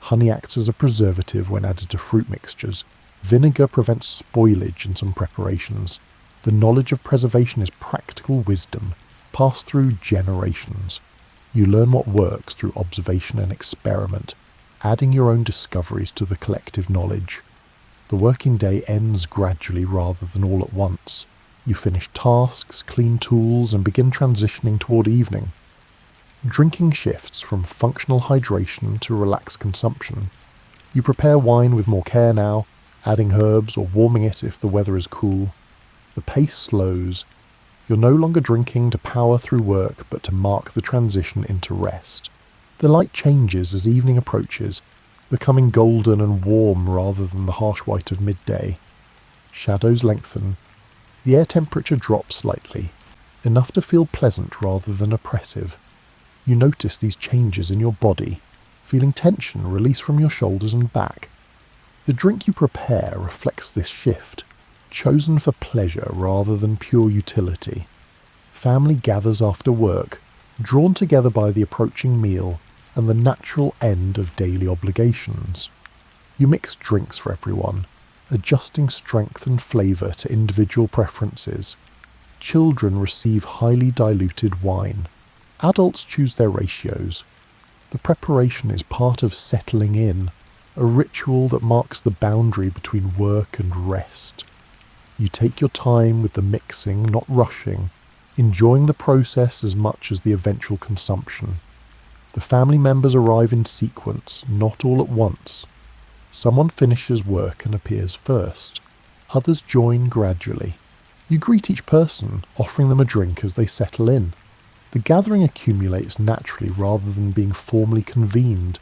Honey acts as a preservative when added to fruit mixtures. Vinegar prevents spoilage in some preparations. The knowledge of preservation is practical wisdom, passed through generations. You learn what works through observation and experiment, adding your own discoveries to the collective knowledge. The working day ends gradually rather than all at once. You finish tasks, clean tools, and begin transitioning toward evening. Drinking shifts from functional hydration to relaxed consumption. You prepare wine with more care now, adding herbs or warming it if the weather is cool. The pace slows. You're no longer drinking to power through work, but to mark the transition into rest. The light changes as evening approaches, becoming golden and warm rather than the harsh white of midday. Shadows lengthen. The air temperature drops slightly, enough to feel pleasant rather than oppressive. You notice these changes in your body, feeling tension release from your shoulders and back. The drink you prepare reflects this shift, chosen for pleasure rather than pure utility. Family gathers after work, drawn together by the approaching meal and the natural end of daily obligations. You mix drinks for everyone, adjusting strength and flavour to individual preferences. Children receive highly diluted wine. Adults choose their ratios. The preparation is part of settling in, a ritual that marks the boundary between work and rest. You take your time with the mixing, not rushing, enjoying the process as much as the eventual consumption. The family members arrive in sequence, not all at once. Someone finishes work and appears first. Others join gradually. You greet each person, offering them a drink as they settle in. The gathering accumulates naturally rather than being formally convened.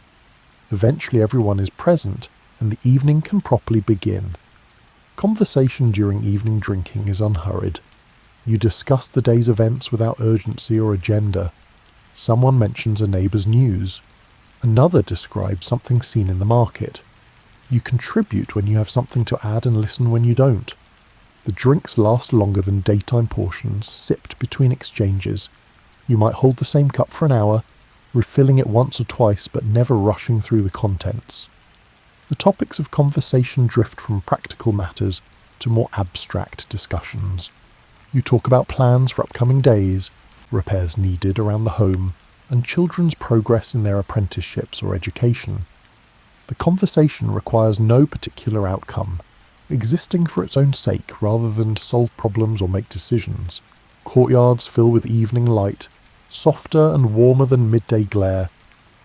Eventually everyone is present, and the evening can properly begin. Conversation during evening drinking is unhurried. You discuss the day's events without urgency or agenda. Someone mentions a neighbour's news. Another describes something seen in the market. You contribute when you have something to add and listen when you don't. The drinks last longer than daytime portions, sipped between exchanges. You might hold the same cup for an hour, refilling it once or twice but never rushing through the contents. The topics of conversation drift from practical matters to more abstract discussions. You talk about plans for upcoming days, repairs needed around the home, and children's progress in their apprenticeships or education. The conversation requires no particular outcome, existing for its own sake rather than to solve problems or make decisions. Courtyards fill with evening light, softer and warmer than midday glare.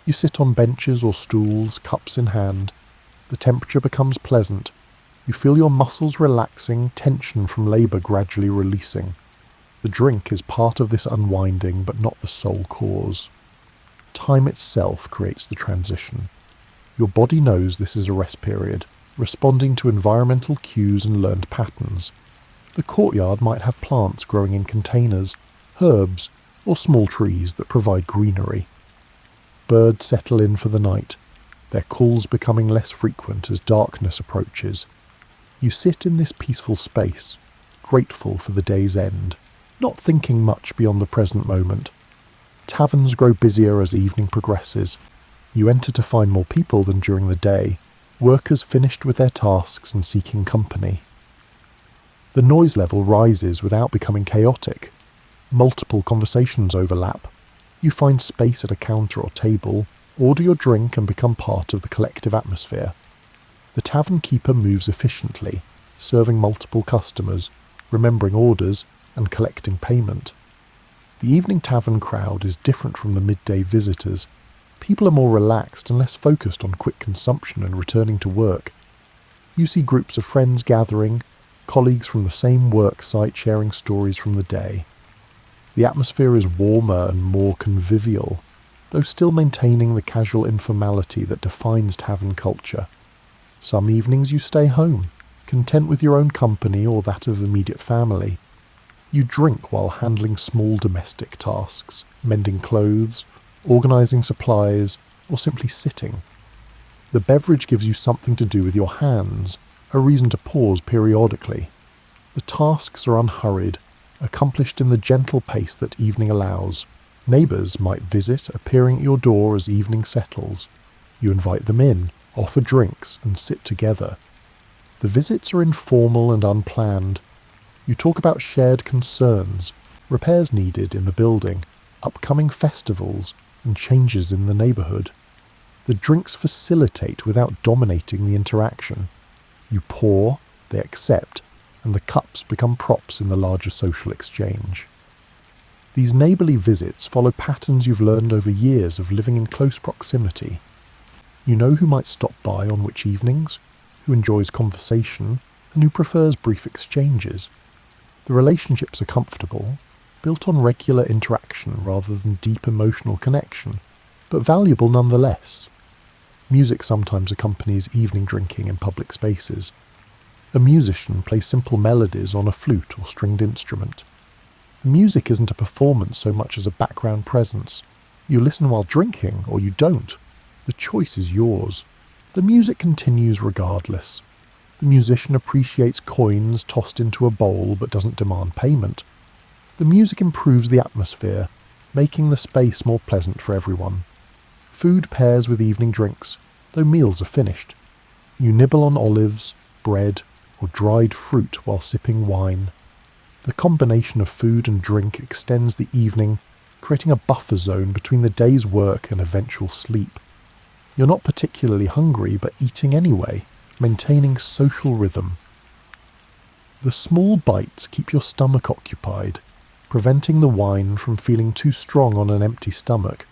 You sit on benches or stools, cups in hand. The temperature becomes pleasant. You feel your muscles relaxing, tension from labour gradually releasing. The drink is part of this unwinding, but not the sole cause. Time itself creates the transition. Your body knows this is a rest period, responding to environmental cues and learned patterns. The courtyard might have plants growing in containers, herbs, or small trees that provide greenery. Birds settle in for the night, their calls becoming less frequent as darkness approaches. You sit in this peaceful space, grateful for the day's end, not thinking much beyond the present moment. Taverns grow busier as evening progresses. You enter to find more people than during the day, workers finished with their tasks and seeking company. The noise level rises without becoming chaotic. Multiple conversations overlap. You find space at a counter or table, order your drink and become part of the collective atmosphere. The tavern keeper moves efficiently, serving multiple customers, remembering orders and collecting payment. The evening tavern crowd is different from the midday visitors. People are more relaxed and less focused on quick consumption and returning to work. You see groups of friends gathering, colleagues from the same work site sharing stories from the day. The atmosphere is warmer and more convivial, though still maintaining the casual informality that defines tavern culture. Some evenings you stay home, content with your own company or that of immediate family. You drink while handling small domestic tasks, mending clothes, organising supplies, or simply sitting. The beverage gives you something to do with your hands, a reason to pause periodically. The tasks are unhurried, accomplished in the gentle pace that evening allows. Neighbours might visit, appearing at your door as evening settles. You invite them in, offer drinks, and sit together. The visits are informal and unplanned. You talk about shared concerns, repairs needed in the building, upcoming festivals, and changes in the neighbourhood. The drinks facilitate without dominating the interaction. You pour, they accept, and the cups become props in the larger social exchange. These neighbourly visits follow patterns you've learned over years of living in close proximity. You know who might stop by on which evenings, who enjoys conversation, and who prefers brief exchanges. The relationships are comfortable, built on regular interaction rather than deep emotional connection, but valuable nonetheless. Music sometimes accompanies evening drinking in public spaces. A musician plays simple melodies on a flute or stringed instrument. The music isn't a performance so much as a background presence. You listen while drinking, or you don't. The choice is yours. The music continues regardless. The musician appreciates coins tossed into a bowl but doesn't demand payment. The music improves the atmosphere, making the space more pleasant for everyone. Food pairs with evening drinks, though meals are finished. You nibble on olives, bread, or dried fruit while sipping wine. The combination of food and drink extends the evening, creating a buffer zone between the day's work and eventual sleep. You're not particularly hungry, but eating anyway, maintaining social rhythm. The small bites keep your stomach occupied, preventing the wine from feeling too strong on an empty stomach.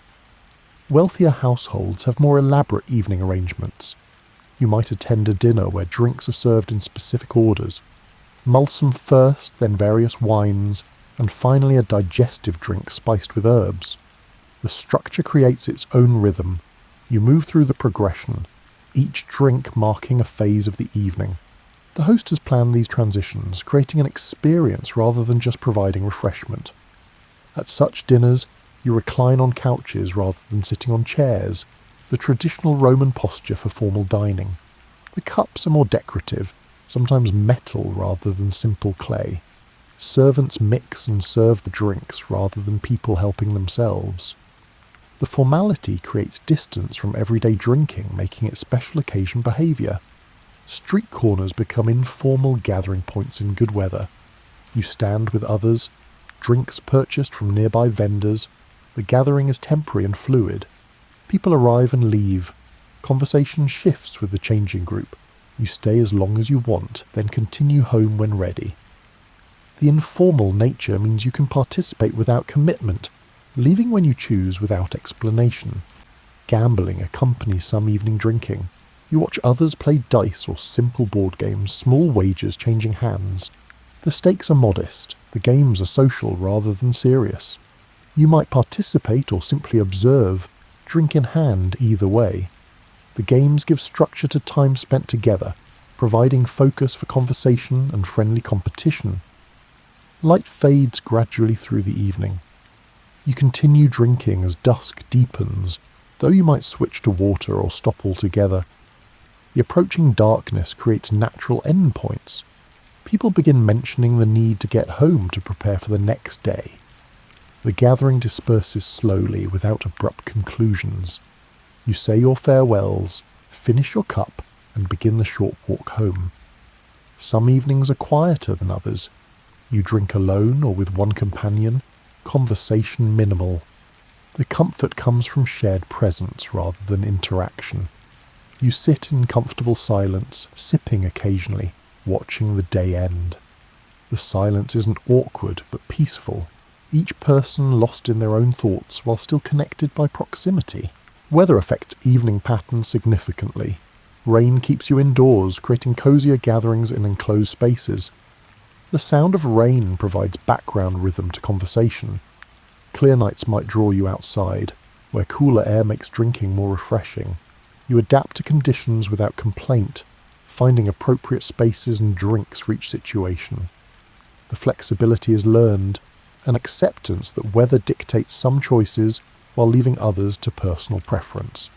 Wealthier households have more elaborate evening arrangements. You might attend a dinner where drinks are served in specific orders. Mulsum first, then various wines, and finally a digestive drink spiced with herbs. The structure creates its own rhythm. You move through the progression, each drink marking a phase of the evening. The host has planned these transitions, creating an experience rather than just providing refreshment. At such dinners, you recline on couches rather than sitting on chairs, the traditional Roman posture for formal dining. The cups are more decorative, sometimes metal rather than simple clay. Servants mix and serve the drinks rather than people helping themselves. The formality creates distance from everyday drinking, making it special occasion behaviour. Street corners become informal gathering points in good weather. You stand with others, drinks purchased from nearby vendors. The gathering is temporary and fluid. People arrive and leave. Conversation shifts with the changing group. You stay as long as you want, then continue home when ready. The informal nature means you can participate without commitment, leaving when you choose without explanation. Gambling accompanies some evening drinking. You watch others play dice or simple board games, small wagers changing hands. The stakes are modest, the games are social rather than serious. You might participate or simply observe, drink in hand either way. The games give structure to time spent together, providing focus for conversation and friendly competition. Light fades gradually through the evening. You continue drinking as dusk deepens, though you might switch to water or stop altogether. The approaching darkness creates natural endpoints. People begin mentioning the need to get home to prepare for the next day. The gathering disperses slowly without abrupt conclusions. You say your farewells, finish your cup, and begin the short walk home. Some evenings are quieter than others. You drink alone or with one companion, conversation minimal. The comfort comes from shared presence rather than interaction. You sit in comfortable silence, sipping occasionally, watching the day end. The silence isn't awkward but peaceful, each person lost in their own thoughts while still connected by proximity. Weather affects evening patterns significantly. Rain keeps you indoors, creating cozier gatherings in enclosed spaces. The sound of rain provides background rhythm to conversation. Clear nights might draw you outside, where cooler air makes drinking more refreshing. You adapt to conditions without complaint, finding appropriate spaces and drinks for each situation. The flexibility is learned, an acceptance that weather dictates some choices while leaving others to personal preference.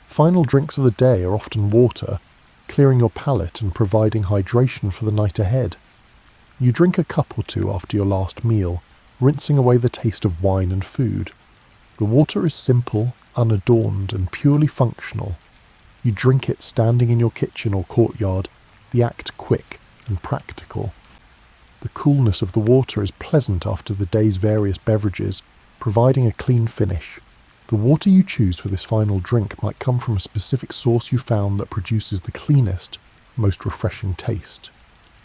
Final drinks of the day are often water, clearing your palate and providing hydration for the night ahead. You drink a cup or two after your last meal, rinsing away the taste of wine and food. The water is simple, unadorned, and purely functional. You drink it standing in your kitchen or courtyard, the act quick and practical. The coolness of the water is pleasant after the day's various beverages, providing a clean finish. The water you choose for this final drink might come from a specific source you found that produces the cleanest, most refreshing taste.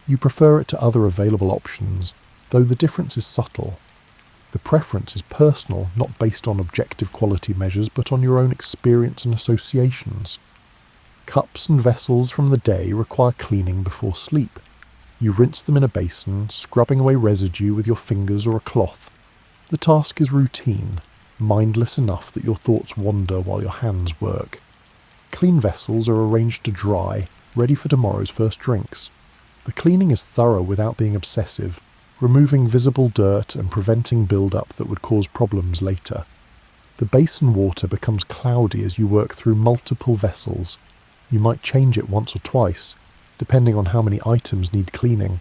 You prefer it to other available options, though the difference is subtle. The preference is personal, not based on objective quality measures, but on your own experience and associations. Cups and vessels from the day require cleaning before sleep. You rinse them in a basin, scrubbing away residue with your fingers or a cloth. The task is routine, mindless enough that your thoughts wander while your hands work. Clean vessels are arranged to dry, ready for tomorrow's first drinks. The cleaning is thorough without being obsessive, removing visible dirt and preventing build-up that would cause problems later. The basin water becomes cloudy as you work through multiple vessels. You might change it once or twice, depending on how many items need cleaning.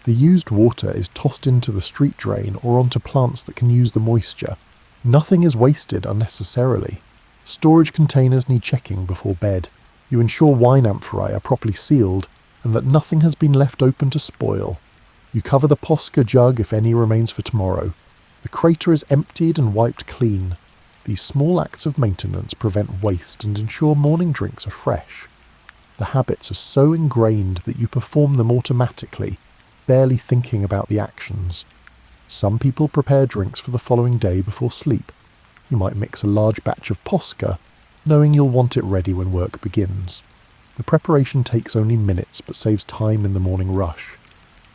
The used water is tossed into the street drain or onto plants that can use the moisture. Nothing is wasted unnecessarily. Storage containers need checking before bed. You ensure wine amphorae are properly sealed and that nothing has been left open to spoil. You cover the posca jug if any remains for tomorrow. The crater is emptied and wiped clean. These small acts of maintenance prevent waste and ensure morning drinks are fresh. The habits are so ingrained that you perform them automatically, barely thinking about the actions. Some people prepare drinks for the following day before sleep. You might mix a large batch of posca, knowing you'll want it ready when work begins. The preparation takes only minutes but saves time in the morning rush.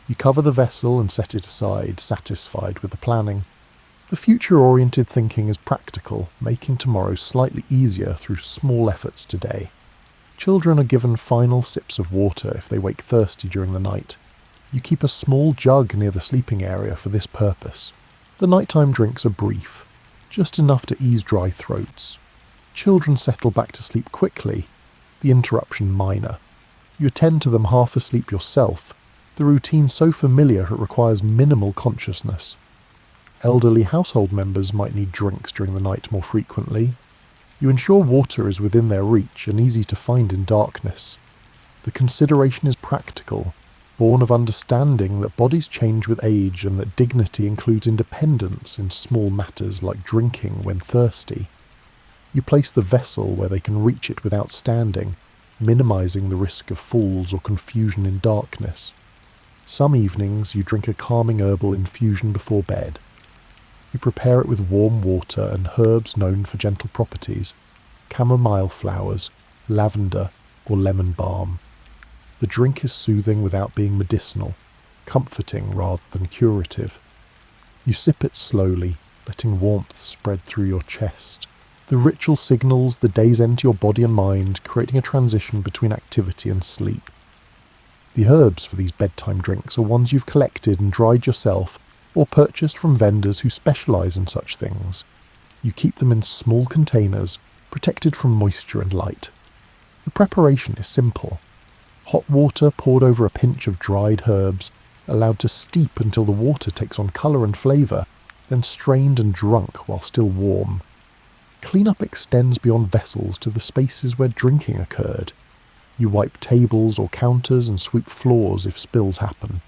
You cover the vessel and set it aside, satisfied with the planning. The future-oriented thinking is practical, making tomorrow slightly easier through small efforts today. Children are given final sips of water if they wake thirsty during the night. You keep a small jug near the sleeping area for this purpose. The nighttime drinks are brief, just enough to ease dry throats. Children settle back to sleep quickly, the interruption minor. You attend to them half asleep yourself, the routine so familiar it requires minimal consciousness. Elderly household members might need drinks during the night more frequently. You ensure water is within their reach and easy to find in darkness. The consideration is practical, born of understanding that bodies change with age and that dignity includes independence in small matters like drinking when thirsty. You place the vessel where they can reach it without standing, minimizing the risk of falls or confusion in darkness. Some evenings you drink a calming herbal infusion before bed. You prepare it with warm water and herbs known for gentle properties, chamomile flowers, lavender, or lemon balm. The drink is soothing without being medicinal, comforting rather than curative. You sip it slowly, letting warmth spread through your chest. The ritual signals the day's end to your body and mind, creating a transition between activity and sleep. The herbs for these bedtime drinks are ones you've collected and dried yourself or purchased from vendors who specialize in such things. You keep them in small containers, protected from moisture and light. The preparation is simple. Hot water poured over a pinch of dried herbs, allowed to steep until the water takes on colour and flavour, then strained and drunk while still warm. Cleanup extends beyond vessels to the spaces where drinking occurred. You wipe tables or counters and sweep floors if spills happen.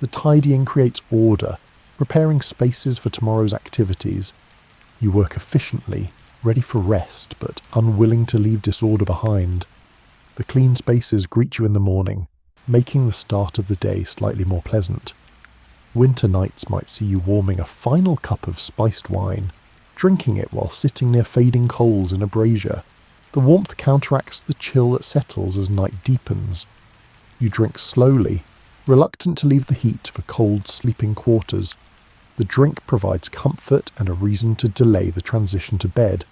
The tidying creates order, preparing spaces for tomorrow's activities. You work efficiently, ready for rest, but unwilling to leave disorder behind. The clean spaces greet you in the morning, making the start of the day slightly more pleasant. Winter nights might see you warming a final cup of spiced wine, drinking it while sitting near fading coals in a brazier. The warmth counteracts the chill that settles as night deepens. You drink slowly, reluctant to leave the heat for cold, sleeping quarters. The drink provides comfort and a reason to delay the transition to bed.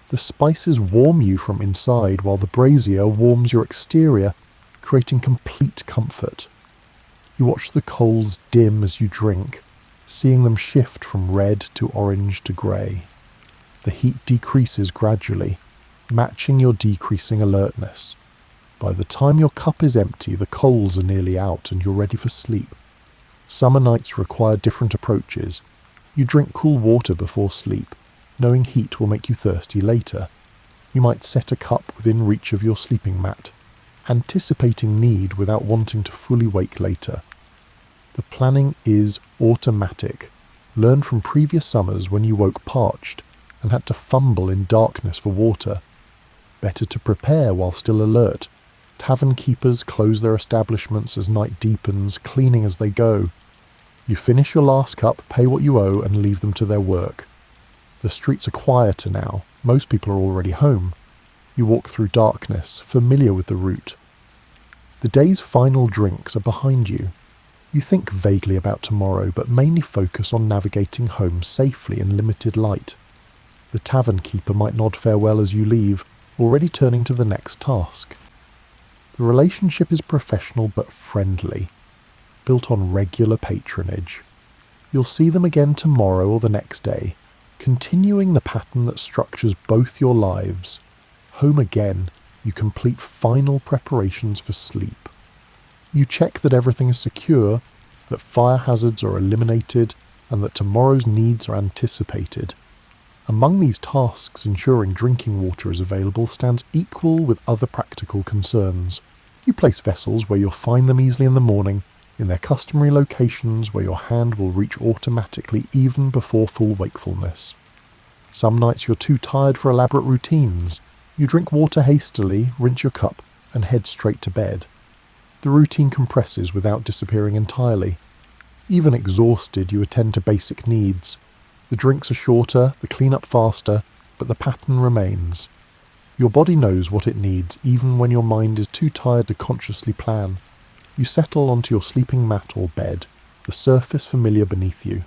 The spices warm you from inside while the brazier warms your exterior, creating complete comfort. You watch the coals dim as you drink, seeing them shift from red to orange to grey. The heat decreases gradually, matching your decreasing alertness. By the time your cup is empty, the coals are nearly out and you're ready for sleep. Summer nights require different approaches. You drink cool water before sleep, knowing heat will make you thirsty later. You might set a cup within reach of your sleeping mat, anticipating need without wanting to fully wake later. The planning is automatic, learned from previous summers when you woke parched and had to fumble in darkness for water. Better to prepare while still alert. Tavern keepers close their establishments as night deepens, cleaning as they go. You finish your last cup, pay what you owe, and leave them to their work. The streets are quieter now. Most people are already home. You walk through darkness, familiar with the route. The day's final drinks are behind you. You think vaguely about tomorrow, but mainly focus on navigating home safely in limited light. The tavern keeper might nod farewell as you leave, already turning to the next task. The relationship is professional but friendly, built on regular patronage. You'll see them again tomorrow or the next day, continuing the pattern that structures both your lives. Home again, you complete final preparations for sleep. You check that everything is secure, that fire hazards are eliminated, and that tomorrow's needs are anticipated. Among these tasks, ensuring drinking water is available stands equal with other practical concerns. You place vessels where you'll find them easily in the morning, in their customary locations where your hand will reach automatically even before full wakefulness. Some nights you're too tired for elaborate routines. You drink water hastily, rinse your cup, and head straight to bed. The routine compresses without disappearing entirely. Even exhausted, you attend to basic needs. The drinks are shorter, the cleanup faster, but the pattern remains. Your body knows what it needs even when your mind is too tired to consciously plan. You settle onto your sleeping mat or bed, the surface familiar beneath you.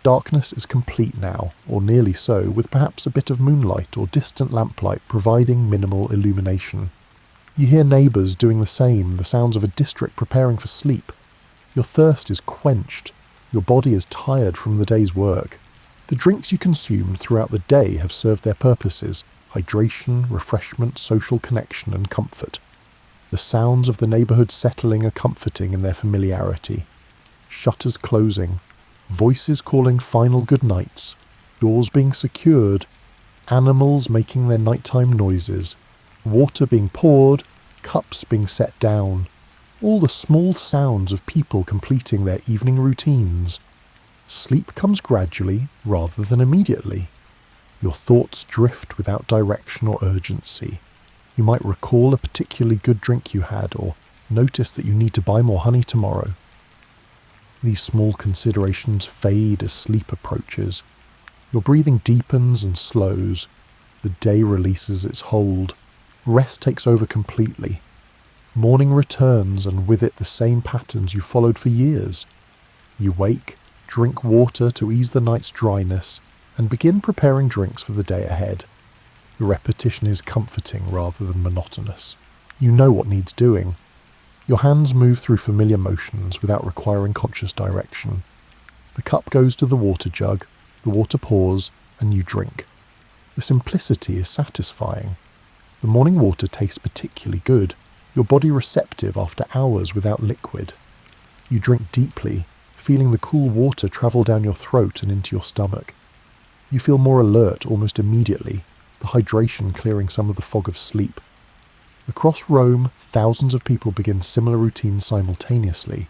Darkness is complete now, or nearly so, with perhaps a bit of moonlight or distant lamplight providing minimal illumination. You hear neighbours doing the same, the sounds of a district preparing for sleep. Your thirst is quenched. Your body is tired from the day's work. The drinks you consumed throughout the day have served their purposes: hydration, refreshment, social connection, and comfort. The sounds of the neighbourhood settling are comforting in their familiarity. Shutters closing, voices calling final good nights, doors being secured, animals making their nighttime noises, water being poured, cups being set down, all the small sounds of people completing their evening routines. Sleep comes gradually rather than immediately. Your thoughts drift without direction or urgency. You might recall a particularly good drink you had, or notice that you need to buy more honey tomorrow. These small considerations fade as sleep approaches. Your breathing deepens and slows. The day releases its hold. Rest takes over completely. Morning returns, and with it the same patterns you followed for years. You wake, drink water to ease the night's dryness, and begin preparing drinks for the day ahead. The repetition is comforting rather than monotonous. You know what needs doing. Your hands move through familiar motions without requiring conscious direction. The cup goes to the water jug, the water pours, and you drink. The simplicity is satisfying. The morning water tastes particularly good, your body receptive after hours without liquid. You drink deeply, feeling the cool water travel down your throat and into your stomach. You feel more alert almost immediately, the hydration clearing some of the fog of sleep. Across Rome, thousands of people begin similar routines simultaneously.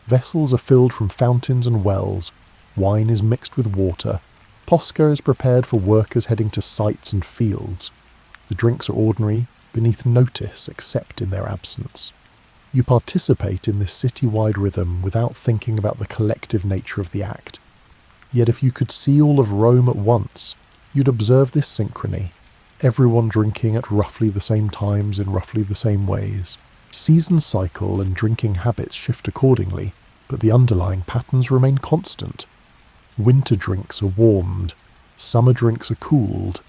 Vessels are filled from fountains and wells, wine is mixed with water, posca is prepared for workers heading to sites and fields. The drinks are ordinary, beneath notice except in their absence. You participate in this city-wide rhythm without thinking about the collective nature of the act. Yet if you could see all of Rome at once, you'd observe this synchrony, everyone drinking at roughly the same times in roughly the same ways. Seasons cycle and drinking habits shift accordingly, but the underlying patterns remain constant. Winter drinks are warmed, summer drinks are cooled,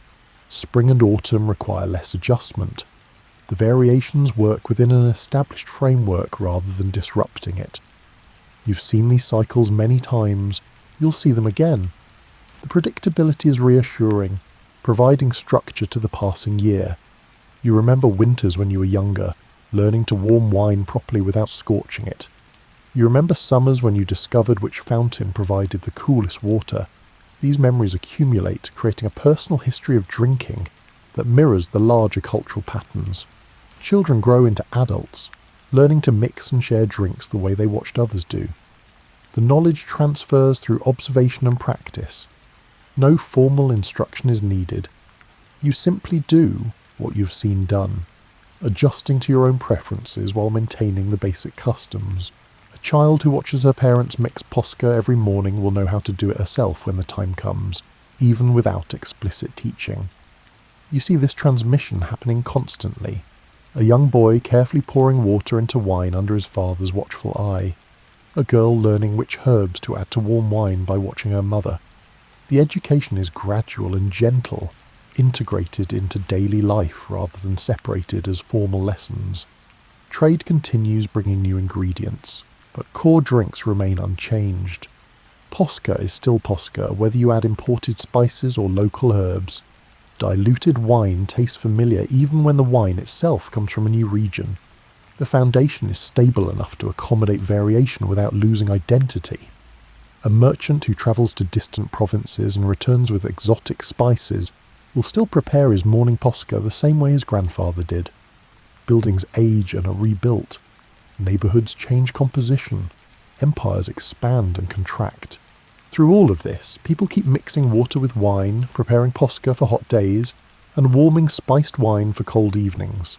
spring and autumn require less adjustment. The variations work within an established framework rather than disrupting it. You've seen these cycles many times, you'll see them again. The predictability is reassuring, providing structure to the passing year. You remember winters when you were younger, learning to warm wine properly without scorching it. You remember summers when you discovered which fountain provided the coolest water. These memories accumulate, creating a personal history of drinking that mirrors the larger cultural patterns. Children grow into adults, learning to mix and share drinks the way they watched others do. The knowledge transfers through observation and practice. No formal instruction is needed. You simply do what you've seen done, adjusting to your own preferences while maintaining the basic customs. A child who watches her parents mix posca every morning will know how to do it herself when the time comes, even without explicit teaching. You see this transmission happening constantly. A young boy carefully pouring water into wine under his father's watchful eye. A girl learning which herbs to add to warm wine by watching her mother. The education is gradual and gentle, integrated into daily life rather than separated as formal lessons. Trade continues bringing new ingredients, but core drinks remain unchanged. Posca is still posca whether you add imported spices or local herbs. Diluted wine tastes familiar even when the wine itself comes from a new region. The foundation is stable enough to accommodate variation without losing identity. A merchant who travels to distant provinces and returns with exotic spices will still prepare his morning posca the same way his grandfather did. Buildings age and are rebuilt. Neighbourhoods change composition. Empires expand and contract. Through all of this, people keep mixing water with wine, preparing posca for hot days, and warming spiced wine for cold evenings.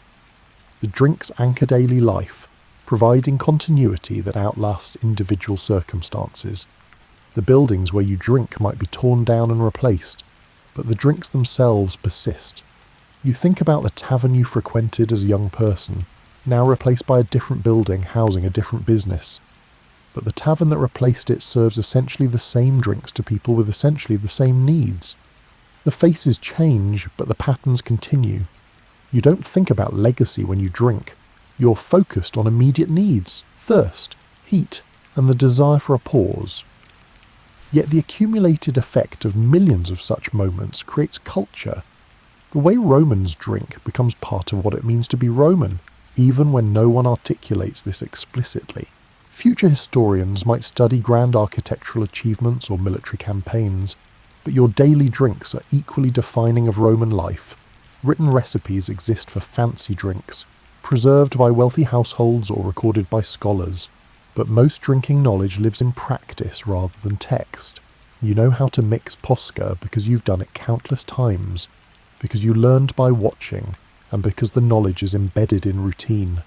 The drinks anchor daily life, providing continuity that outlasts individual circumstances. The buildings where you drink might be torn down and replaced, but the drinks themselves persist. You think about the tavern you frequented as a young person, now replaced by a different building housing a different business. But the tavern that replaced it serves essentially the same drinks to people with essentially the same needs. The faces change, but the patterns continue. You don't think about legacy when you drink. You're focused on immediate needs, thirst, heat, and the desire for a pause. Yet the accumulated effect of millions of such moments creates culture. The way Romans drink becomes part of what it means to be Roman, even when no one articulates this explicitly. Future historians might study grand architectural achievements or military campaigns, but your daily drinks are equally defining of Roman life. Written recipes exist for fancy drinks, preserved by wealthy households or recorded by scholars, but most drinking knowledge lives in practice rather than text. You know how to mix posca because you've done it countless times, because you learned by watching, and because the knowledge is embedded in routine.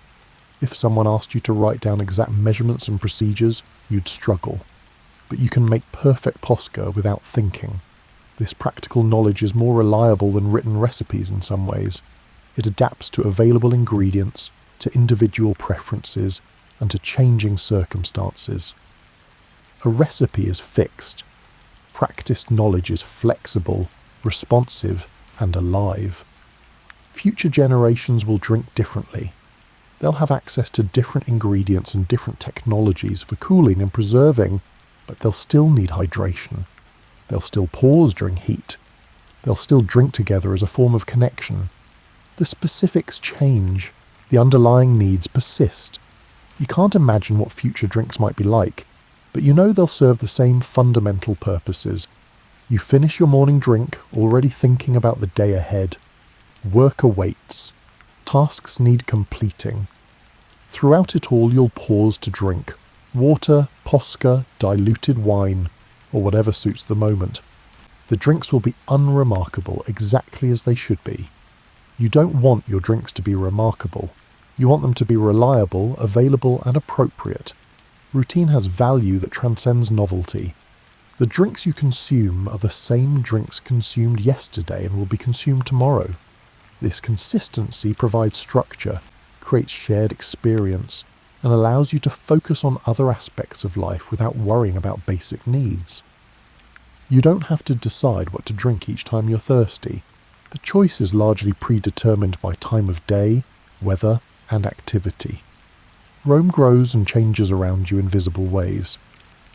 If someone asked you to write down exact measurements and procedures, you'd struggle. But you can make perfect posca without thinking. This practical knowledge is more reliable than written recipes in some ways. It adapts to available ingredients, to individual preferences, and to changing circumstances. A recipe is fixed. Practiced knowledge is flexible, responsive, and alive. Future generations will drink differently. They'll have access to different ingredients and different technologies for cooling and preserving, but they'll still need hydration. They'll still pause during heat. They'll still drink together as a form of connection. The specifics change. The underlying needs persist. You can't imagine what future drinks might be like, but you know they'll serve the same fundamental purposes. You finish your morning drink, already thinking about the day ahead. Work awaits. Tasks need completing. Throughout it all, you'll pause to drink. Water, posca, diluted wine, or whatever suits the moment. The drinks will be unremarkable, exactly as they should be. You don't want your drinks to be remarkable. You want them to be reliable, available, and appropriate. Routine has value that transcends novelty. The drinks you consume are the same drinks consumed yesterday and will be consumed tomorrow. This consistency provides structure, creates shared experience, and allows you to focus on other aspects of life without worrying about basic needs. You don't have to decide what to drink each time you're thirsty. The choice is largely predetermined by time of day, weather, and activity. Rome grows and changes around you in visible ways.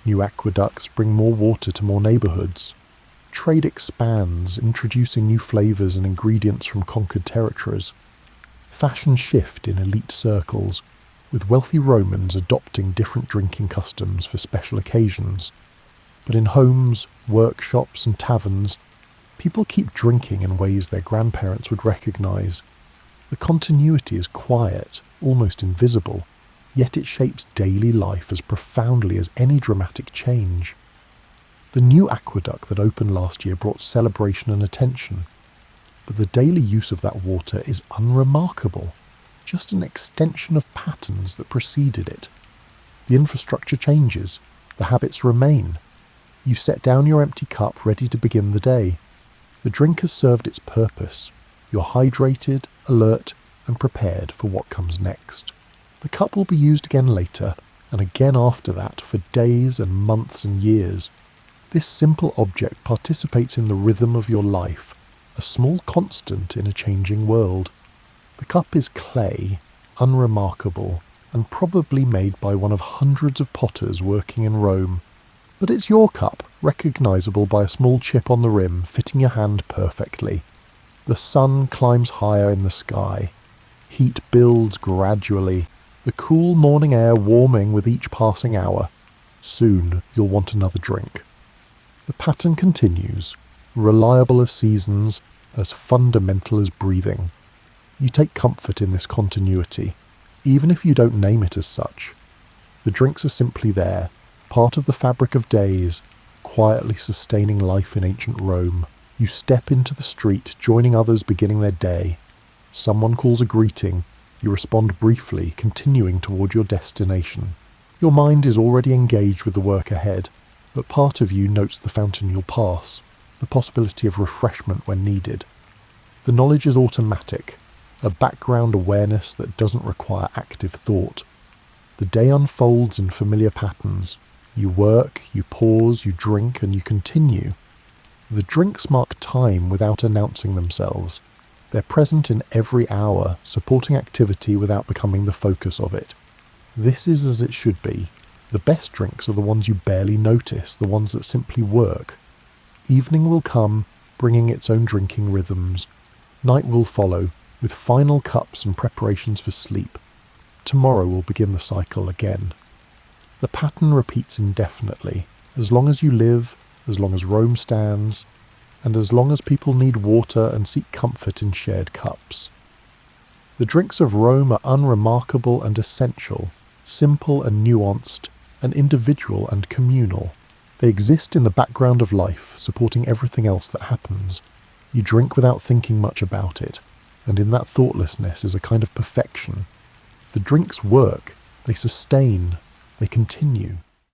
New aqueducts bring more water to more neighbourhoods. Trade expands, introducing new flavours and ingredients from conquered territories. Fashion shift in elite circles, with wealthy Romans adopting different drinking customs for special occasions. But in homes, workshops and taverns, people keep drinking in ways their grandparents would recognise. The continuity is quiet, almost invisible, yet it shapes daily life as profoundly as any dramatic change. The new aqueduct that opened last year brought celebration and attention, but the daily use of that water is unremarkable, just an extension of patterns that preceded it. The infrastructure changes, the habits remain. You set down your empty cup ready to begin the day. The drink has served its purpose. You're hydrated, alert, and prepared for what comes next. The cup will be used again later, and again after that, for days and months and years. This simple object participates in the rhythm of your life, a small constant in a changing world. The cup is clay, unremarkable, and probably made by one of hundreds of potters working in Rome. But it's your cup, recognisable by a small chip on the rim, fitting your hand perfectly. The sun climbs higher in the sky. Heat builds gradually, the cool morning air warming with each passing hour. Soon you'll want another drink. The pattern continues, reliable as seasons, as fundamental as breathing. You take comfort in this continuity, even if you don't name it as such. The drinks are simply there, part of the fabric of days, quietly sustaining life in ancient Rome. You step into the street, joining others beginning their day. Someone calls a greeting. You respond briefly, continuing toward your destination. Your mind is already engaged with the work ahead, but part of you notes the fountain you'll pass, the possibility of refreshment when needed. The knowledge is automatic, a background awareness that doesn't require active thought. The day unfolds in familiar patterns. You work, you pause, you drink, and you continue. The drinks mark time without announcing themselves. They're present in every hour, supporting activity without becoming the focus of it. This is as it should be. The best drinks are the ones you barely notice, the ones that simply work. Evening will come, bringing its own drinking rhythms. Night will follow, with final cups and preparations for sleep. Tomorrow will begin the cycle again. The pattern repeats indefinitely, as long as you live, as long as Rome stands, and as long as people need water and seek comfort in shared cups. The drinks of Rome are unremarkable and essential, simple and nuanced, and individual and communal. They exist in the background of life, supporting everything else that happens. You drink without thinking much about it, and in that thoughtlessness is a kind of perfection. The drinks work, they sustain, they continue.